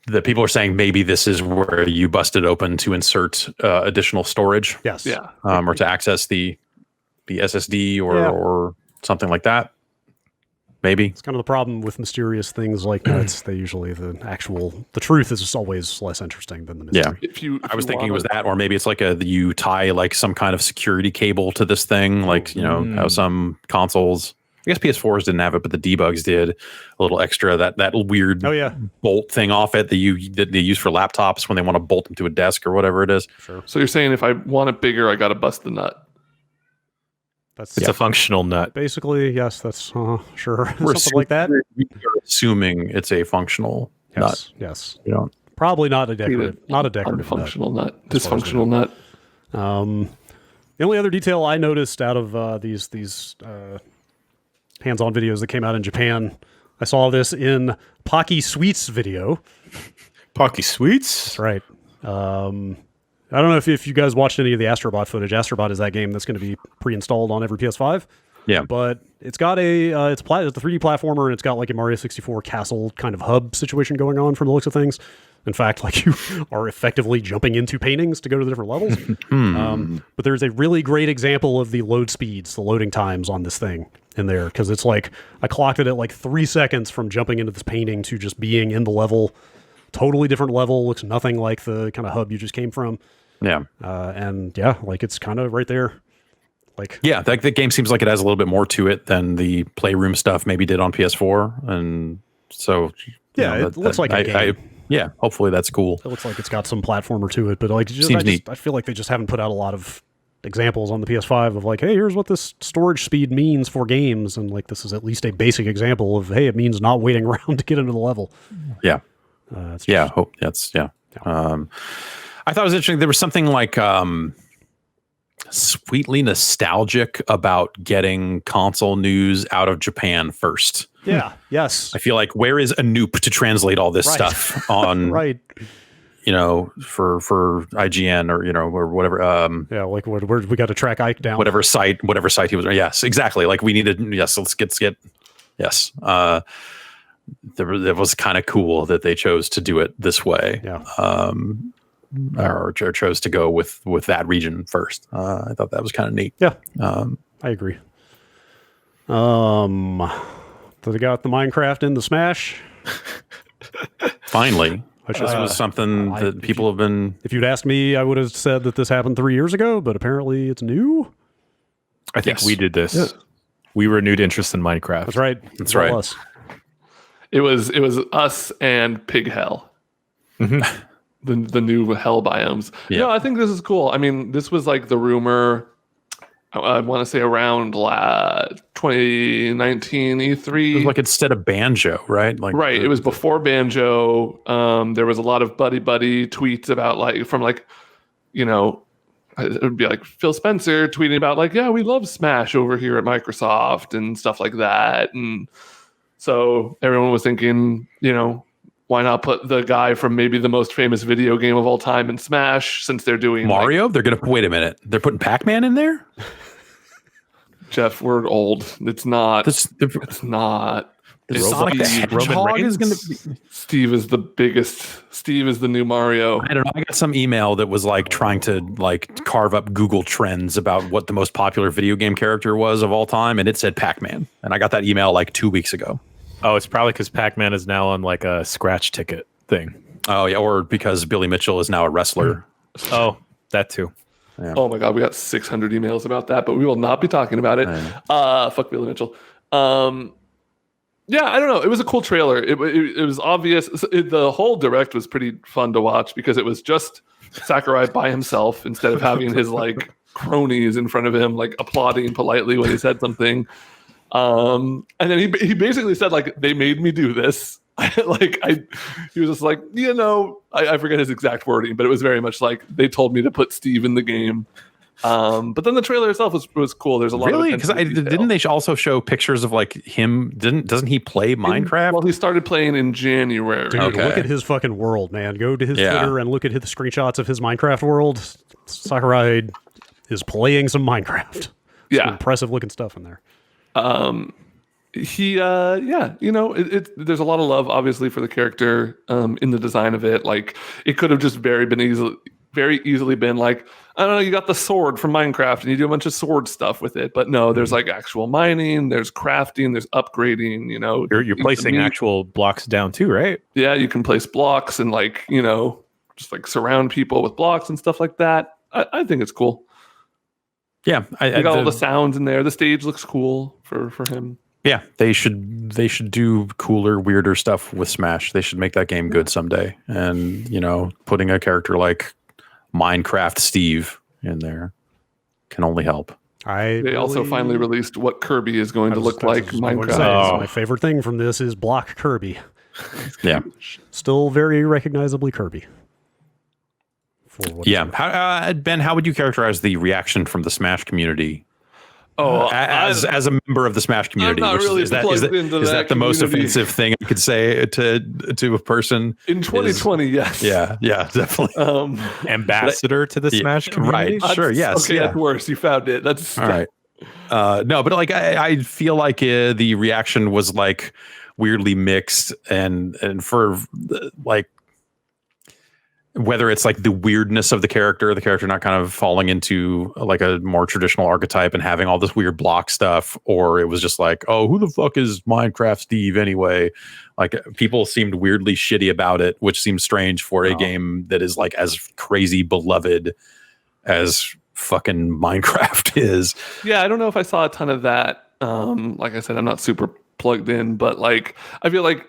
The people are saying maybe this is where you bust it open to insert additional storage. Yes. Yeah. Or to access the SSD or something like that. Maybe. It's kind of the problem with mysterious things like nuts. They usually the truth is just always less interesting than the mystery. Yeah. I was thinking it was that, or maybe it's like you tie like some kind of security cable to this thing, like how some consoles. I guess PS4s didn't have it, but the debugs did a little extra. That weird bolt thing off it that they use for laptops when they want to bolt them to a desk or whatever it is. Sure. So you're saying if I want it bigger, I got to bust the nut. It's a functional nut. Basically, yes, that's sure. Something like that. We're assuming it's a functional nut. Yes. You don't. Probably not a decorative Unfunctional nut. nut. Dysfunctional nut. The only other detail I noticed out of these hands-on videos that came out in Japan, I saw this in Pocky Sweet's video. Pocky Sweets? That's right. I don't know if you guys watched any of the Astrobot footage. Astrobot is that game that's going to be pre-installed on every PS5. Yeah. But it's got it's a 3D platformer, and it's got like a Mario 64 castle kind of hub situation going on from the looks of things. In fact, like you are effectively jumping into paintings to go to the different levels. But there's a really great example of the load speeds, the loading times on this thing in there. Because it's like, I clocked it at like 3 seconds from jumping into this painting to just being in the level. Totally different level. Looks nothing like the kind of hub you just came from. Yeah. And yeah, like it's kind of right there. Like, yeah, the game seems like it has a little bit more to it than the Playroom stuff maybe did on PS4. And so, yeah, it looks like a game. Yeah, hopefully that's cool. It looks like it's got some platformer to it, but like, I feel like they just haven't put out a lot of examples on the PS5 of like, hey, here's what this storage speed means for games, and like this is at least a basic example of, hey, it means not waiting around to get into the level. Yeah, I thought it was interesting. There was something like sweetly nostalgic about getting console news out of Japan first. Yeah. Yes. I feel like, where is Anoop to translate all this stuff on? Right. You know, for IGN or whatever. Yeah, like where we got to track Ike down. Whatever site he was. Yes, exactly. Like we needed. Yes, let's get. Yes. It was kind of cool that they chose to do it this way. Yeah. Or chose to go with that region first. I thought that was kind of neat. Yeah. I agree. So they got the Minecraft in the Smash. Finally. This was something that people have been... If you'd asked me, I would have said that this happened 3 years ago, but apparently it's new. I think we did this. Yeah. We renewed interest in Minecraft. That's right. That's right. Us. It was us and Pig Hell. Mm-hmm. The new hell biomes. Yeah. No, I think this is cool. I mean, this was like the rumor, I want to say around 2019 E3. It was like instead of Banjo, right? Like right. It was before Banjo. There was a lot of buddy tweets about it would be like Phil Spencer tweeting about like, yeah, we love Smash over here at Microsoft and stuff like that. And so everyone was thinking, why not put the guy from maybe the most famous video game of all time in Smash, since they're doing Mario? They're going to wait a minute. They're putting Pac-Man in there? Jeff, we're old. It's not. It's not. Sonic the Hedgehog is going to be. Steve is the biggest. Steve is the new Mario. I don't know. I got some email that was like trying to like carve up Google Trends about what the most popular video game character was of all time, and it said Pac-Man. And I got that email like 2 weeks ago. Oh, it's probably because Pac-Man is now on like a scratch ticket thing. Oh, yeah. Or because Billy Mitchell is now a wrestler. Oh, that too. Yeah. Oh my God, we got 600 emails about that, but we will not be talking about it. Fuck Billy Mitchell. Yeah, I don't know. It was a cool trailer. It was obvious. The whole direct was pretty fun to watch because it was just Sakurai by himself instead of having his like cronies in front of him, like applauding politely when he said something. And then he basically said like, they made me do this. He was just like, I forget his exact wording, but it was very much like they told me to put Steve in the game. But then the trailer itself was cool. There's a lot really, because didn't they also show pictures of like him? Doesn't he play Minecraft? Well, he started playing in January. Dude, look at his fucking world, man. Go to his Twitter and look at the screenshots of his Minecraft world. Sakurai is playing some Minecraft. Some impressive looking stuff in there. There's a lot of love obviously for the character in the design of it. Like it could have just very easily been like, I don't know, you got the sword from Minecraft and you do a bunch of sword stuff with it, but no, there's like actual mining, there's crafting, there's upgrading. You're placing actual blocks down too, right? Yeah, you can place blocks and like just like surround people with blocks and stuff like that. I think it's cool. Yeah, you got all the sounds in there. The stage looks cool for him. Yeah, they should do cooler, weirder stuff with Smash. They should make that game good someday. And putting a character like Minecraft Steve in there can only help. They also finally released what Kirby is going to look like. Minecraft. My favorite thing from this is Block Kirby. Yeah. Still very recognizably Kirby. Yeah. Ben, how would you characterize the reaction from the Smash community? Oh, as a member of the Smash community, I'm not really is that the most offensive thing I could say to a person in 2020? Yes. Yeah, definitely. Ambassador to the Smash community, right? Sure, yes. Okay, that's worse. You found it. That's all right. No, but like I feel like the reaction was like weirdly mixed, and for like, whether it's like the weirdness of the character not kind of falling into like a more traditional archetype and having all this weird block stuff, or it was just like, oh, who the fuck is Minecraft Steve anyway? Like, people seemed weirdly shitty about it, which seems strange for a game that is like as crazy beloved as fucking Minecraft is. Yeah, I don't know if I saw a ton of that. Like I said, I'm not super plugged in, but like I feel like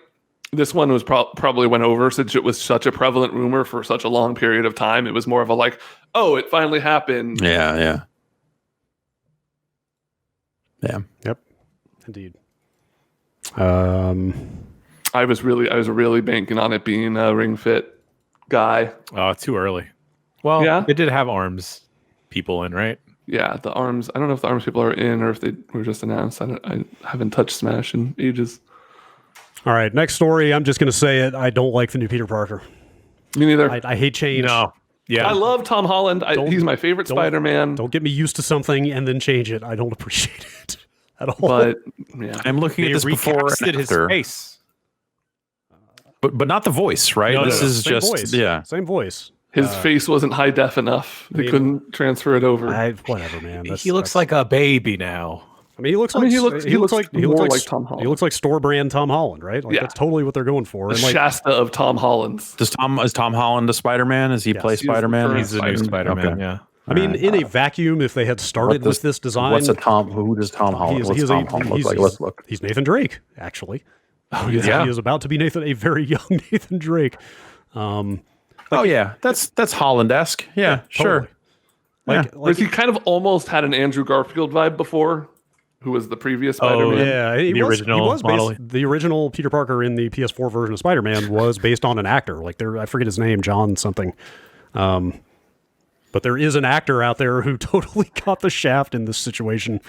this one was probably went over since it was such a prevalent rumor for such a long period of time. It was more of a like, oh, it finally happened. Yeah. Yep. Indeed. I was really banking on it being a Ring Fit guy. Oh, too early. Well, yeah, they did have ARMS people in, right? Yeah, the ARMS. I don't know if the ARMS people are in or if they were just announced. I haven't touched Smash in ages. All right, next story. I'm just going to say it. I don't like the new Peter Parker. Me neither. I hate change. No. Yeah. I love Tom Holland. He's my favorite Spider-Man. Don't get me used to something and then change it. I don't appreciate it at all. But yeah, I'm looking at this before and his after. face. But not the voice, right? This is same just voice. Same voice. His face wasn't high def enough. They couldn't transfer it over. Whatever, man. He looks like a baby now. I mean, he looks like Tom Holland. He looks like store brand Tom Holland, right? Like, that's totally what they're going for. The Shasta of Tom Holland's. Is Tom Holland a Spider-Man? Does he play Spider-Man? He's the new Spider-Man. Okay. Yeah. I mean, in a vacuum, if they had started with this design, who does Tom Holland? What's Tom Holland look like? Let's look. He's Nathan Drake, actually. Oh yeah, he is about to be a very young Nathan Drake. That's Holland-esque. Yeah, sure. Totally. He kind of almost had an Andrew Garfield vibe before, who was the previous Spider-Man. Yeah, the original model. The original Peter Parker in the PS4 version of Spider-Man was based on an actor. Like I forget his name, John something. But there is an actor out there who totally got the shaft in this situation.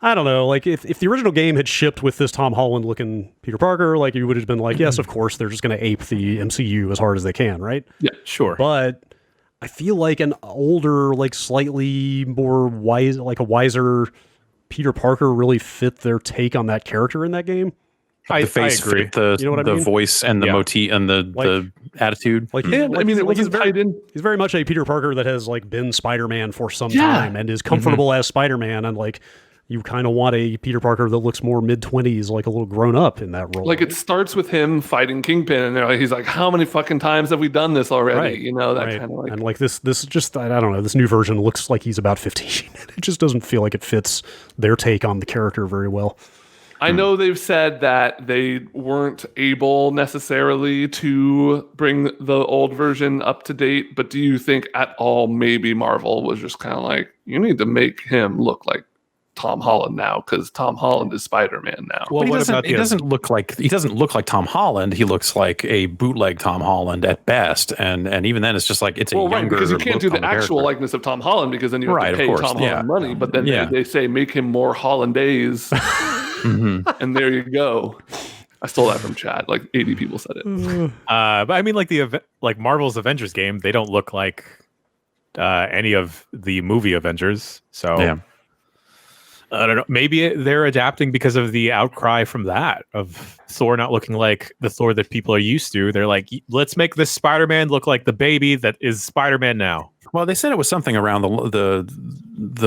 I don't know, like if the original game had shipped with this Tom Holland looking Peter Parker, like you would have been like, yes, of course, they're just going to ape the MCU as hard as they can, right? Yeah, sure. But I feel like an older, like slightly more wise, like a wiser Peter Parker really fit their take on that character in that game. The face agree. fit the voice and the motif and the attitude. He's very much a Peter Parker that has like been Spider-Man for some time and is comfortable as Spider-Man, and like you kind of want a Peter Parker that looks more mid-20s, like a little grown up in that role. Like it starts with him fighting Kingpin, and he's like, "How many fucking times have we done this already?" Right. You know, that kind of like. And like this just I don't know. This new version looks like he's about 15. It just doesn't feel like it fits their take on the character very well. I know they've said that they weren't able necessarily to bring the old version up to date, but do you think at all maybe Marvel was just kind of like, you need to make him look like Tom Holland now because Tom Holland is Spider-Man now? Well, he doesn't look like Tom Holland. He looks like a bootleg Tom Holland at best, and even then, it's just like it's a younger. Because you can't do the actual likeness of Tom Holland because then you have to pay Tom Holland money. But then they say make him more Hollandaise, and there you go. I stole that from chat. Like 80 people said it. But I mean, like Marvel's Avengers game, they don't look like any of the movie Avengers. So. Yeah. I don't know. Maybe they're adapting because of the outcry from that of Thor not looking like the Thor that people are used to. They're like, let's make this Spider-Man look like the baby that is Spider-Man now. Well, they said it was something around the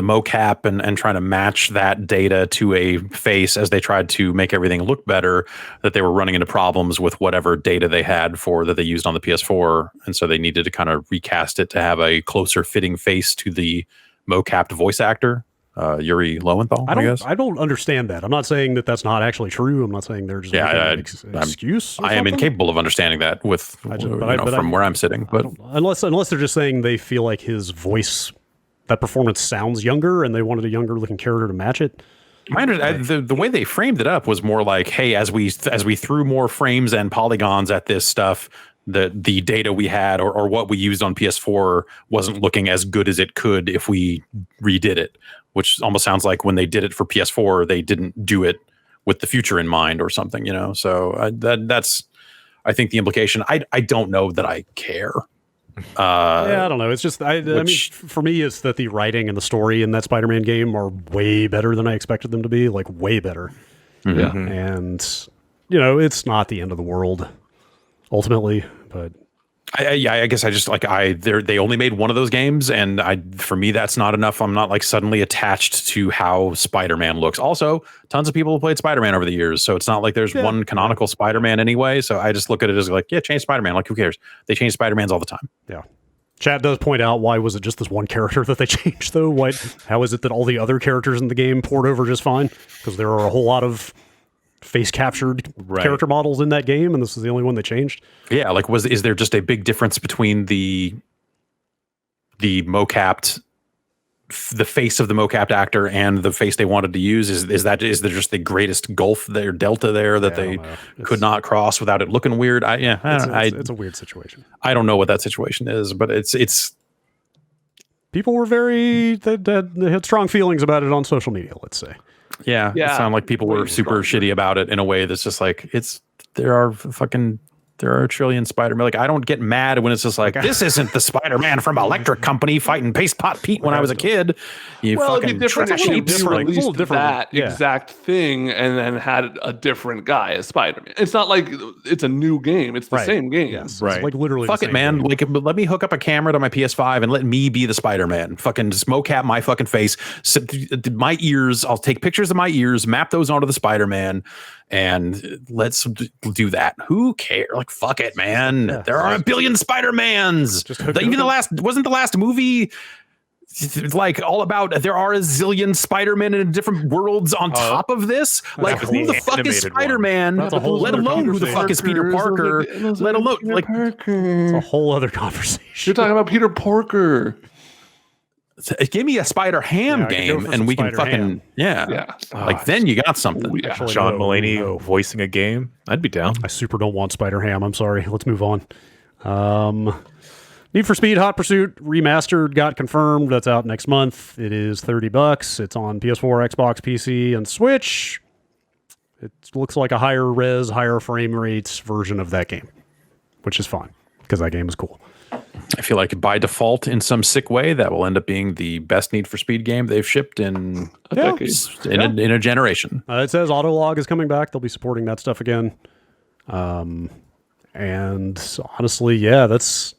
mocap and trying to match that data to a face as they tried to make everything look better, that they were running into problems with whatever data they had that they used on the PS4. And so they needed to kind of recast it to have a closer fitting face to the mocapped voice actor. Yuri Lowenthal, I guess. I don't understand that. I'm not saying that that's not actually true. I'm not saying they're just making an excuse. I am incapable of understanding that from where I'm sitting. But unless they're just saying they feel like his voice, that performance sounds younger, and they wanted a younger looking character to match it. The way they framed it up was more like, hey, as we threw more frames and polygons at this stuff, the data we had or what we used on PS4 wasn't looking as good as it could if we redid it, which almost sounds like when they did it for PS4, they didn't do it with the future in mind or something, So that's, I think, the implication. I don't know that I care. I don't know. It's just, I mean, for me, it's that the writing and the story in that Spider-Man game are way better than I expected them to be, like way better. Yeah. And, it's not the end of the world ultimately, but I guess I just they only made one of those games, and for me that's not enough. I'm not like suddenly attached to how Spider-Man looks. Also, tons of people have played Spider-Man over the years, so it's not like there's one canonical Spider-Man anyway. So I just look at it as like, change Spider-Man. Like, who cares? They change Spider-Mans all the time. Yeah. Chat does point out, why was it just this one character that they changed though? How is it that all the other characters in the game poured over just fine? Because there are a whole lot of face captured character models in that game, and this is the only one they changed. Yeah, like is there just a big difference between the mocapped, the face of the mocapped actor and the face they wanted to use? Is there just the greatest gulf there, delta there that they could not cross without it looking weird? It's a weird situation. I don't know what that situation is, but it's people were they had strong feelings about it on social media, let's say. Yeah. It sounded like people were super shitty about it in a way that's just like, there are a trillion Spider-Man. Like, I don't get mad when it's just like, this isn't the Spider-Man from Electric Company fighting Paste Pot Pete when I was a kid. It'd be different if you released that exact thing and then had a different guy as Spider-Man. It's not like it's a new game. It's the same game. Yes. Right. It's like literally fuck it, man. Game. Like, let me hook up a camera to my PS5 and let me be the Spider-Man. Fucking mocap my fucking face. My ears, I'll take pictures of my ears, map those onto the Spider-Man, and let's do that. Who cares? Like, fuck it, man. Yeah, there are a billion Spider-Mans. Even wasn't the last movie like all about there are a zillion Spider-Men in different worlds on top of this? Like, who the fuck is Spider-Man? Let alone who the fuck is Peter Parker? Let alone like it's a whole other conversation. You're talking about Peter Parker. Give me a Spider-Ham game and we can fucking like then you got something. Actually, John Mulaney voicing a game, I'd be down. I super don't want Spider-Ham. I'm sorry. Let's move on. Need for Speed Hot Pursuit Remastered got confirmed. That's out next month. It is $30. It's on PS4, Xbox, PC, and Switch. It looks like a higher res, higher frame rates version of that game, which is fine because that game is cool. I feel like by default, in some sick way, that will end up being the best Need for Speed game they've shipped in a decade, in a generation. It says Autolog is coming back. They'll be supporting that stuff again. And honestly, that's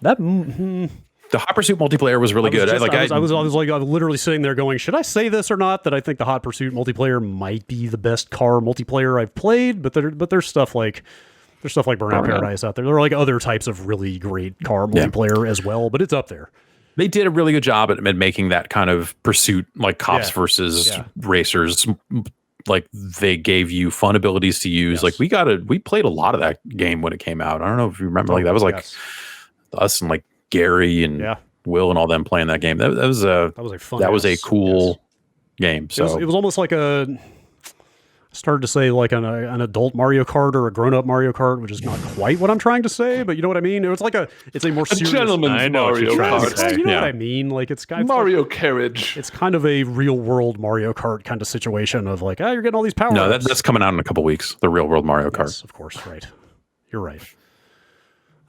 that. The Hot Pursuit multiplayer was really good. I was literally sitting there going, should I say this or not? That I think the Hot Pursuit multiplayer might be the best car multiplayer I've played, but there's stuff like Burnout Paradise out there. There are like other types of really great car multiplayer as well, but it's up there. They did a really good job at making that kind of pursuit, like cops versus racers. Like, they gave you fun abilities to use. Like, we played a lot of that game when it came out. I don't know if you remember. Like, that was like us and like Gary and Will and all them playing that game. That was a cool game. So it was almost like started to say like an adult Mario Kart or a grown-up Mario Kart, which is not quite what I'm trying to say, but you know what I mean? It's a more serious gentleman's Mario Kart. You know what I mean? Like, it's kind of Mario Carriage. It's kind of a real-world Mario Kart kind of situation of like, you're getting all these power-ups. No, that's coming out in a couple weeks. The real-world Mario Kart. Yes, of course, right. You're right.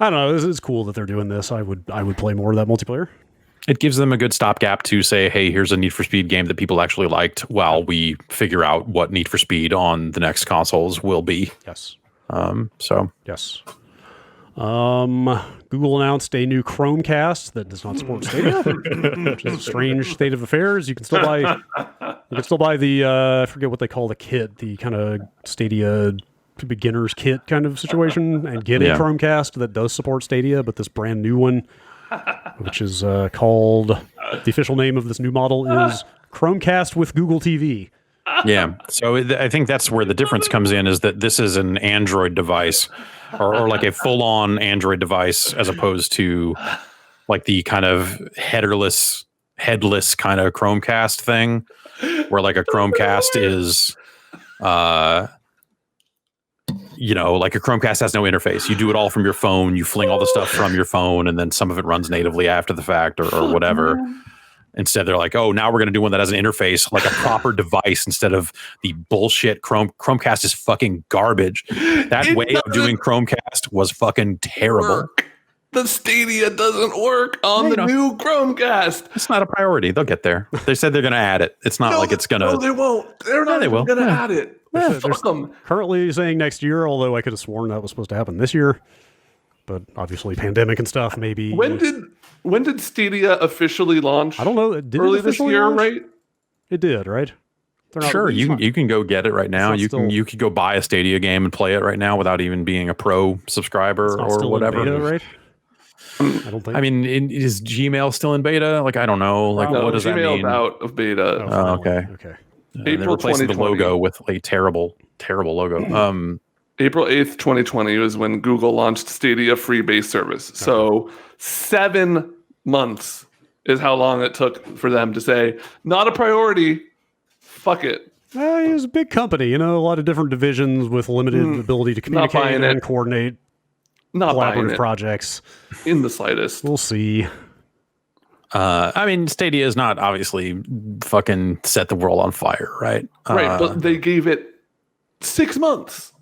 I don't know. It's cool that they're doing this. I would play more of that multiplayer. It gives them a good stopgap to say, hey, here's a Need for Speed game that people actually liked while we figure out what Need for Speed on the next consoles will be. Yes. Yes. Google announced a new Chromecast that does not support Stadia, which is a strange state of affairs. You can still buy the I forget what they call the kit, the kind of Stadia beginner's kit kind of situation, and get a Chromecast that does support Stadia, but this brand new one, which is called, the official name of this new model is Chromecast with Google TV. Yeah. So I think that's where the difference comes in, is that this is an Android device or like a full-on Android device, as opposed to like the kind of headless kind of Chromecast thing. where like a Chromecast is, like a Chromecast has no interface. You do it all from your phone. You fling all the stuff from your phone, and then some of it runs natively after the fact or whatever. Instead, they're like, oh, now we're going to do one that has an interface, like a proper device instead of the bullshit Chromecast is fucking garbage. That way of doing Chromecast was fucking terrible. The Stadia doesn't work on the new Chromecast. It's not a priority. They'll get there. They said they're going to add it. It's not like it's going to. No, they won't. They're not going to add it. Fuck them. Currently saying next year, although I could have sworn that was supposed to happen this year. But obviously, pandemic and stuff. Maybe when did Stadia officially launch? I don't know. Did early this year, launch? right? It did, right? Sure, you can go get it right now. You could go buy a Stadia game and play it right now without even being a pro subscriber or whatever. Beta, right? I don't think. I mean, is Gmail still in beta? Like, I don't know. Like, what does that mean? Gmail's out of beta. Oh, okay. April replacing the logo with a terrible logo. April 8th, 2020 was when Google launched Stadia free base service. So 7 months is how long it took for them to say, not a priority, fuck it. It was a big company, a lot of different divisions with limited ability to communicate and coordinate collaborative projects. In the slightest. We'll see. I mean, Stadia is not obviously fucking set the world on fire, right? Right, but they gave it 6 months.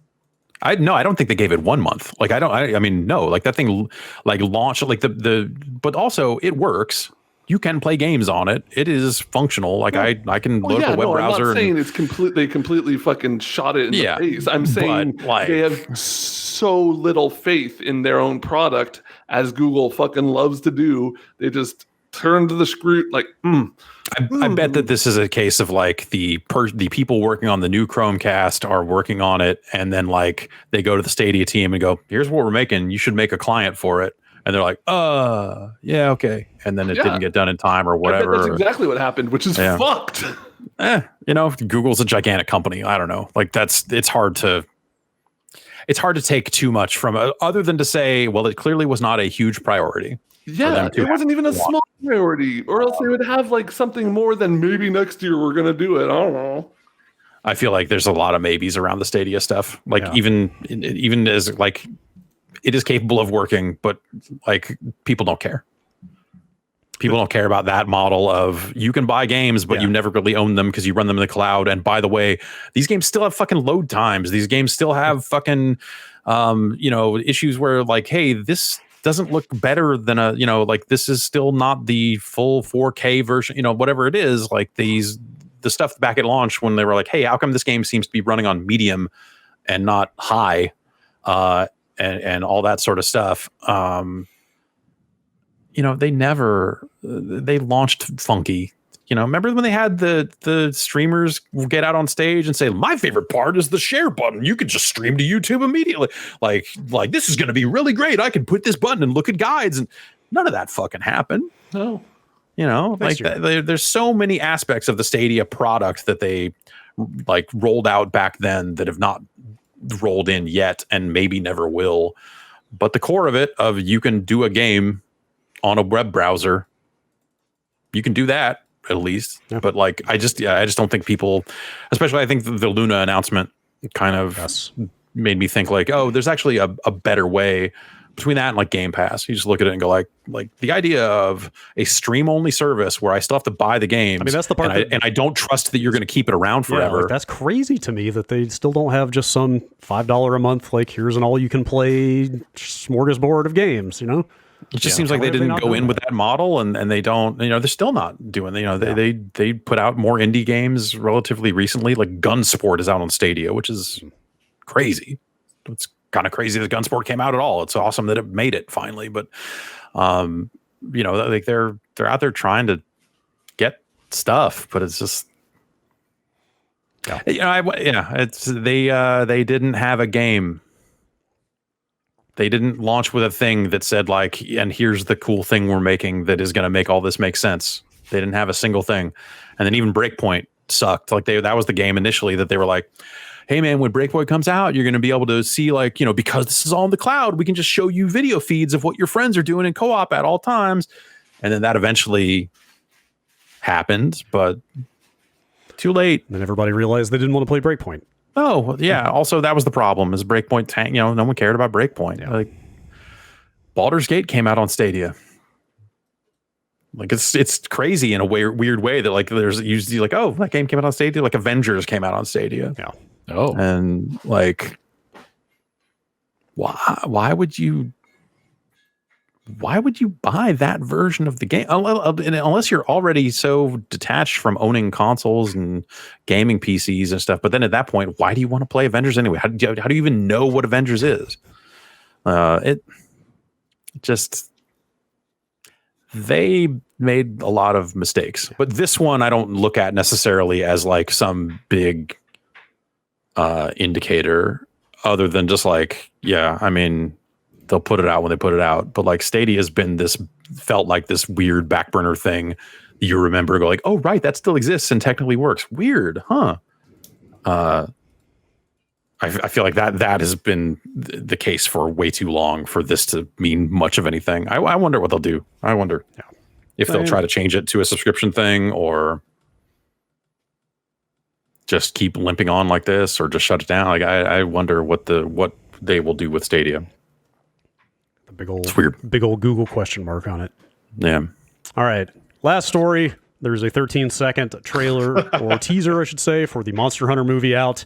I don't think they gave it 1 month. Like, I mean, no, like that thing, like launched, like but also it works. You can play games on it. It is functional. Like I can load up a web browser. I'm not saying it's completely fucking shot it in the face. I'm saying they have so little faith in their own product, as Google fucking loves to do. They just turn to the screw like. I bet that this is a case of like the people working on the new Chromecast are working on it, and then like they go to the Stadia team and go, "Here's what we're making. You should make a client for it." And they're like, yeah, okay. And then it didn't get done in time or whatever. That's exactly what happened, which is fucked. Google's a gigantic company. I don't know. Like it's hard to take too much from it, other than to say, well, it clearly was not a huge priority. Yeah, it wasn't even a small priority, or else they would have like something more than maybe next year we're going to do it. I don't know. I feel like there's a lot of maybes around the Stadia stuff. Like even as like, it is capable of working, but like people don't care. People don't care about that model of you can buy games, but you never really own them because you run them in the cloud. And by the way, these games still have fucking load times. These games still have fucking, issues where like, hey, this doesn't look better than like this is still not the full 4K version, whatever it is. Like the stuff back at launch when they were like, hey, how come this game seems to be running on medium and not high? And all that sort of stuff. They launched funky. Remember when they had the streamers get out on stage and say, my favorite part is the share button. You could just stream to YouTube immediately. Like this is going to be really great. I can put this button and look at guides, and none of that fucking happened. No. There's so many aspects of the Stadia product that they like rolled out back then that have not rolled in yet and maybe never will. But the core of it, of you can do a game on a web browser, you can do that at least. But like I just don't think people, especially I think the Luna announcement kind of made me think like, oh, there's actually a better way between that and like Game Pass. You just look at it and go like the idea of a stream only service where I still have to buy the game. I mean, that's the part, and I don't trust that you're going to keep it around forever. Like, that's crazy to me that they still don't have just some $5 a month, like here's an all you can play smorgasbord of games, It just seems like they didn't go in with that model, and they don't, they're still not doing, they put out more indie games relatively recently. Like Gunsport is out on Stadia, which is crazy. It's kind of crazy that Gunsport came out at all. It's awesome that it made it finally, but like they're out there trying to get stuff, but it's just it's they didn't have a game. They didn't launch with a thing that said like, and here's the cool thing we're making that is going to make all this make sense. They didn't have a single thing. And then even Breakpoint sucked. Like that was the game initially that they were like, hey man, when Breakpoint comes out, you're going to be able to see like, because this is all in the cloud, we can just show you video feeds of what your friends are doing in co-op at all times. And then that eventually happened, but Too late. And then everybody realized they didn't want to play Breakpoint. Oh, well, yeah. Also, that was the problem. Is Breakpoint tank? You know, no one cared about Breakpoint. Yeah. Like, Baldur's Gate came out on Stadia. Like, it's crazy in a weird way that like there's usually like, oh, that game came out on Stadia. Like Avengers came out on Stadia. Yeah. Oh, And like, why would you buy that version of the game unless you're already so detached from owning consoles and gaming PCs and stuff? But then at that point, why do you want to play Avengers anyway? How do you even know what Avengers is? They made a lot of mistakes, but this one I don't look at necessarily as like some big indicator, other than just like, yeah, I mean, they'll put it out when they put it out. But like Stadia has been felt like this weird back burner thing you remember, go like, oh, right, that still exists and technically works. Weird, huh? I feel like that has been the case for way too long for this to mean much of anything. I wonder what they'll do. I wonder if they'll try to change it to a subscription thing, or just keep limping on like this, or just shut it down. Like I wonder what they will do with Stadia. The big old, it's weird. Big old Google question mark on it. Yeah. All right. Last story. There's a 13-second trailer or teaser, I should say, for the Monster Hunter movie out.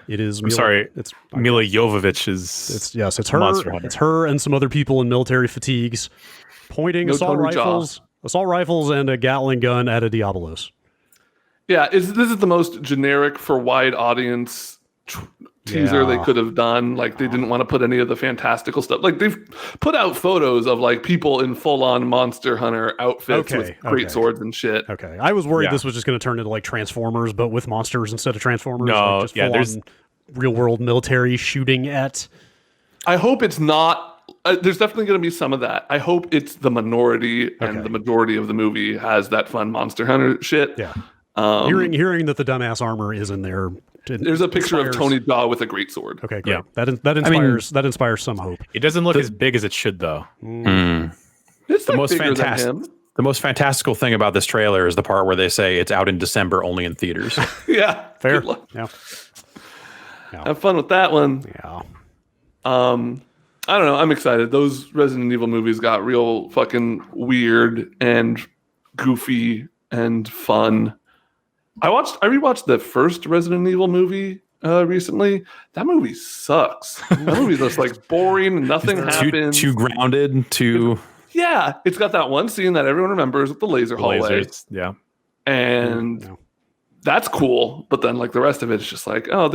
It is. It's Mila Jovovich's. It's her. Monster Hunter. It's her and some other people in military fatigues, pointing assault rifles, and a Gatling gun at a Diabolos. Yeah, this is the most generic for wide audience teaser they could have done. Like, they didn't want to put any of the fantastical stuff. Like, they've put out photos of like people in full-on Monster Hunter outfits with great swords and shit. Okay, I was worried this was just going to turn into like Transformers, but with monsters instead of Transformers. No, like just there's real-world military shooting at. I hope it's not. There's definitely going to be some of that. I hope it's the minority, and the majority of the movie has that fun Monster Hunter shit. Yeah. Hearing that the dumbass armor is in there. There's a picture of Tony Jaa with a great sword. Okay, great. Yeah. That inspires some hope. It doesn't look as big as it should, though. It's the most fantastic. The most fantastical thing about this trailer is the part where they say it's out in December, only in theaters. Yeah, fair. Good luck. Yeah. Have fun with that one. Yeah. I don't know. I'm excited. Those Resident Evil movies got real fucking weird and goofy and fun. I rewatched the first Resident Evil movie recently. That movie sucks. That movie's just like boring and nothing happens. Too grounded. Yeah, it's got that one scene that everyone remembers with the laser hallway. Yeah, and that's cool. But then like the rest of it is just like, oh,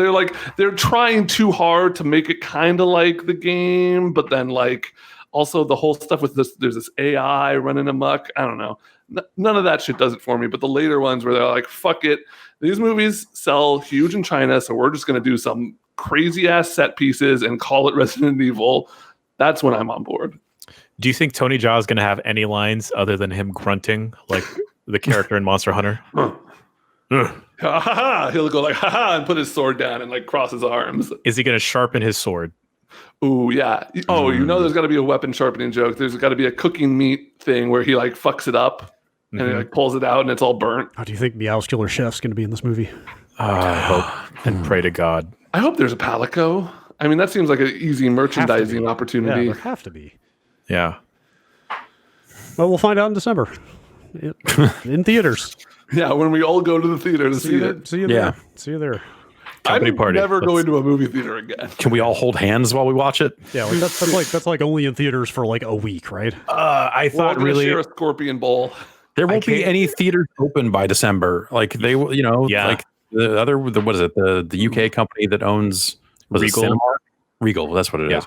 they're trying too hard to make it kind of like the game, but then like also the whole stuff with this. There's this AI running amok. I don't know. None of that shit does it for me. But the later ones where they're like, fuck it. These movies sell huge in China, so we're just going to do some crazy ass set pieces and call it Resident Evil. That's when I'm on board. Do you think Tony Jaa is going to have any lines other than him grunting like the character in Monster Hunter? He'll go like, ha-ha, and put his sword down and like cross his arms. Is he going to sharpen his sword? Ooh, yeah. Oh, there's got to be a weapon sharpening joke. There's got to be a cooking meat thing where he like fucks it up and he like pulls it out and it's all burnt. How do you think Meow's Killer Chef's going to be in this movie? I hope and pray to God. I hope there's a Palico. I mean, that seems like an easy merchandising opportunity. Yeah, there have to be. Yeah. Well, we'll find out in December in theaters. Yeah, when we all go to the theater to see it. See you there. See you there. Company party. Never go into a movie theater again. Can we all hold hands while we watch it? Yeah, like that's like only in theaters for like a week, right? I thought really share a Scorpion Bowl. There won't be any theaters open by December. Like they will, like the other, what is it? The UK company that owns Regal. Regal, that's what it is.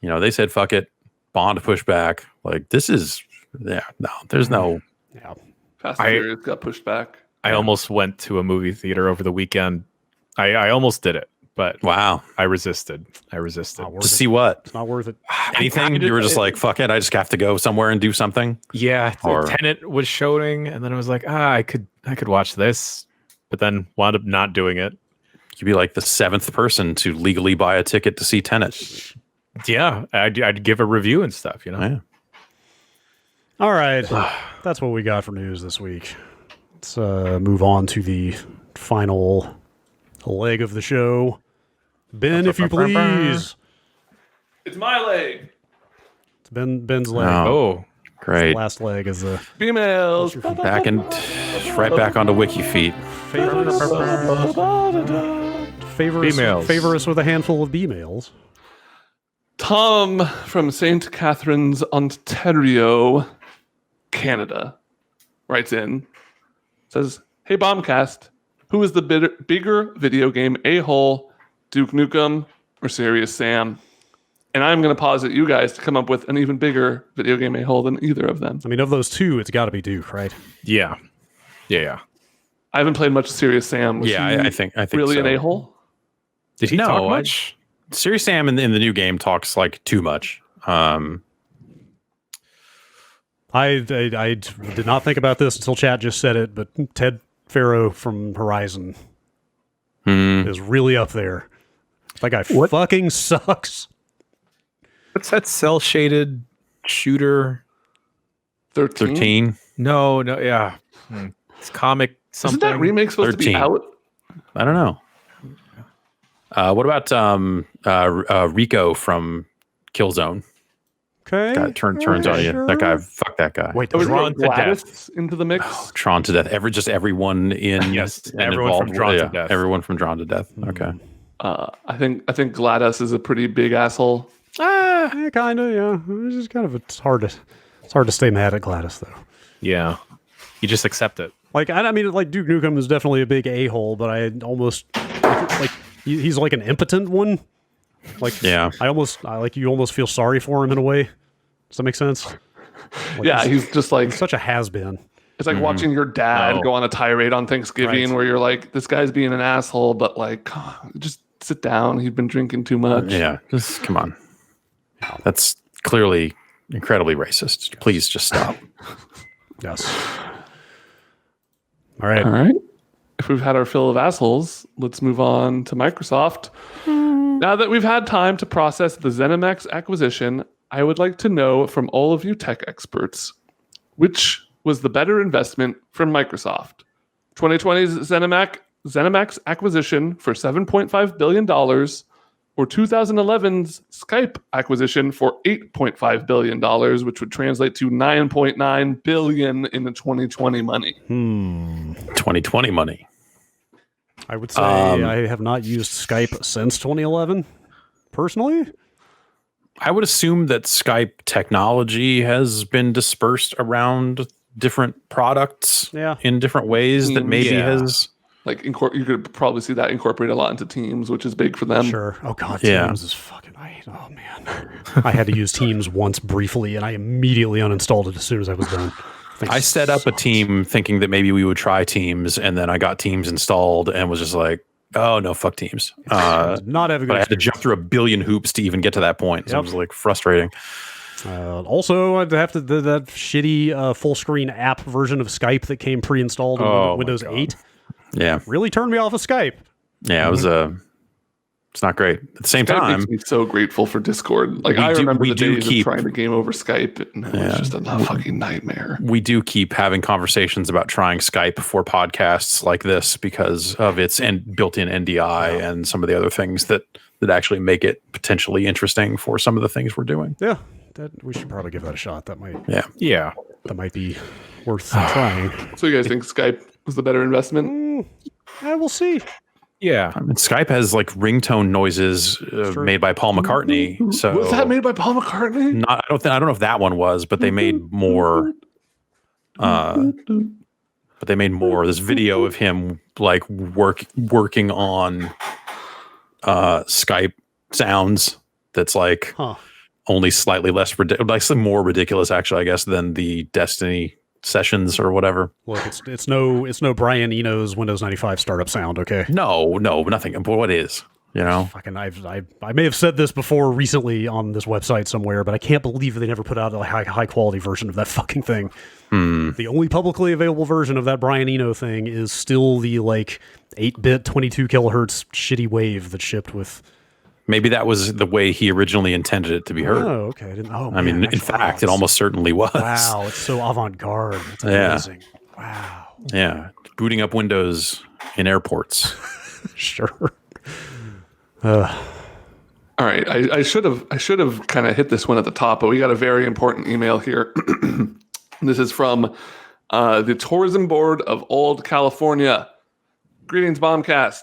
They said fuck it, Bond push back. Like this is, there's no. Yeah, Fast and Furious got pushed back. I almost went to a movie theater over the weekend. I almost did it, but wow, I resisted. To see what? It's not worth it. Anything? You were just like, fuck it, I just have to go somewhere and do something. Yeah, Tenet was showing, and then I was like, I could watch this, but then wound up not doing it. You'd be like the 7th person to legally buy a ticket to see Tenet. Yeah, I'd give a review and stuff, Yeah. All right, that's what we got for news this week. Let's move on to the final leg of the show. Ben, if you please. It's my leg. It's Ben's leg. Oh, great. The last leg is the Females. Back and right back onto WikiFeet. favor us with a handful of B-mails. Tom from St. Catharines, Ontario, Canada, writes in, says, "Hey Bombcast, who is the bigger video game a-hole, Duke Nukem or Serious Sam?" And I'm going to posit you guys to come up with an even bigger video game a-hole than either of them. I mean, of those two, it's got to be Duke, right? yeah. I haven't played much Serious Sam. Was Yeah, he I think really so. an a-hole? Did he talk much? Serious Sam in the new game talks like too much. I did not think about this until chat just said it, but Ted Farrow from Horizon is really up there. That guy fucking sucks. What's that cell shaded shooter? 13? No, yeah. It's comic something. Isn't that remake supposed to be 13. out? I don't know. What about Rico from Killzone? Okay. Guy turns on you. That guy, fuck that guy. Wait, Oh, is Drawn to Gladys into the mix? Drawn to Death. Everyone in Yes, and everyone from involved. Drawn to Death. Everyone from Drawn to Death. Okay. I think Gladys is a pretty big asshole. yeah, kind of, yeah. It's just kind of it's hard to stay mad at Gladys though. Yeah. You just accept it. Like I mean, like Duke Nukem is definitely a big a-hole, but I almost like he's like an impotent one. Like Yeah. I like you almost feel sorry for him in a way. Does that make sense? Like, Yeah, he's just like such a has-been. it's like watching your dad go on a tirade on Thanksgiving, Right. where you're like, this guy's being an asshole, but like, just sit down. He's been drinking too much. Yeah. Just come on. That's clearly incredibly racist. Please just stop. Yes. All right. All right. If we've had our fill of assholes, let's move on to Microsoft. Now that we've had time to process the ZeniMax acquisition, I would like to know from all of you tech experts, which was the better investment from Microsoft? 2020's ZeniMax acquisition for $7.5 billion or 2011's Skype acquisition for $8.5 billion, which would translate to $9.9 billion in the 2020 money. 2020 money. I would say I have not used Skype since 2011, personally. I would assume that Skype technology has been dispersed around different products in different ways that maybe has... Like you could probably see that incorporated a lot into Teams, which is big for them. Sure. Oh god, Yeah. Teams is fucking. Oh man, I had to use Teams once briefly, and I immediately uninstalled it as soon as I was done. I set up a team thinking that maybe we would try Teams, and then I got Teams installed and was just like, oh no, fuck Teams. Not having. But I had to jump through a billion hoops to even get to that point. So it was like frustrating. Also, I'd have to that shitty full screen app version of Skype that came pre-installed in Windows 8. Yeah. Really turned me off of Skype. Yeah, it was it's not great. At the same Skype time, makes me so grateful for Discord. Like I remember the days of trying to game over Skype, and it was just a fucking nightmare. we do keep having conversations about trying Skype for podcasts like this because of its built-in NDI and some of the other things that actually make it potentially interesting for some of the things we're doing. Yeah, we should probably give that a shot. That might be worth trying. So you guys think Skype was the better investment? We'll see. Yeah. I mean, Skype has like ringtone noises made by Paul McCartney. So Was that made by Paul McCartney? I don't know if that one was, but they made more. But they made more. This video of him like working on Skype sounds. That's like only slightly less like some more ridiculous, actually, I guess, than the Destiny sessions or whatever. Look, it's no Brian Eno's Windows 95 startup sound. Okay. No, nothing. But what is? You know, fucking, I may have said this before recently on this website somewhere, but I can't believe they never put out a high quality version of that fucking thing. The only publicly available version of that Brian Eno thing is still the like 8-bit 22 kilohertz shitty wave that shipped with. Maybe that was the way he originally intended it to be heard. Oh, okay. I mean, in fact, it almost certainly was. Wow, it's so avant-garde. It's amazing. Wow. Yeah, booting up Windows in airports. Sure. All right, I should have kind of hit this one at the top, but we got a very important email here. This is from the Tourism Board of Old California. Greetings, Bombcast.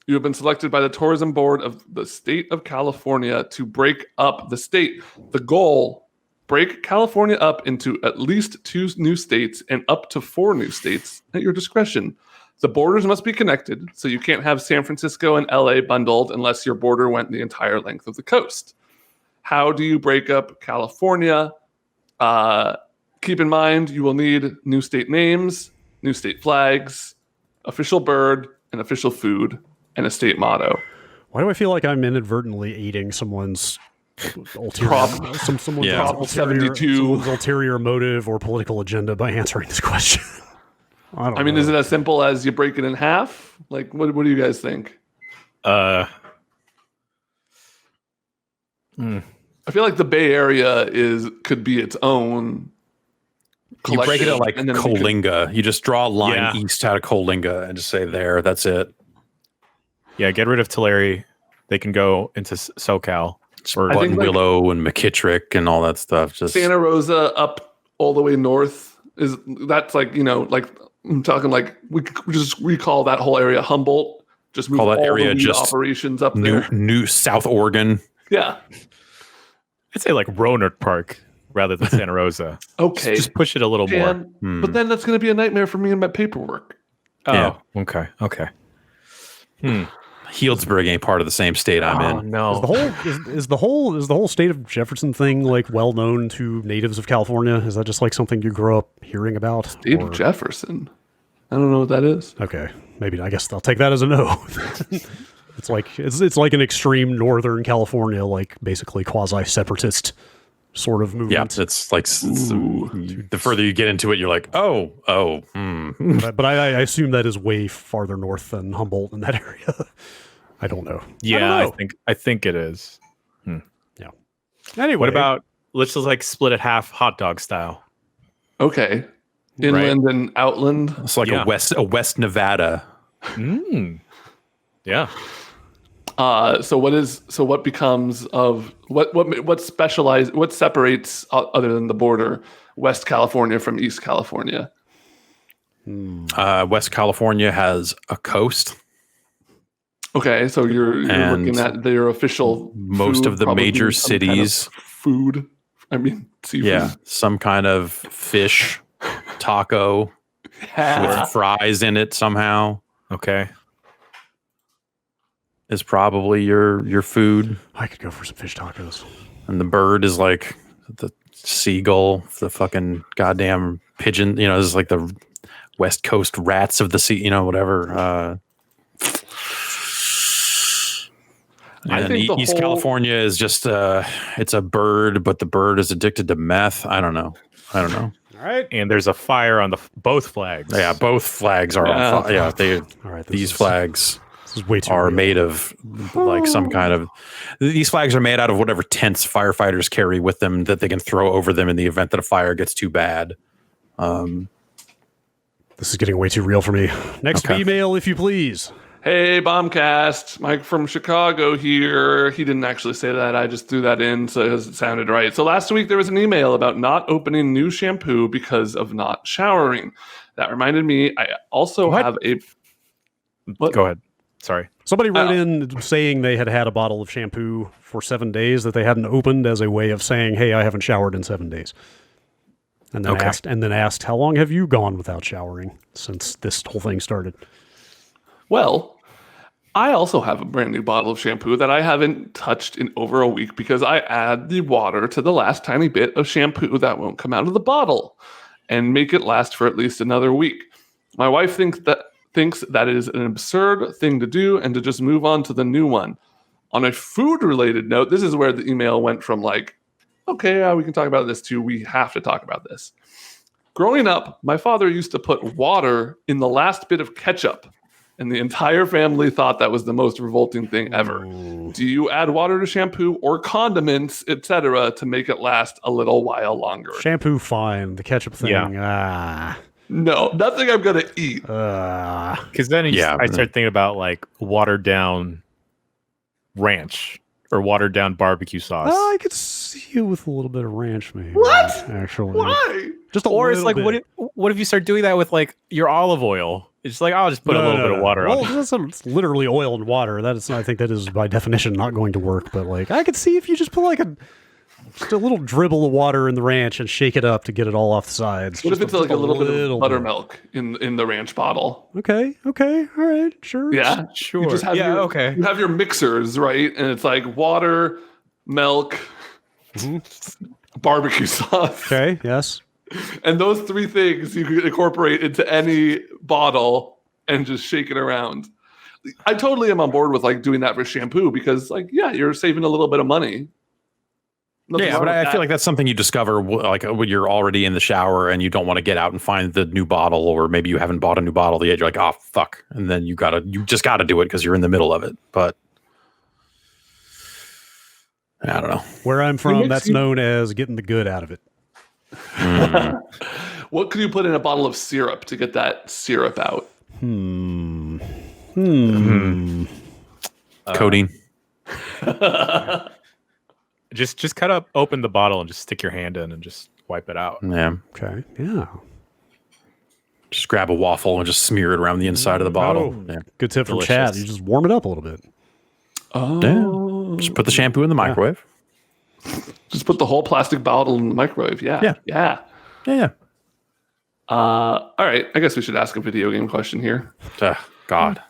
You have been selected by the Tourism Board of the State of California to break up the state. The goal: break California up into at least 2 new states and up to 4 new states at your discretion. The borders must be connected, so you can't have San Francisco and LA bundled unless your border went the entire length of the coast. How do you break up California? Keep in mind, you will need new state names, new state flags, official bird, and official food, and a state motto. Why do I feel like I'm inadvertently aiding someone's ulterior, someone's ulterior motive or political agenda by answering this question? I mean, is it as simple as you break it in half? Like, what do you guys think? Hmm. I feel like the Bay Area could be its own. You break it out like and then Coalinga. You just draw a line east out of Coalinga and just say there. That's it. Yeah, get rid of Tulare. They can go into SoCal. Or Willow and McKittrick and all that stuff. Just Santa Rosa up all the way north that's like, like I'm talking like we just recall that whole area Humboldt. Just move call that all area the just operations up there. New South Oregon. Yeah, I'd say like Roanoke Park rather than Santa Rosa. Okay, just push it a little more. But then that's going to be a nightmare for me and my paperwork. Oh, yeah. Okay. Healdsburg ain't part of the same state I'm in. No. Is the whole state of Jefferson thing like well known to natives of California? Is that just like something you grew up hearing about? State of Jefferson. I don't know what that is. Okay, maybe I guess I'll take that as a no. It's like an extreme Northern California, like basically quasi-separatist sort of movement. Yeah, it's like the further you get into it, you're like, but I assume that is way farther north than Humboldt in that area. I don't know. Yeah, I think it is. Yeah. Anyway, what about let's just like split it half, hot dog style? Okay, inland and outland. It's like a West Nevada. Yeah. So what becomes of what separates other than the border West California from East California? West California has a coast. Okay, so you're looking at their official most food, of the major cities food. I mean, seafood. Yeah, some kind of fish taco with fries in it somehow. Okay. Is probably your food. I could go for some fish tacos. And the bird is like the seagull, the fucking goddamn pigeon. This is like the West Coast rats of the sea. Whatever. And East California is just it's a bird, but the bird is addicted to meth. I don't know. All right. And there's a fire on both flags. Yeah, both flags are on fire. Yeah, all right. These flags way too are real. made of like some kind of. These flags are made out of whatever tents firefighters carry with them that they can throw over them in the event that a fire gets too bad. This is getting way too real for me. Next email, if you please. Hey, Bombcast, Mike from Chicago here. He didn't actually say that. I just threw that in so it sounded right. So last week there was an email about not opening new shampoo because of not showering. That reminded me, I also have a... What? Go ahead. Sorry. Somebody wrote in saying they had a bottle of shampoo for 7 days that they hadn't opened as a way of saying, hey, I haven't showered in 7 days. And then asked, how long have you gone without showering since this whole thing started? Well, I also have a brand new bottle of shampoo that I haven't touched in over a week because I add the water to the last tiny bit of shampoo that won't come out of the bottle and make it last for at least another week. My wife thinks that is an absurd thing to do and to just move on to the new one. On a food-related note, this is where the email went from like, okay, we can talk about this too. We have to talk about this. Growing up, my father used to put water in the last bit of ketchup, and the entire family thought that was the most revolting thing ever. Ooh. Do you add water to shampoo or condiments, etc., to make it last a little while longer? Shampoo, fine. The ketchup thing, No, nothing I'm gonna eat. Because then I start thinking about like watered down ranch or watered down barbecue sauce. I could see you with a little bit of ranch, maybe. What? Actually, Why? just a Or little it's like, bit. what if you start doing that with like your olive oil? It's like, I'll just put a little bit of water on. Well, it's literally oil and water. I think that is by definition not going to work. But like, I could see if you just put like just a little dribble of water in the ranch and shake it up to get it all off the sides. What if it's like a little bit of bit. buttermilk in the ranch bottle? Okay, all right, sure. Yeah, Sure. You just have you have your mixers, right? And it's like water, milk, barbecue sauce. Okay, yes. And those three things you could incorporate into any bottle and just shake it around. I totally am on board with like doing that for shampoo because like, yeah, you're saving a little bit of money. Nothing Yeah, wrong but with I that. feel like that's something you discover like when you're already in the shower and you don't want to get out and find the new bottle, or maybe you haven't bought a new bottle yet. You're like, oh fuck, and then you just gotta do it because you're in the middle of it. But I don't know. Where I'm from, that's known as getting the good out of it. What could you put in a bottle of syrup to get that syrup out? Codeine. Just cut up, open the bottle, and just stick your hand in and just wipe it out. Yeah. Okay, yeah. Just grab a waffle and just smear it around the inside of the bottle. Yeah. Good tip from Delicious. Chad. You just warm it up a little bit. Yeah. Just put the shampoo in the microwave. Just put the whole plastic bottle in the microwave. Yeah. Yeah. All right. I guess we should ask a video game question here. God.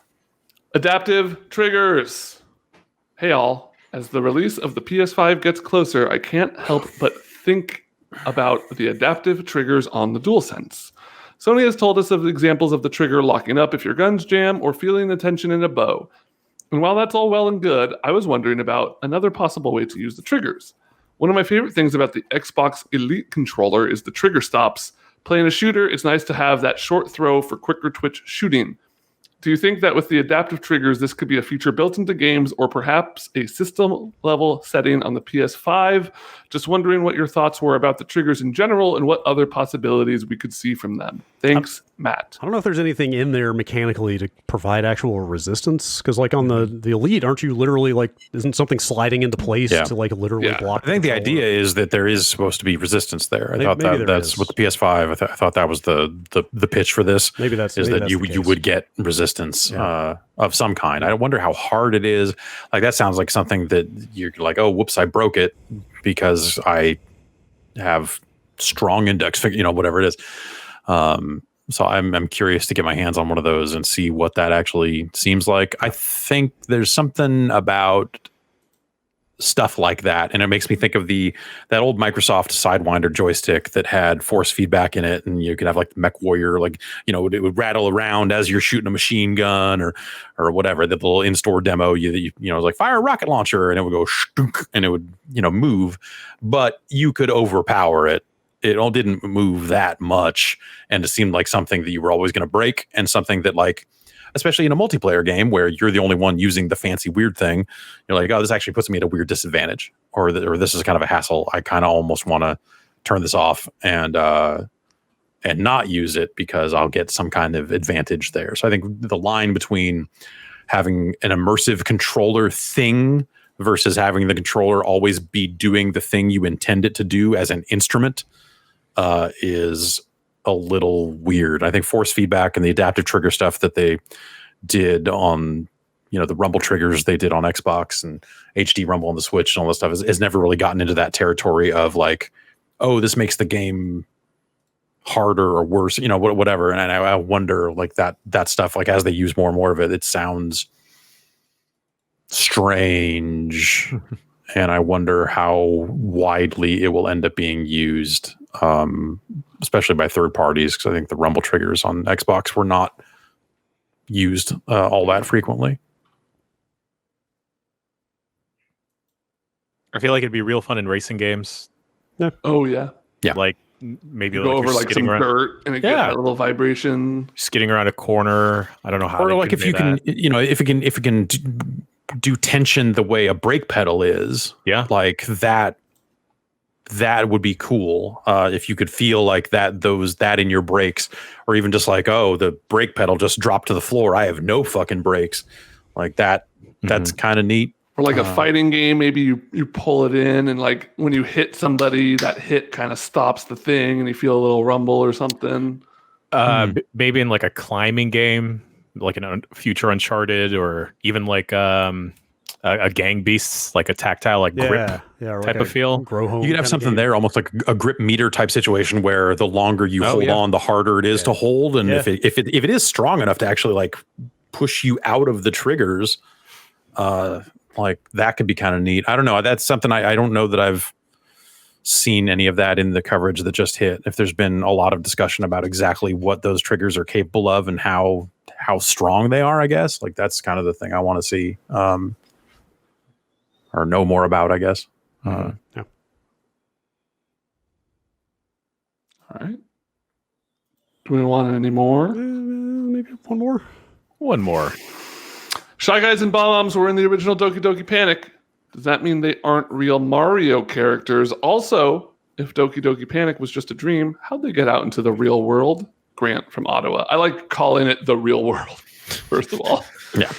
Adaptive triggers. Hey, all. As the release of the PS5 gets closer, I can't help but think about the adaptive triggers on the DualSense. Sony has told us of examples of the trigger locking up if your guns jam or feeling the tension in a bow. And while that's all well and good, I was wondering about another possible way to use the triggers. One of my favorite things about the Xbox Elite controller is the trigger stops. Playing a shooter, it's nice to have that short throw for quicker twitch shooting. Do you think that with the adaptive triggers, this could be a feature built into games or perhaps a system-level setting on the PS5? Just wondering what your thoughts were about the triggers in general and what other possibilities we could see from them. Thanks, Matt. I don't know if there's anything in there mechanically to provide actual resistance, because like on the Elite, aren't you literally like, isn't something sliding into place to like literally block? I think the idea is that there is supposed to be resistance there. I thought maybe that's is. with the PS5. I thought that was the pitch for this. Maybe that's you the case. would get resistance of some kind. I wonder how hard it is. Like that sounds like something that you're like, oh, whoops, I broke it because I have strong index, whatever it is. So I'm curious to get my hands on one of those and see what that actually seems like. I think there's something about stuff like that, and it makes me think of that old Microsoft Sidewinder joystick that had force feedback in it, and you could have like the Mech Warrior, like it would rattle around as you're shooting a machine gun or whatever. The little in-store demo, it was like fire a rocket launcher, and it would go shtunk, and it would move, but you could overpower it. It all didn't move that much, and it seemed like something that you were always going to break, and something that like, especially in a multiplayer game where you're the only one using the fancy weird thing, you're like, oh, this actually puts me at a weird disadvantage, or this is kind of a hassle. I kind of almost want to turn this off and not use it because I'll get some kind of advantage there. So I think the line between having an immersive controller thing versus having the controller always be doing the thing you intend it to do as an instrument is a little weird. I think force feedback and the adaptive trigger stuff that they did on, the rumble triggers they did on Xbox and HD rumble on the Switch and all this stuff has never really gotten into that territory of like, oh, this makes the game harder or worse, whatever. And I wonder like that stuff, like as they use more and more of it, it sounds strange. And I wonder how widely it will end up being used, especially by third parties, because I think the rumble triggers on Xbox were not used all that frequently. I feel like it'd be real fun in racing games. Oh, yeah. Yeah. Like maybe You go like over you're like some skidding around, dirt and it gets that little vibration. skidding around a corner. I don't know how. Or they like if convey you can, that. if it can do tension the way a brake pedal is, Yeah. like that that would be cool if you could feel like that in your brakes, or even just like, oh, the brake pedal just dropped to the floor. I have no fucking brakes. Like that. That's kind of neat. Or like a fighting game, maybe you pull it in and like when you hit somebody, that hit kind of stops the thing and you feel a little rumble or something. Maybe in like a climbing game, like in a future Uncharted, or even like a Gang Beasts, like a tactile like grip type of feel. Grow home. You could have something there, almost like a grip meter type situation, where the longer you hold on, the harder it is to hold, and if it is strong enough to actually like push you out of the triggers, like that could be kind of neat. I don't know. That's something I don't know that I've seen any of that in the coverage that just hit. If there's been a lot of discussion about exactly what those triggers are capable of and how strong they are, I guess like that's kind of the thing I want to see or know more about, I guess. All right. Do we want any more? Maybe One more. Shy Guys and Bob-Ombs were in the original Doki Doki Panic. Does that mean they aren't real Mario characters? Also, if Doki Doki Panic was just a dream, how'd they get out into the real world? Grant from Ottawa. I like calling it the real world, first of all. Yeah.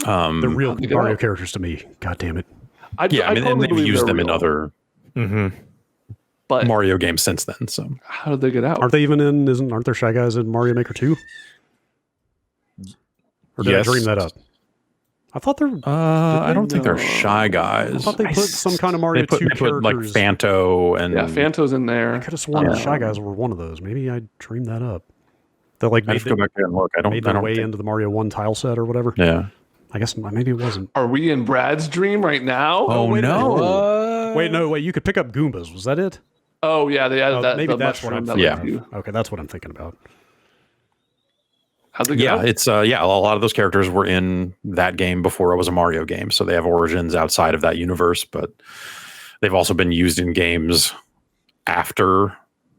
The real Mario characters to me. God damn it. I mean, and they've used them in other but Mario games since then. So how did they get out? Aren't they even aren't there Shy Guys in Mario Maker 2? Or did I dream that up? I thought they're. I don't think they're Shy Guys. I thought they put some kind of Mario 2 characters. Put like Phanto and Phanto's in there. I could have sworn the Shy Guys were one of those. Maybe I dreamed that up. They like I have to go back there and look. I don't. Made their way into the Mario 1 tile set or whatever. Yeah. I guess maybe it wasn't. Are we in Brad's dream right now? Oh, no! Wait, you could pick up Goombas. Was that it? Oh yeah, they added that. Maybe that's what I'm thinking. Yeah. Okay, that's what I'm thinking about. How'd they get out? It's a lot of those characters were in that game before it was a Mario game, so they have origins outside of that universe, but they've also been used in games after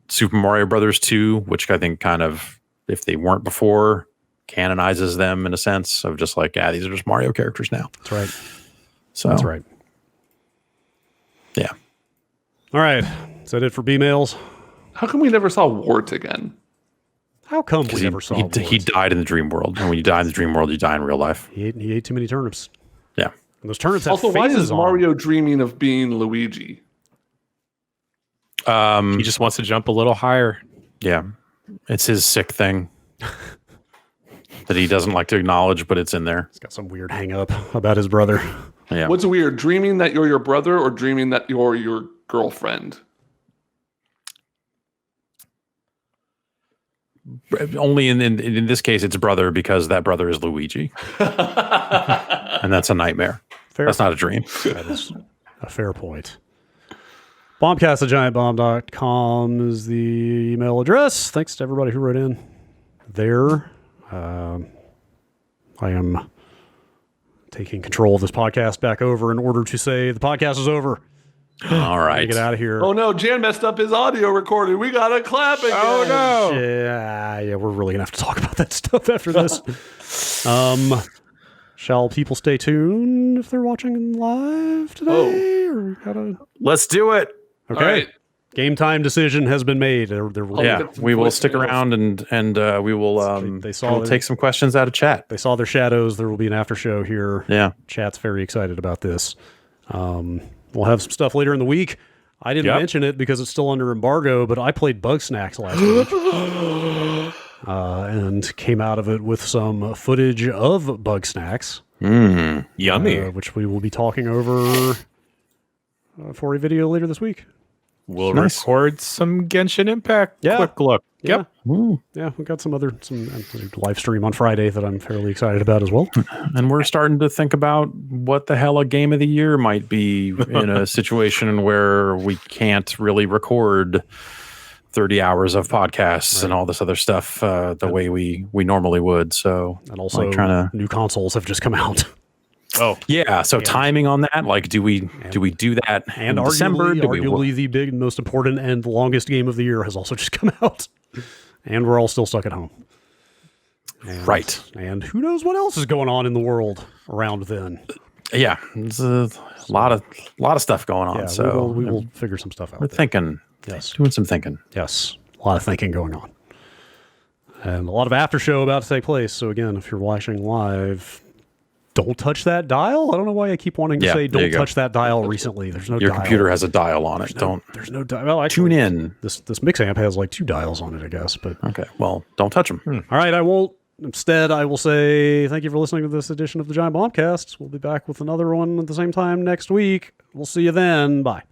Super Mario Brothers 2, which I think kind of, if they weren't before, canonizes them in a sense of just like, these are just Mario characters now. That's right. So that's right. Yeah. All right. Is that it for B-mails? How come we never saw Wart again? How come we never saw Wart? He died in the dream world. And when you die in the dream world, you die in real life. He ate too many turnips. Yeah. And those turnips have also, why faces is on Mario dreaming of being Luigi? He just wants to jump a little higher. Yeah. It's his sick thing that he doesn't like to acknowledge, but it's in there. He's got some weird hang up about his brother. Yeah. What's weird? Dreaming that you're your brother or dreaming that you're your girlfriend? Only in this case, it's brother, because that brother is Luigi. And that's a nightmare. That's not a dream. That is a fair point. Bombcast@giantbomb.com is the email address. Thanks to everybody who wrote in there. I am taking control of this podcast back over in order to say the podcast is over. All right. Get out of here. Oh no, Jan messed up his audio recording. We gotta clap again. Oh no. Yeah, we're really gonna have to talk about that stuff after this. Shall people stay tuned if they're watching live today? Or Let's do it. Okay. All right. Game time decision has been made. There will We will stick around and we will we'll take some questions out of chat. They saw their shadows. There will be an after show here. Yeah. Chat's very excited about this. We'll have some stuff later in the week. I didn't mention it because it's still under embargo, but I played Bug Snacks last week. And came out of it with some footage of Bug Snacks. Yummy. Which we will be talking over for a video later this week. We'll record some Genshin Impact. Yeah. Quick look. Yeah. Yep. Yeah, we got some live stream on Friday that I'm fairly excited about as well. And we're starting to think about what the hell a game of the year might be in a situation where we can't really record 30 hours of podcasts and all this other stuff the way we normally would. So, and also new consoles have just come out. Oh yeah, so timing on that, like, do we do that in December? Arguably the big, most important, and longest game of the year has also just come out, and we're all still stuck at home. Right, and who knows what else is going on in the world around then? Yeah, there's a lot of stuff going on. Yeah, so we will figure some stuff out. we're thinking. Yes. Doing some thinking. Yes. A lot of thinking going on. And a lot of after show about to take place. So again, if you're watching live, don't touch that dial. I don't know why I keep wanting to say don't touch that dial recently. There's no Your dial. computer has a dial on it. There's no dial. Well, actually, tune in. This mix amp has like 2 dials on it, I guess. But Okay. Well, don't touch them. All right, I won't. Instead, I will say thank you for listening to this edition of the Giant Bombcast. We'll be back with another one at the same time next week. We'll see you then. Bye.